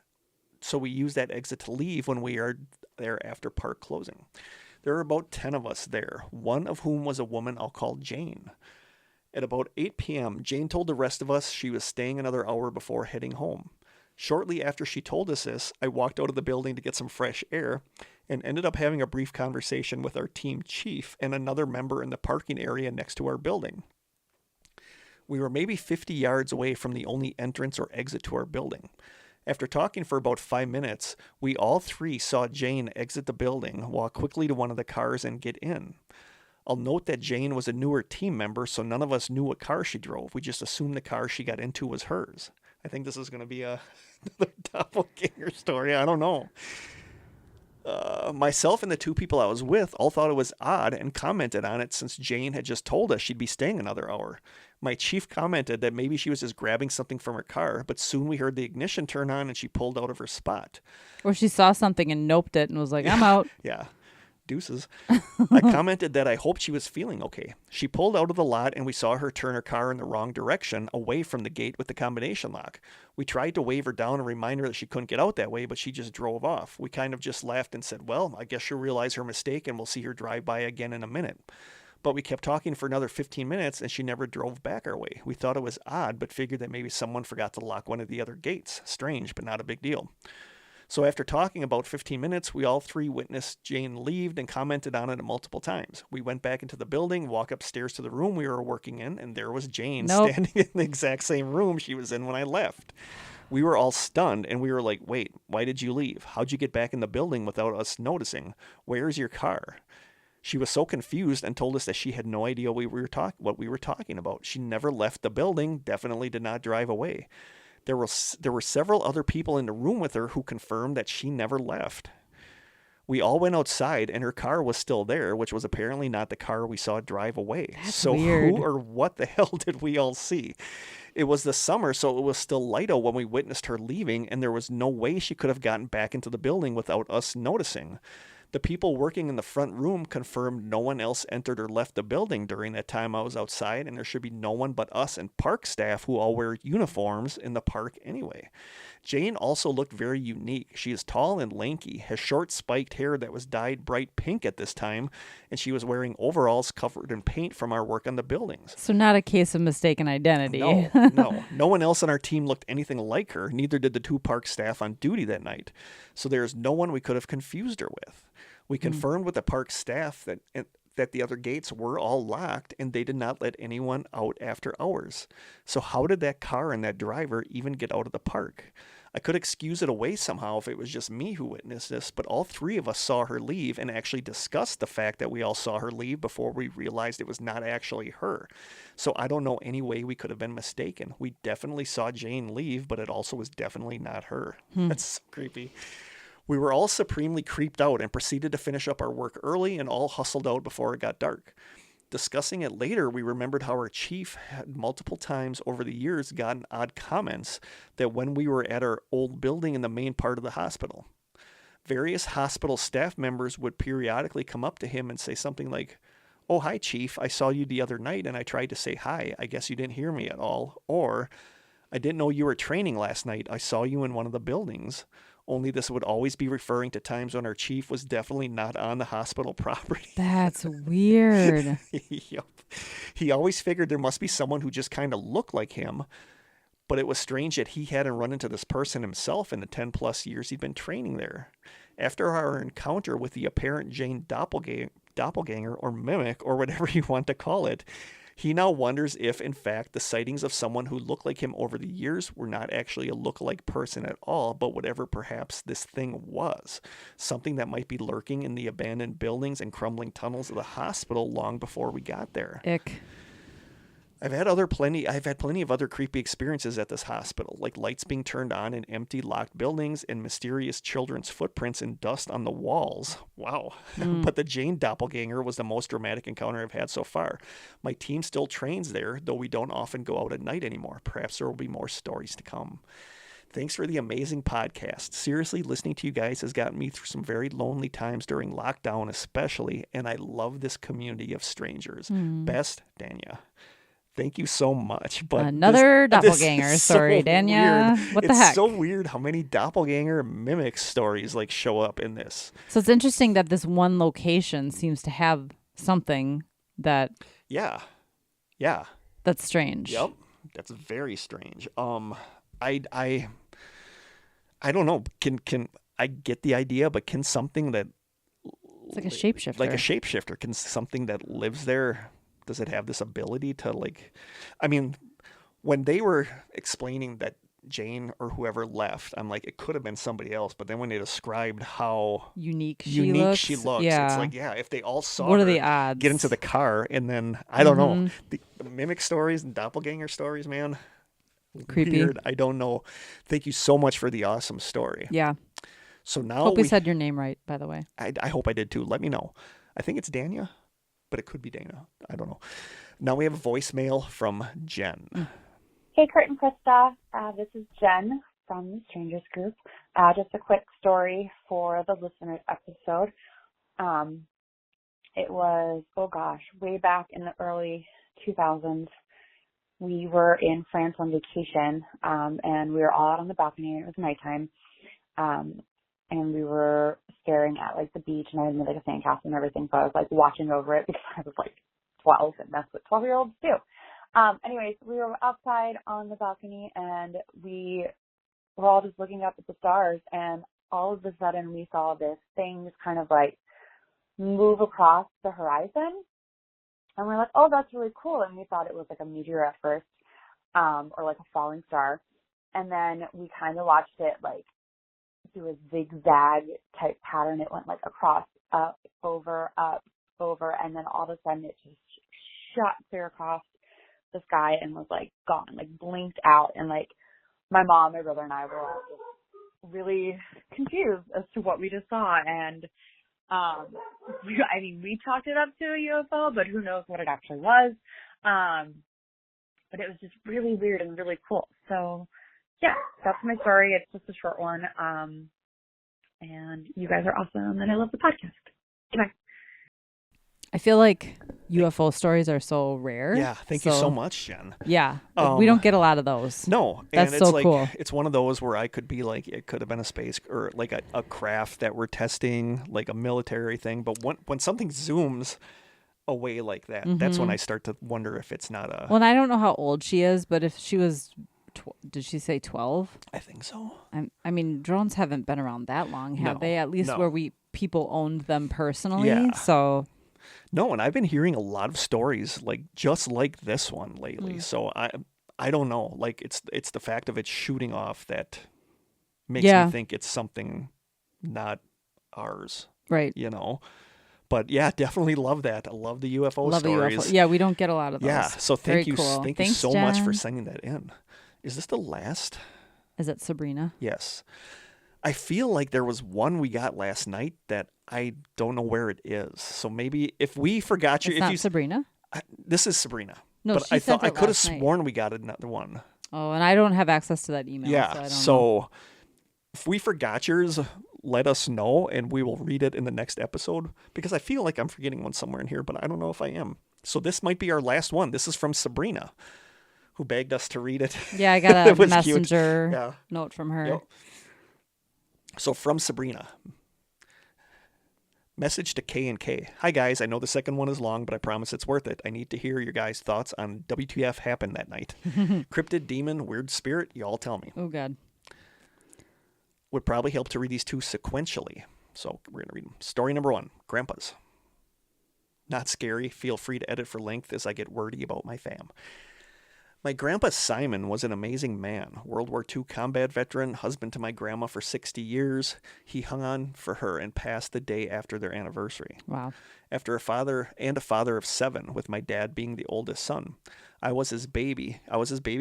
to leave when we are there after park closing. There are about 10 of us there, one of whom was a woman I'll call Jane. At about 8 p.m., Jane told the rest of us she was staying another hour before heading home. Shortly after she told us this, I walked out of the building to get some fresh air and ended up having a brief conversation with our team chief and another member in the parking area next to our building. We were maybe 50 yards away from the only entrance or exit to our building. After talking for about 5 minutes, we all 3 saw Jane exit the building, walk quickly to one of the cars, and get in. I'll note that Jane was a newer team member, so none of us knew what car she drove. We just assumed the car she got into was hers. I think this is going to be another doppelganger story. I don't know. Myself and the 2 people I was with all thought it was odd and commented on it since Jane had just told us she'd be staying another hour. My chief commented that maybe she was just grabbing something from her car, but soon we heard the ignition turn on and she pulled out of her spot. Or she saw something and noped it and was like, I'm out. Yeah. Deuces. I commented that I hoped she was feeling okay. She pulled out of the lot and we saw her turn her car in the wrong direction, away from the gate with the combination lock. We tried to wave her down and remind her that she couldn't get out that way, but she just drove off. We kind of just laughed and said, well, I guess she'll realize her mistake and we'll see her drive by again in a minute. But we kept talking for another 15 minutes and she never drove back our way. We thought it was odd, but figured that maybe someone forgot to lock one of the other gates. Strange, but not a big deal. So after talking about 15 minutes, we all 3 witnessed Jane leave and commented on it multiple times. We went back into the building, walked upstairs to the room we were working in, and there was Jane standing in the exact same room she was in when I left. We were all stunned, and we were like, wait, why did you leave? How'd you get back in the building without us noticing? Where's your car? She was so confused and told us that she had no idea what we were talking about. She never left the building, definitely did not drive away. There were several other people in the room with her who confirmed that she never left. We all went outside and her car was still there, which was apparently not the car we saw drive away. That's weird. Who or what the hell did we all see? It was the summer, so it was still light out when we witnessed her leaving, and there was no way she could have gotten back into the building without us noticing. The people working in the front room confirmed no one else entered or left the building during that time I was outside, and there should be no one but us and park staff who all wear uniforms in the park anyway. Jane also looked very unique. She is tall and lanky, has short spiked hair that was dyed bright pink at this time, and she was wearing overalls covered in paint from our work on the buildings. So not a case of mistaken identity. No one else on our team looked anything like her, neither did the 2 park staff on duty that night. So there's no one we could have confused her with. We confirmed with the park staff that the other gates were all locked and they did not let anyone out after hours. So how did that car and that driver even get out of the park? I could excuse it away somehow if it was just me who witnessed this, but all 3 of us saw her leave and actually discussed the fact that we all saw her leave before we realized it was not actually her. So I don't know any way we could have been mistaken. We definitely saw Jane leave, but it also was definitely not her. That's so creepy. We were all supremely creeped out and proceeded to finish up our work early and all hustled out before it got dark. Discussing it later, we remembered how our chief had multiple times over the years gotten odd comments that when we were at our old building in the main part of the hospital. Various hospital staff members would periodically come up to him and say something like, "Oh, hi, Chief. I saw you the other night and I tried to say hi. I guess you didn't hear me at all." Or, "I didn't know you were training last night. I saw you in one of the buildings." Only this would always be referring to times when our chief was definitely not on the hospital property. That's weird. Yep. He always figured there must be someone who just kind of looked like him, but it was strange that he hadn't run into this person himself in the 10 plus years he'd been training there. After our encounter with the apparent Jane doppelganger or mimic or whatever you want to call it, He now wonders if, in fact, the sightings of someone who looked like him over the years were not actually a look-alike person at all, but whatever perhaps this thing was. Something that might be lurking in the abandoned buildings and crumbling tunnels of the hospital long before we got there. Ick. I've had plenty of other creepy experiences at this hospital, like lights being turned on in empty, locked buildings and mysterious children's footprints and dust on the walls. Wow. But the Jane doppelganger was the most dramatic encounter I've had so far. My team still trains there, though we don't often go out at night anymore. Perhaps there will be more stories to come. Thanks for the amazing podcast. Seriously, listening to you guys has gotten me through some very lonely times during lockdown especially, and I love this community of strangers. Best, Danya. Thank you so much. But another doppelganger is story, so Danya. weird. What the heck? It's so weird how many doppelganger mimic stories like show up in this. So it's interesting that this one location seems to have something that Yeah. that's strange. Yep. That's very strange. I don't know. Can I get the idea? But can something that It's like a shapeshifter. like a shapeshifter, can something that lives there? Does it have this ability to like? I mean, when they were explaining that Jane or whoever left, I'm like, it could have been somebody else. But then when they described how unique she looks, yeah. it's like, yeah, if they all saw What her are the odds? get into the car and then I don't know, the mimic stories and doppelganger stories, man. Creepy. Weird. I don't know. Thank you so much for the awesome story. Yeah. So now Hope we said your name right, by the way. I hope I did too. Let me know. I think it's Danya, but it could be Dana. I don't know. Now we have a voicemail from Jen. Hey, Kurt and Krista. This is Jen from the Strangers Group. Just a quick story for the listener episode. It was, way back in the early 2000s. We were in France on vacation, and we were all out on the balcony, and it was nighttime. And we were staring at like the beach, and I had made like a sandcastle and everything, so I was like watching over it because I was like 12, and that's what 12-year-olds do. Anyways, we were outside on the balcony, and we were all just looking up at the stars, and all of a sudden we saw this thing just kind of like move across the horizon, and we're like, oh, that's really cool, and we thought it was like a meteor at first, or like a falling star, and then we kind of watched it like do a zigzag type pattern. It went like across, up, over, and then all of a sudden it just shot clear across the sky and was like gone, like blinked out. And like my mom, my brother, and I were all just really confused as to what we just saw. And we chalked it up to a UFO, but who knows what it actually was. But it was just really weird and really cool. So yeah, that's my story. It's just a short one. And you guys are awesome, and I love the podcast. Goodbye. I feel like UFO stories are so rare. Yeah, thank you so much, Jen. Yeah, we don't get a lot of those. No, that's and it's so like, cool. It's one of those where I could be like, it could have been a space or like a craft that we're testing, like a military thing. But when something zooms away like that, that's when I start to wonder if it's not a. Well, and I don't know how old she is, but if she was, did she say 12? I think so. I mean, drones haven't been around that long, have No, they? At least no. where people owned them personally. Yeah. So. No, and I've been hearing a lot of stories like just like this one lately. So I don't know. Like it's the fact of it shooting off that makes me think it's something not ours. Right. You know. But yeah, definitely love that. I love the UFO stories. UFO. Yeah, we don't get a lot of those. Yeah, so thank you. Cool. Thank Thanks, you so Jen. much for sending that in. Is this the last? Is it Sabrina? Yes. I feel like there was one we got last night that I don't know where it is. So maybe if we forgot you, It's not Sabrina? This is Sabrina. No, but she I thought sent it I could have last night. sworn we got another one. Oh, and I don't have access to that email. Yeah. So I don't know. So if we forgot yours, let us know and we will read it in the next episode because I feel like I'm forgetting one somewhere in here, but I don't know if I am. So this might be our last one. This is from Sabrina, who begged us to read it. Yeah, I got a was messenger note from her. Yep. So from Sabrina. Message to K&K. Hi guys, I know the second one is long, but I promise it's worth it. I need to hear your guys' thoughts on WTF happened that night. Cryptid, demon, weird spirit, you all tell me. Oh God. Would probably help to read these two sequentially. So we're going to read them. Story number 1, Grandpa's. Not scary. Feel free to edit for length as I get wordy about my fam. My grandpa Simon was an amazing man. World War II combat veteran, husband to my grandma for 60 years. He hung on for her and passed the day after their anniversary. Wow. After a father of 7, with my dad being the oldest son. I was his baby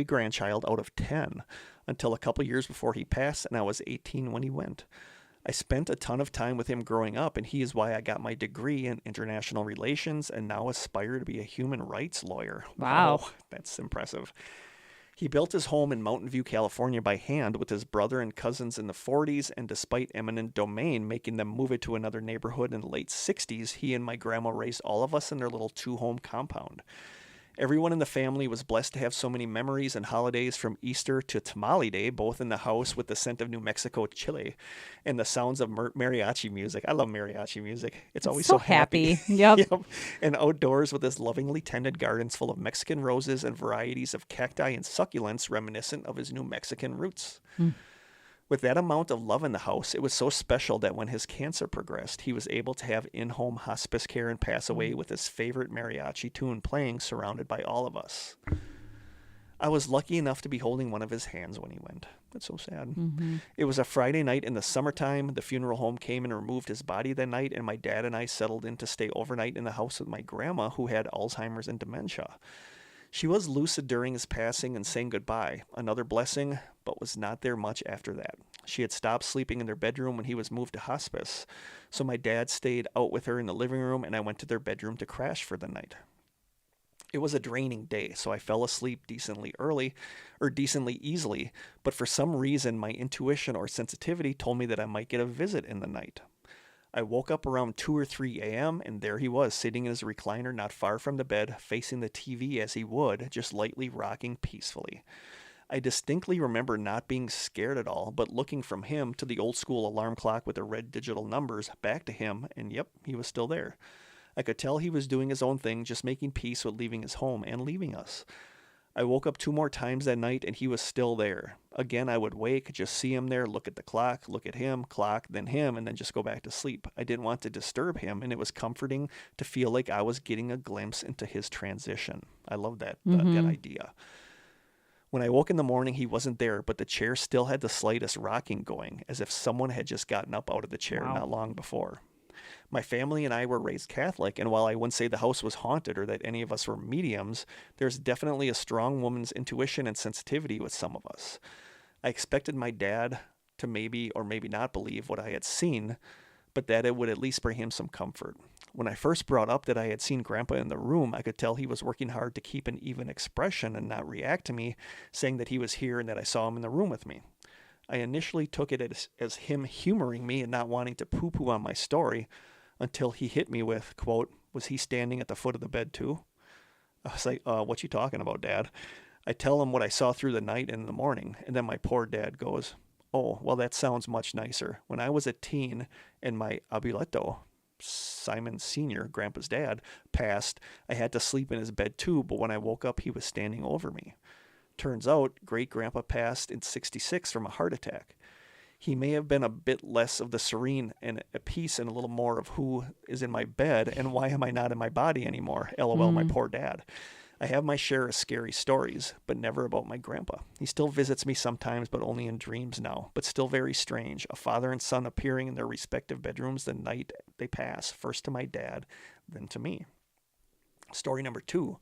grandchild out of 10 until a couple years before he passed, and I was 18 when he went. I spent a ton of time with him growing up, and he is why I got my degree in international relations and now aspire to be a human rights lawyer. Wow. That's impressive. He built his home in Mountain View, California by hand with his brother and cousins in the 40s, and despite eminent domain making them move it to another neighborhood in the late 60s, he and my grandma raised all of us in their little 2-home compound. Everyone in the family was blessed to have so many memories and holidays, from Easter to Tamale Day, both in the house with the scent of New Mexico chili and the sounds of mariachi music. I love mariachi music. It's always so happy. Yep. And outdoors with his lovingly tended gardens full of Mexican roses and varieties of cacti and succulents reminiscent of his New Mexican roots. With that amount of love in the house, it was so special that when his cancer progressed, he was able to have in-home hospice care and pass away with his favorite mariachi tune playing, surrounded by all of us. I was lucky enough to be holding one of his hands when he went. That's so sad. It was a Friday night in the summertime. The funeral home came and removed his body that night, and my dad and I settled in to stay overnight in the house with my grandma, who had Alzheimer's and dementia. She was lucid during his passing and saying goodbye, another blessing, but was not there much after that. She had stopped sleeping in their bedroom when he was moved to hospice, so my dad stayed out with her in the living room, and I went to their bedroom to crash for the night. It was a draining day, so I fell asleep decently easily, but for some reason my intuition or sensitivity told me that I might get a visit in the night. I woke up around 2 or 3 a.m., and there he was, sitting in his recliner not far from the bed, facing the TV as he would, just lightly rocking peacefully. I distinctly remember not being scared at all, but looking from him to the old-school alarm clock with the red digital numbers, back to him, and yep, he was still there. I could tell he was doing his own thing, just making peace with leaving his home and leaving us. I woke up 2 more times that night, and he was still there. Again, I would wake, just see him there, look at the clock, look at him, clock, then him, and then just go back to sleep. I didn't want to disturb him, and it was comforting to feel like I was getting a glimpse into his transition. I love that idea. When I woke in the morning, he wasn't there, but the chair still had the slightest rocking going, as if someone had just gotten up out of the chair not long before. My family and I were raised Catholic, and while I wouldn't say the house was haunted or that any of us were mediums, there's definitely a strong woman's intuition and sensitivity with some of us. I expected my dad to maybe or maybe not believe what I had seen, but that it would at least bring him some comfort. When I first brought up that I had seen Grandpa in the room, I could tell he was working hard to keep an even expression and not react to me, saying that he was here and that I saw him in the room with me. I initially took it as him humoring me and not wanting to poo-poo on my story, until he hit me with, quote, "Was he standing at the foot of the bed too?" I was like, what you talking about, Dad? I tell him what I saw through the night and in the morning, and then my poor dad goes, "Oh, well, that sounds much nicer. When I was a teen and my abuelito, Simon Sr., Grandpa's dad, passed, I had to sleep in his bed too, but when I woke up, he was standing over me. Turns out, great-grandpa passed in '66 from a heart attack. He may have been a bit less of the serene and at peace and a little more of who is in my bed and why am I not in my body anymore? LOL, my poor dad. I have my share of scary stories, but never about my grandpa. He still visits me sometimes, but only in dreams now, but still very strange. A father and son appearing in their respective bedrooms the night they pass, first to my dad, then to me." Story number 2.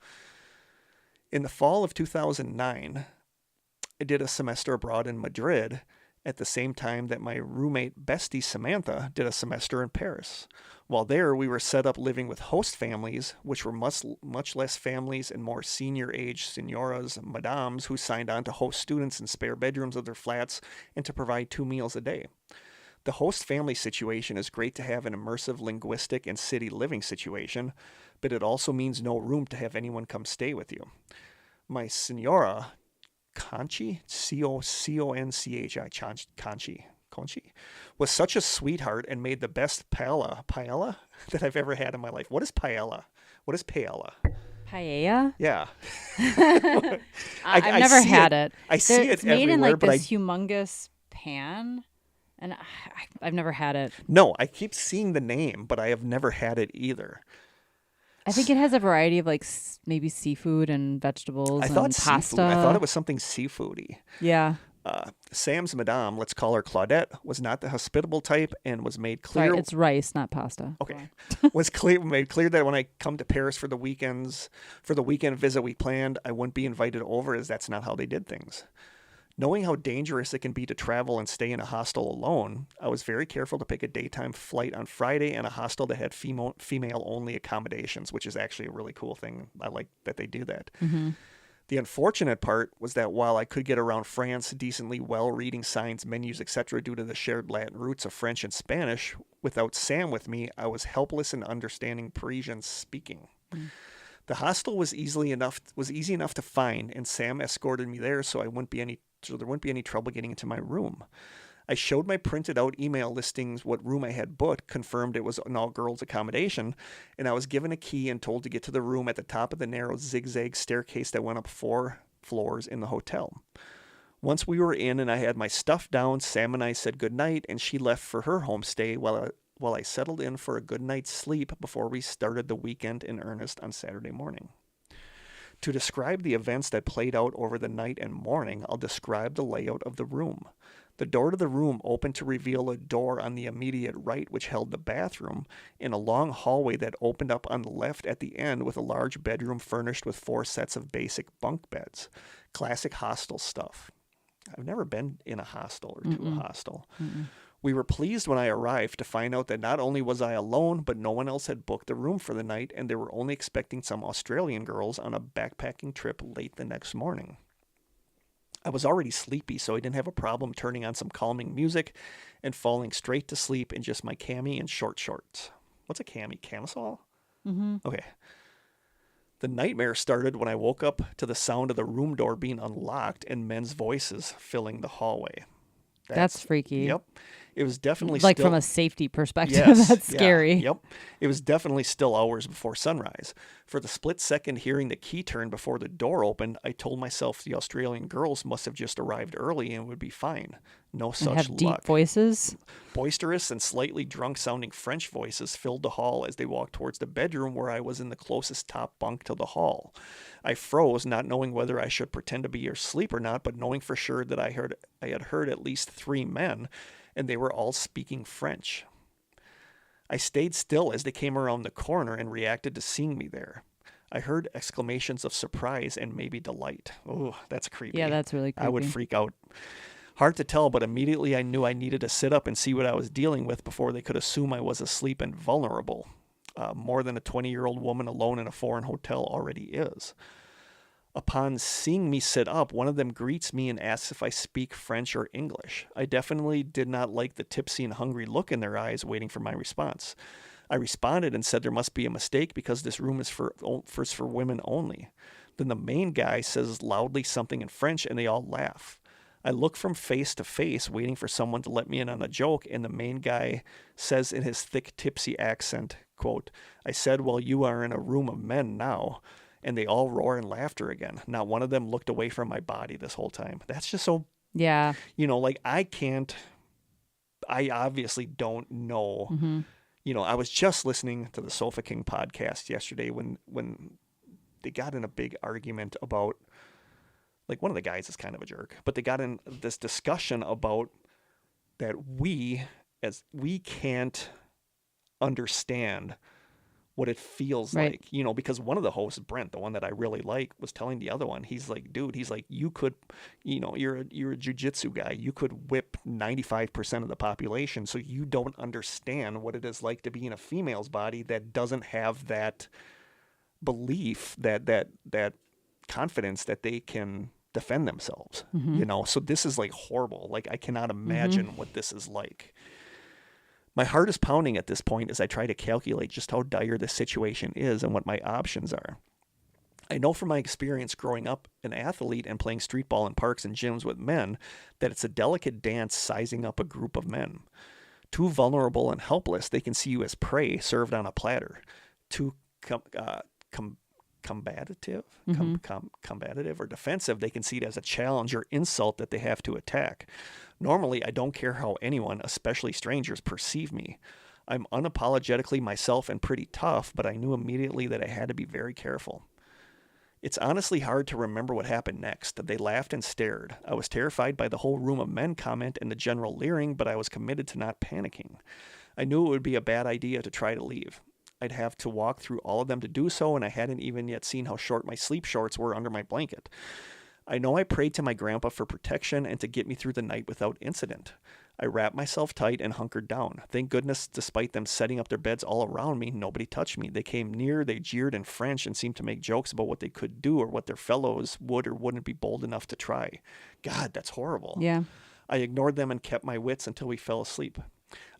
In the fall of 2009, I did a semester abroad in Madrid, at the same time that my roommate bestie Samantha did a semester in Paris. While there, we were set up living with host families, which were much less families and more senior-age senoras, madames, who signed on to host students in spare bedrooms of their flats and to provide 2 meals a day. The host family situation is great to have an immersive linguistic and city living situation, but it also means no room to have anyone come stay with you. My senora, Conchi, C-O-N-C-H-I, Conchi, was such a sweetheart and made the best paella that I've ever had in my life. What is paella? What is paella? Paella? Yeah. I've never had it. I see it It's made everywhere, in like but this humongous pan, and I've never had it. No, I keep seeing the name, but I have never had it either. I think it has a variety of like maybe seafood and vegetables I thought and seafood. pasta. I thought it was something seafoody. Yeah. Sam's madame, let's call her Claudette, was not the hospitable type and was made clear. Sorry, it's rice, not pasta. Okay. Made clear that when I come to Paris for the weekend visit we planned, I wouldn't be invited over, as that's not how they did things. Knowing how dangerous it can be to travel and stay in a hostel alone, I was very careful to pick a daytime flight on Friday and a hostel that had female-only accommodations, which is actually a really cool thing. I like that they do that. Mm-hmm. The unfortunate part was that while I could get around France decently well reading signs, menus, etc. due to the shared Latin roots of French and Spanish, without Sam with me, I was helpless in understanding Parisian speaking. Mm. The hostel was easy enough to find, and Sam escorted me there, so there wouldn't be any trouble getting into my room. I showed my printed out email listings what room I had booked, confirmed it was an all-girls accommodation, and I was given a key and told to get to the room at the top of the narrow zigzag staircase that went up 4 floors in the hotel. Once we were in and I had my stuff down, Sam and I said goodnight, and she left for her homestay while I settled in for a good night's sleep before we started the weekend in earnest on Saturday morning. To describe the events that played out over the night and morning, I'll describe the layout of the room. The door to the room opened to reveal a door on the immediate right which held the bathroom, and a long hallway that opened up on the left at the end with a large bedroom furnished with 4 sets of basic bunk beds. Classic hostel stuff. I've never been in a hostel or to a hostel. Mm-mm. We were pleased when I arrived to find out that not only was I alone, but no one else had booked the room for the night, and they were only expecting some Australian girls on a backpacking trip late the next morning. I was already sleepy, so I didn't have a problem turning on some calming music and falling straight to sleep in just my cami and short shorts. What's a cami? Camisole? Mm-hmm. Okay. The nightmare started when I woke up to the sound of the room door being unlocked and men's voices filling the hallway. That's freaky. Yep. It was definitely like still, from a safety perspective. Yes, That's scary. Yep. It was definitely still hours before sunrise. For the split second hearing the key turn before the door opened, I told myself the Australian girls must have just arrived early and would be fine. No such have luck. Deep voices. Boisterous and slightly drunk-sounding French voices filled the hall as they walked towards the bedroom where I was in the closest top bunk to the hall. I froze, not knowing whether I should pretend to be asleep or not, but knowing for sure that I had heard at least 3 men, and they were all speaking French. I stayed still as they came around the corner and reacted to seeing me there. I heard exclamations of surprise and maybe delight. Oh, that's creepy. Yeah, that's really creepy. I would freak out. Hard to tell, but immediately I knew I needed to sit up and see what I was dealing with before they could assume I was asleep and vulnerable. More than a 20-year-old woman alone in a foreign hotel already is. Upon seeing me sit up, one of them greets me and asks if I speak French or English. I definitely did not like the tipsy and hungry look in their eyes waiting for my response. I responded and said there must be a mistake because this room is for women only. Then the main guy says loudly something in French and they all laugh. I look from face to face waiting for someone to let me in on a joke, and the main guy says in his thick tipsy accent, quote, I said, well, you are in a room of men now. And they all roar in laughter again. Not one of them looked away from my body this whole time. That's just so, yeah. Like I obviously don't know. Mm-hmm. I was just listening to the Sofa King podcast yesterday when they got in a big argument about, like, one of the guys is kind of a jerk, but they got in this discussion about that we can't understand what it feels right. like, because one of the hosts, Brent, the one that I really like, was telling the other one, he's like, dude, you could, you're a jiu-jitsu guy. You could whip 95% of the population. So you don't understand what it is like to be in a female's body that doesn't have that belief, that confidence that they can defend themselves, So this is like horrible. Like I cannot imagine what this is like. My heart is pounding at this point as I try to calculate just how dire the situation is and what my options are. I know from my experience growing up an athlete and playing street ball in parks and gyms with men that it's a delicate dance sizing up a group of men. Too vulnerable and helpless, they can see you as prey served on a platter. Too combative or defensive, they can see it as a challenge or insult that they have to attack. Normally, I don't care how anyone, especially strangers, perceive me. I'm unapologetically myself and pretty tough, but I knew immediately that I had to be very careful. It's honestly hard to remember what happened next. They laughed and stared. I was terrified by the whole room of men comment and the general leering, but I was committed to not panicking. I knew it would be a bad idea to try to leave. I'd have to walk through all of them to do so, and I hadn't even yet seen how short my sleep shorts were under my blanket. I know I prayed to my grandpa for protection and to get me through the night without incident. I wrapped myself tight and hunkered down. Thank goodness, despite them setting up their beds all around me, nobody touched me. They came near, they jeered in French and seemed to make jokes about what they could do or what their fellows would or wouldn't be bold enough to try. God, that's horrible. Yeah. I ignored them and kept my wits until we fell asleep.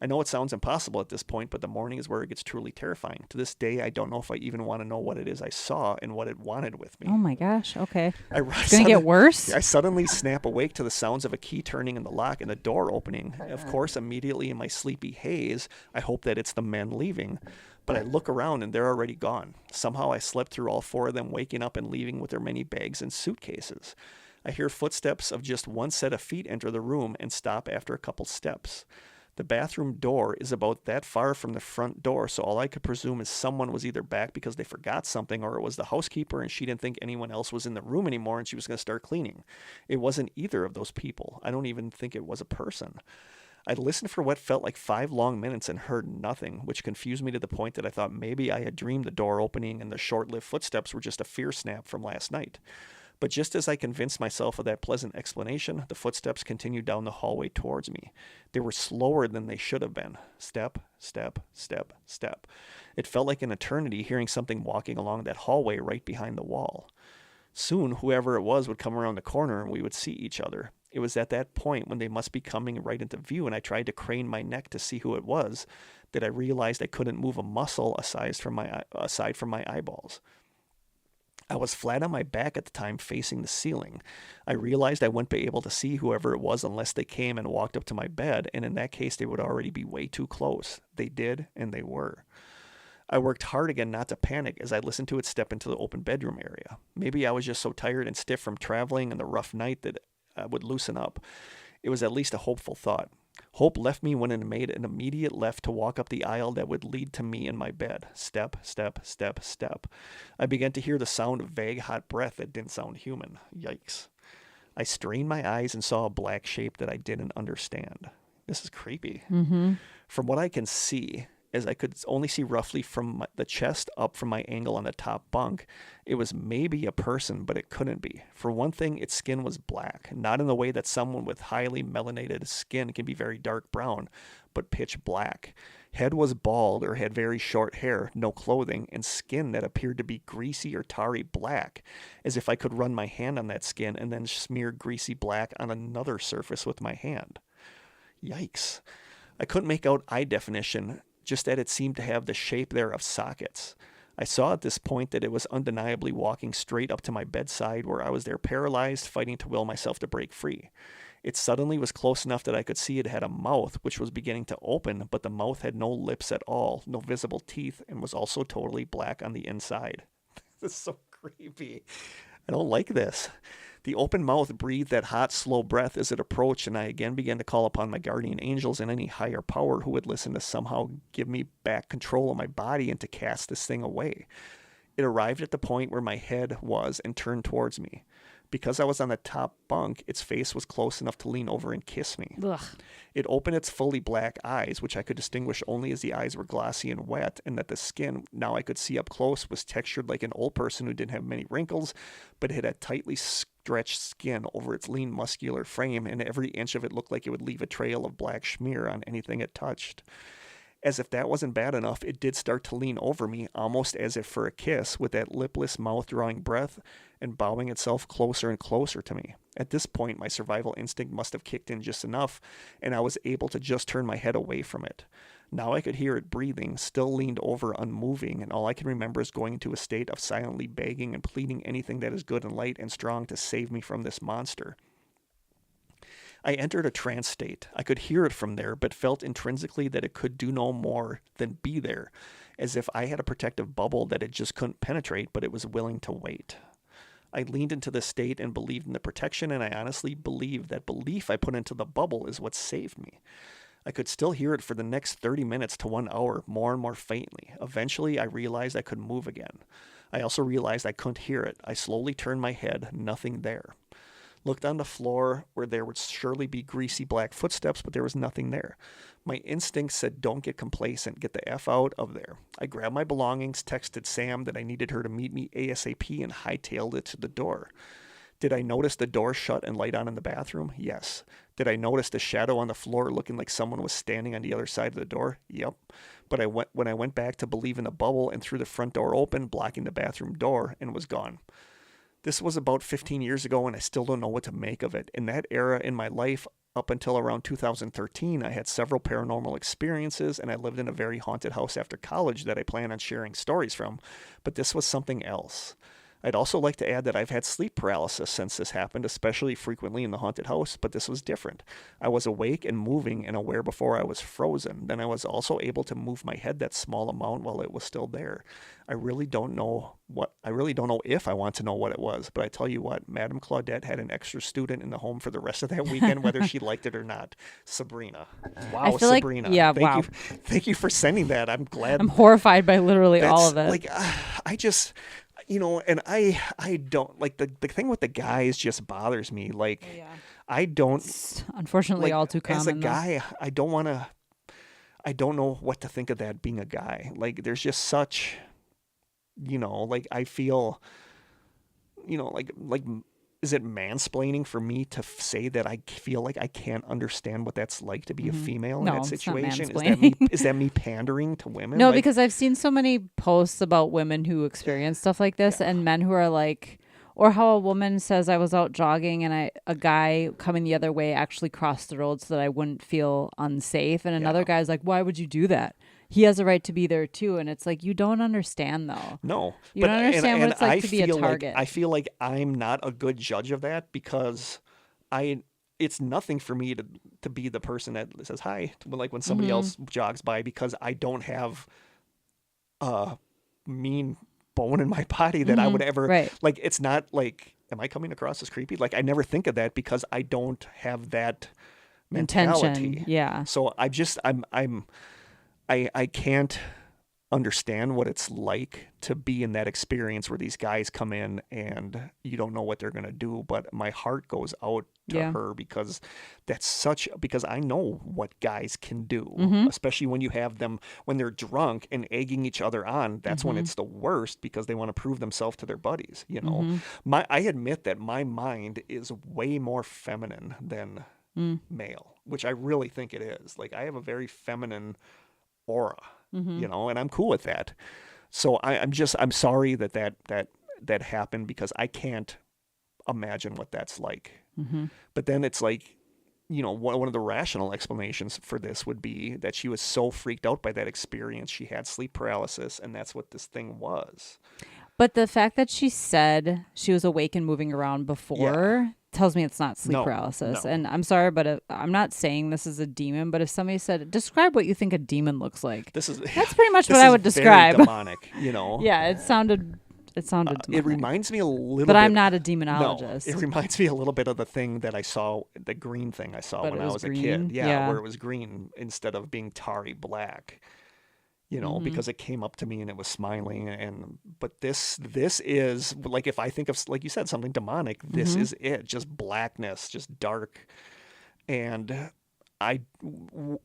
I know it sounds impossible at this point, but the morning is where it gets truly terrifying. To this day, I don't know if I even want to know what it is I saw and what it wanted with me. Oh my gosh. Okay. It's going to get worse? I suddenly snap awake to the sounds of a key turning in the lock and the door opening. Of course, immediately in my sleepy haze, I hope that it's the men leaving. But I look around and they're already gone. Somehow I slept through all four of them waking up and leaving with their many bags and suitcases. I hear footsteps of just one set of feet enter the room and stop after a couple steps. The bathroom door is about that far from the front door, so all I could presume is someone was either back because they forgot something, or it was the housekeeper and she didn't think anyone else was in the room anymore and she was going to start cleaning. It wasn't either of those people. I don't even think it was a person. I listened for what felt like 5 long minutes and heard nothing, which confused me to the point that I thought maybe I had dreamed the door opening and the short-lived footsteps were just a fear snap from last night. But just as I convinced myself of that pleasant explanation, the footsteps continued down the hallway towards me. They were slower than they should have been. Step, step, step, step. It felt like an eternity hearing something walking along that hallway right behind the wall. Soon, whoever it was would come around the corner and we would see each other. It was at that point, when they must be coming right into view and I tried to crane my neck to see who it was, that I realized I couldn't move a muscle aside from my eyeballs. I was flat on my back at the time, facing the ceiling. I realized I wouldn't be able to see whoever it was unless they came and walked up to my bed, and in that case they would already be way too close. They did, and they were. I worked hard again not to panic as I listened to it step into the open bedroom area. Maybe I was just so tired and stiff from traveling and the rough night that I would loosen up. It was at least a hopeful thought. Hope left me when it made an immediate left to walk up the aisle that would lead to me in my bed. Step, step, step, step. I began to hear the sound of vague hot breath that didn't sound human. Yikes. I strained my eyes and saw a black shape that I didn't understand. This is creepy. Mm-hmm. From what I can see, as I could only see roughly from the chest up from my angle on the top bunk, it was maybe a person, but it couldn't be. For one thing, its skin was black, not in the way that someone with highly melanated skin can be very dark brown, but pitch black. Head was bald or had very short hair, no clothing, and skin that appeared to be greasy or tarry black, as if I could run my hand on that skin and then smear greasy black on another surface with my hand. Yikes. I couldn't make out eye definition, just that it seemed to have the shape there of sockets. I saw at this point that it was undeniably walking straight up to my bedside, where I was there paralyzed, fighting to will myself to break free. It suddenly was close enough that I could see it had a mouth, which was beginning to open, but the mouth had no lips at all, no visible teeth, and was also totally black on the inside. This is so creepy. I don't like this. The open mouth breathed that hot, slow breath as it approached, and I again began to call upon my guardian angels and any higher power who would listen to somehow give me back control of my body and to cast this thing away. It arrived at the point where my head was and turned towards me. Because I was on the top bunk, its face was close enough to lean over and kiss me. Ugh. It opened its fully black eyes, which I could distinguish only as the eyes were glossy and wet, and that the skin, now I could see up close, was textured like an old person who didn't have many wrinkles, but it had a tightly stretched skin over its lean muscular frame, and every inch of it looked like it would leave a trail of black schmear on anything it touched. As if that wasn't bad enough, it did start to lean over me, almost as if for a kiss, with that lipless mouth drawing breath and bowing itself closer and closer to me. At this point, my survival instinct must have kicked in just enough, and I was able to just turn my head away from it. Now I could hear it breathing, still leaned over, unmoving, and all I can remember is going into a state of silently begging and pleading anything that is good and light and strong to save me from this monster. I entered a trance state. I could hear it from there, but felt intrinsically that it could do no more than be there, as if I had a protective bubble that it just couldn't penetrate, but it was willing to wait. I leaned into this state and believed in the protection, and I honestly believe that belief I put into the bubble is what saved me. I could still hear it for the next 30 minutes to 1 hour, more and more faintly. Eventually, I realized I could move again. I also realized I couldn't hear it. I slowly turned my head, nothing there. Looked on the floor where there would surely be greasy black footsteps, but there was nothing there. My instinct said, don't get complacent, get the F out of there. I grabbed my belongings, texted Sam that I needed her to meet me ASAP, and hightailed it to the door. Did I notice the door shut and light on in the bathroom? Yes. Did I notice the shadow on the floor looking like someone was standing on the other side of the door? Yep. But when I went back to believe in the bubble and threw the front door open, blocking the bathroom door, and was gone. This was about 15 years ago, and I still don't know what to make of it. In that era in my life, up until around 2013, I had several paranormal experiences, and I lived in a very haunted house after college that I plan on sharing stories from. But this was something else. I'd also like to add that I've had sleep paralysis since this happened, especially frequently in the haunted house, but this was different. I was awake and moving and aware before I was frozen. Then I was also able to move my head that small amount while it was still there. I really don't know if I want to know what it was, but I tell you what, Madame Claudette had an extra student in the home for the rest of that weekend, whether she liked it or not. Sabrina. Wow, Sabrina. Wow. Thank you for sending that. I'm glad. I'm horrified by literally all of it. Like, I just... and I don't like the thing with the guys just bothers me. Like, I don't. It's unfortunately, all too common. As a guy, I don't know what to think of that being a guy. Like, there's just such, like I feel, like is it mansplaining for me to say that I feel like I can't understand what that's like to be a female in that situation? Is that me pandering to women? No, because I've seen so many posts about women who experience stuff like this and men who are like, or how a woman says, I was out jogging and a guy coming the other way actually crossed the road so that I wouldn't feel unsafe. And another guy's like, why would you do that? He has a right to be there too. And it's like, you don't understand though. No. You don't understand what it's like to be a target. I feel like I'm not a good judge of that because it's nothing for me to be the person that says hi, like when somebody else jogs by, because I don't have a mean bone in my body that I would ever, like, it's not like, am I coming across as creepy? Like, I never think of that because I don't have that mentality. Intention. Yeah. So I can't understand what it's like to be in that experience where these guys come in and you don't know what they're going to do, but my heart goes out to her because because I know what guys can do, especially when you have them, when they're drunk and egging each other on. That's when it's the worst because they want to prove themselves to their buddies. I admit that my mind is way more feminine than male, which I really think it is. Like, I have a very feminine aura, and I'm cool with that. So I'm sorry that happened because I can't imagine what that's like. But then it's like, one of the rational explanations for this would be that she was so freaked out by that experience, she had sleep paralysis, and that's what this thing was. But the fact that she said she was awake and moving around before tells me it's not sleep paralysis. No. And I'm sorry, but I'm not saying this is a demon, but if somebody said, describe what you think a demon looks like, that's pretty much what I would describe. Very demonic, Yeah, it sounded demonic. It reminds me a little bit. But I'm not a demonologist. No, it reminds me a little bit of the thing that I saw, the green thing I saw when I was a kid. Yeah, where it was green instead of being tarry black. Because it came up to me and it was smiling. But this is, like, if I think of, like you said, something demonic, this is it. Just blackness, just dark. And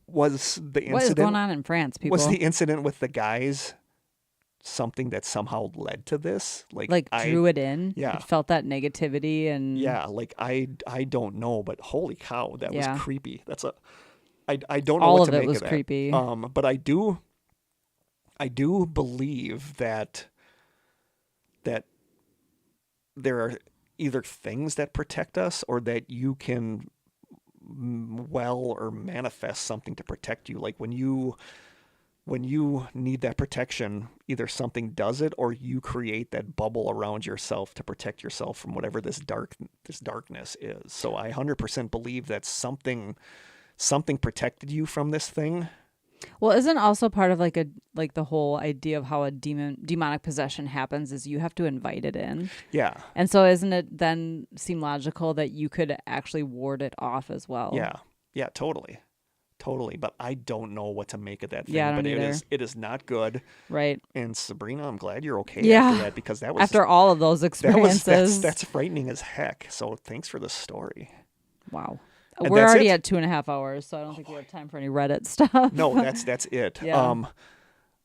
what is going on in France, people? Was the incident with the guys something that somehow led to this? Like drew it in? Yeah. It felt that negativity and... Yeah, like, I don't know, but holy cow, that was creepy. I don't know what to make of that. All of it was creepy. But I do believe that there are either things that protect us or that you can or manifest something to protect you. Like when you need that protection, either something does it or you create that bubble around yourself to protect yourself from whatever this darkness is. So I 100% believe that something protected you from this thing. Well, isn't also part of like the whole idea of how a demonic possession happens is you have to invite it in. Yeah. And so isn't it then seem logical that you could actually ward it off as well? Yeah. Yeah, totally. Totally. But I don't know what to make of that thing. Yeah, I don't but either. it is not good. Right. And Sabrina, I'm glad you're okay Yeah. after that, because that was After all of those experiences. that's frightening as heck. So thanks for the story. Wow. And We're that's already it? at 2.5 hours, so I don't think we have time for any Reddit stuff. No, that's it. Yeah.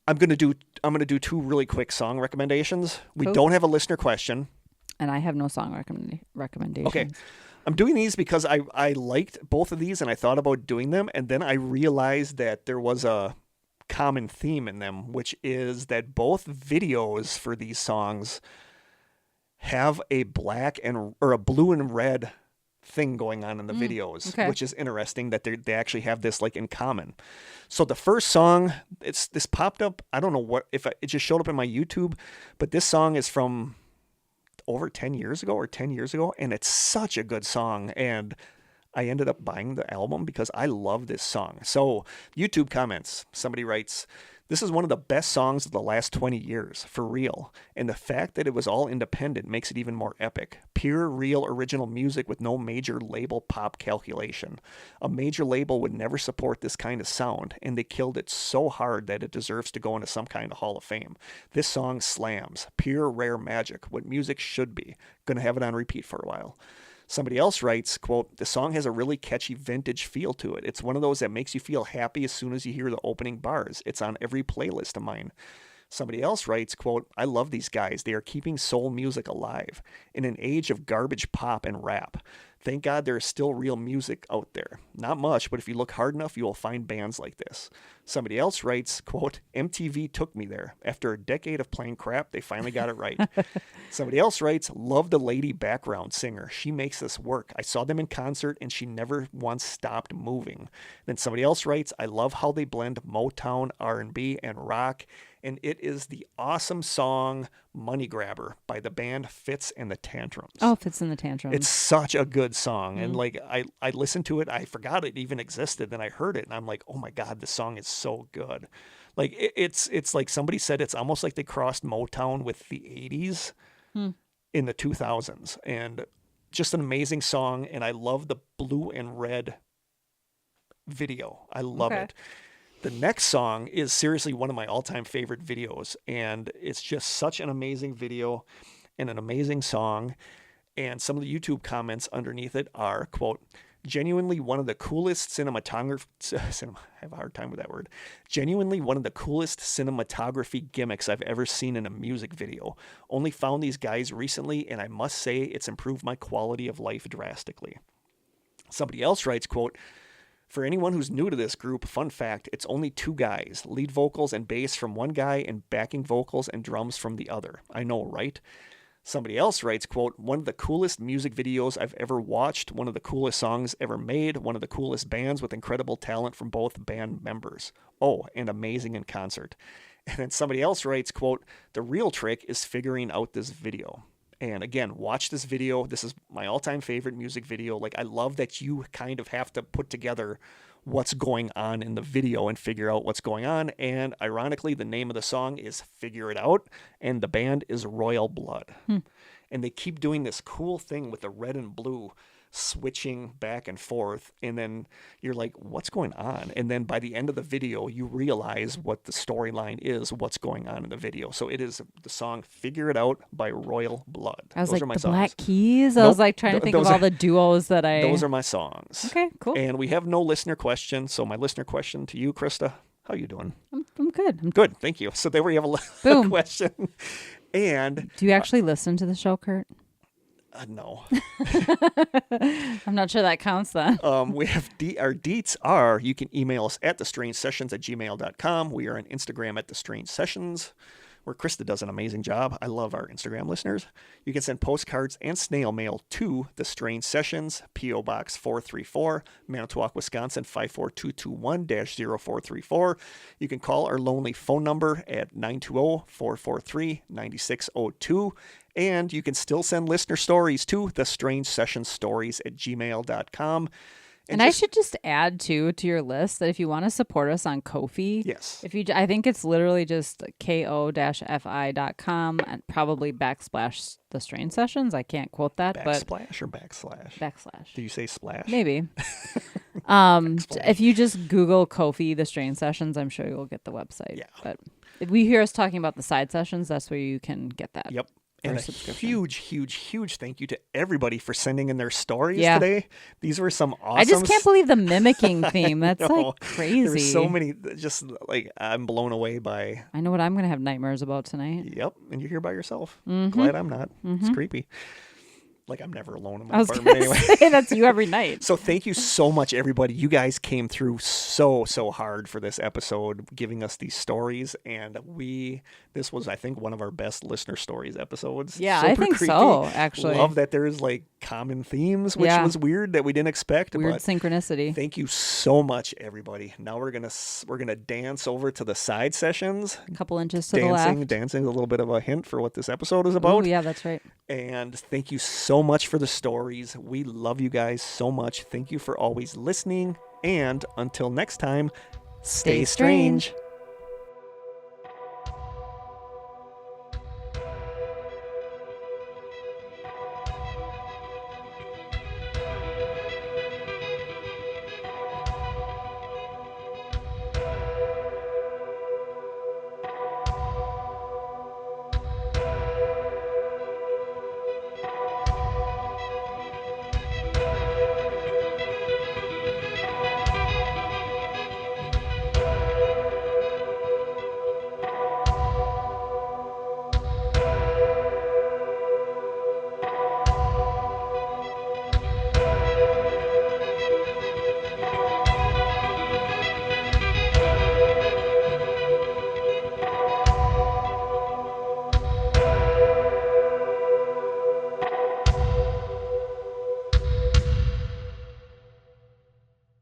I'm gonna do 2 really quick song recommendations. We Cool. don't have a listener question. And I have no song recommendations. Okay. I'm doing these because I liked both of these and I thought about doing them, and then I realized that there was a common theme in them, which is that both videos for these songs have a a blue and red thing going on in the videos, okay. which is interesting that they actually have this like in common. So the first song, this popped up, I don't know it just showed up in my YouTube, but this song is from over 10 years ago, and it's such a good song, and I ended up buying the album because I love this song. So YouTube comments, somebody writes, "This is one of the best songs of the last 20 years, for real. And the fact that it was all independent makes it even more epic. Pure, real, original music with no major label pop calculation. A major label would never support this kind of sound, and they killed it so hard that it deserves to go into some kind of Hall of Fame. This song slams. Pure, rare magic. What music should be. Gonna have it on repeat for a while." Somebody else writes, quote, "The song has a really catchy vintage feel to it. It's one of those that makes you feel happy as soon as you hear the opening bars. It's on every playlist of mine." Somebody else writes, quote, "I love these guys. They are keeping soul music alive in an age of garbage pop and rap. Thank God there is still real music out there. Not much, but if you look hard enough, you will find bands like this." Somebody else writes, quote, "MTV took me there. After a decade of playing crap, they finally got it right." Somebody else writes, "Love the lady background singer. She makes this work. I saw them in concert and she never once stopped moving." Then somebody else writes, "I love how they blend Motown, R&B, and rock. And it is the awesome song Money Grabber by the band Fitz and the Tantrums." Oh, Fitz and the Tantrums. It's such a good song. And like I listened to it, I forgot it even existed. Then I heard it and I'm like, oh my God, this song is so good. Like it's like somebody said, it's almost like they crossed Motown with the 80s in the 2000s. And just an amazing song. And I love the blue and red video. I love it. The next song is seriously one of my all-time favorite videos, and it's just such an amazing video and an amazing song. And some of the YouTube comments underneath it are, quote, "Genuinely one of the coolest I have a hard time with that word. Genuinely one of the coolest cinematography gimmicks I've ever seen in a music video. Only found these guys recently, and I must say it's improved my quality of life drastically." Somebody else writes, quote, "For anyone who's new to this group, fun fact, it's only 2 guys, lead vocals and bass from one guy and backing vocals and drums from the other. I know, right?" Somebody else writes, quote, "One of the coolest music videos I've ever watched, one of the coolest songs ever made, one of the coolest bands with incredible talent from both band members. Oh, and amazing in concert." And then somebody else writes, quote, "The real trick is figuring out this video." And again, watch this video. This is my all-time favorite music video. Like, I love that you kind of have to put together what's going on in the video and figure out what's going on. And ironically, the name of the song is Figure It Out, and the band is Royal Blood. And they keep doing this cool thing with the red and blue switching back and forth, and then you're like, what's going on? And then by the end of the video, you realize what the storyline is, what's going on in the video. So it is the song Figure It Out by Royal Blood. I was Those like, are my the songs. Black Keys? I was like trying to think of all the duos that I... Those are my songs. Okay, cool. And we have no listener question, so my listener question to you, Krista, how you doing? I'm good. Good, thank you. So there we have a Boom. question. And do you actually listen to the show, Kurt? No. I'm not sure that counts then. We have our deets are, you can email us at thestrangesessions@gmail.com. We are on Instagram at thestrangesessions, where Krista does an amazing job. I love our Instagram listeners. You can send postcards and snail mail to The Strange Sessions, P.O. Box 434, Manitowoc, Wisconsin 54221-0434. You can call our lonely phone number at 920-443-9602. And you can still send listener stories to thestrangesessionsstories@gmail.com. And I should just add to your list that if you want to support us on Ko-fi, yes, I think it's literally just ko-fi.com and probably / the Strange Sessions. I can't quote that, backsplash or backslash. Backslash. Do you say splash? Maybe. If you just Google Ko-fi the Strange Sessions, I'm sure you'll get the website. Yeah. But if we hear us talking about the side sessions, that's where you can get that. Yep. And a huge thank you to everybody for sending in their stories today. These were some awesome. I just can't believe the mimicking theme. That's like crazy. There's so many. Just like I'm blown away by. I know what I'm going to have nightmares about tonight. Yep, and you're here by yourself. Mm-hmm. Glad I'm not. Mm-hmm. It's creepy. Like I'm never alone in my apartment anyway. That's you every night. So thank you so much, everybody. You guys came through so hard for this episode, giving us these stories, and this was, I think, one of our best listener stories episodes. Yeah, Super I think creepy. so. Actually, love that there's like common themes, which was weird that we didn't expect. Weird but synchronicity. Thank you so much, everybody. Now we're gonna dance over to the side sessions. A couple inches to the left. Dancing, a little bit of a hint for what this episode is about. Oh yeah, that's right. And thank you so much for the stories. We love you guys so much. Thank you for always listening. And until next time, stay strange.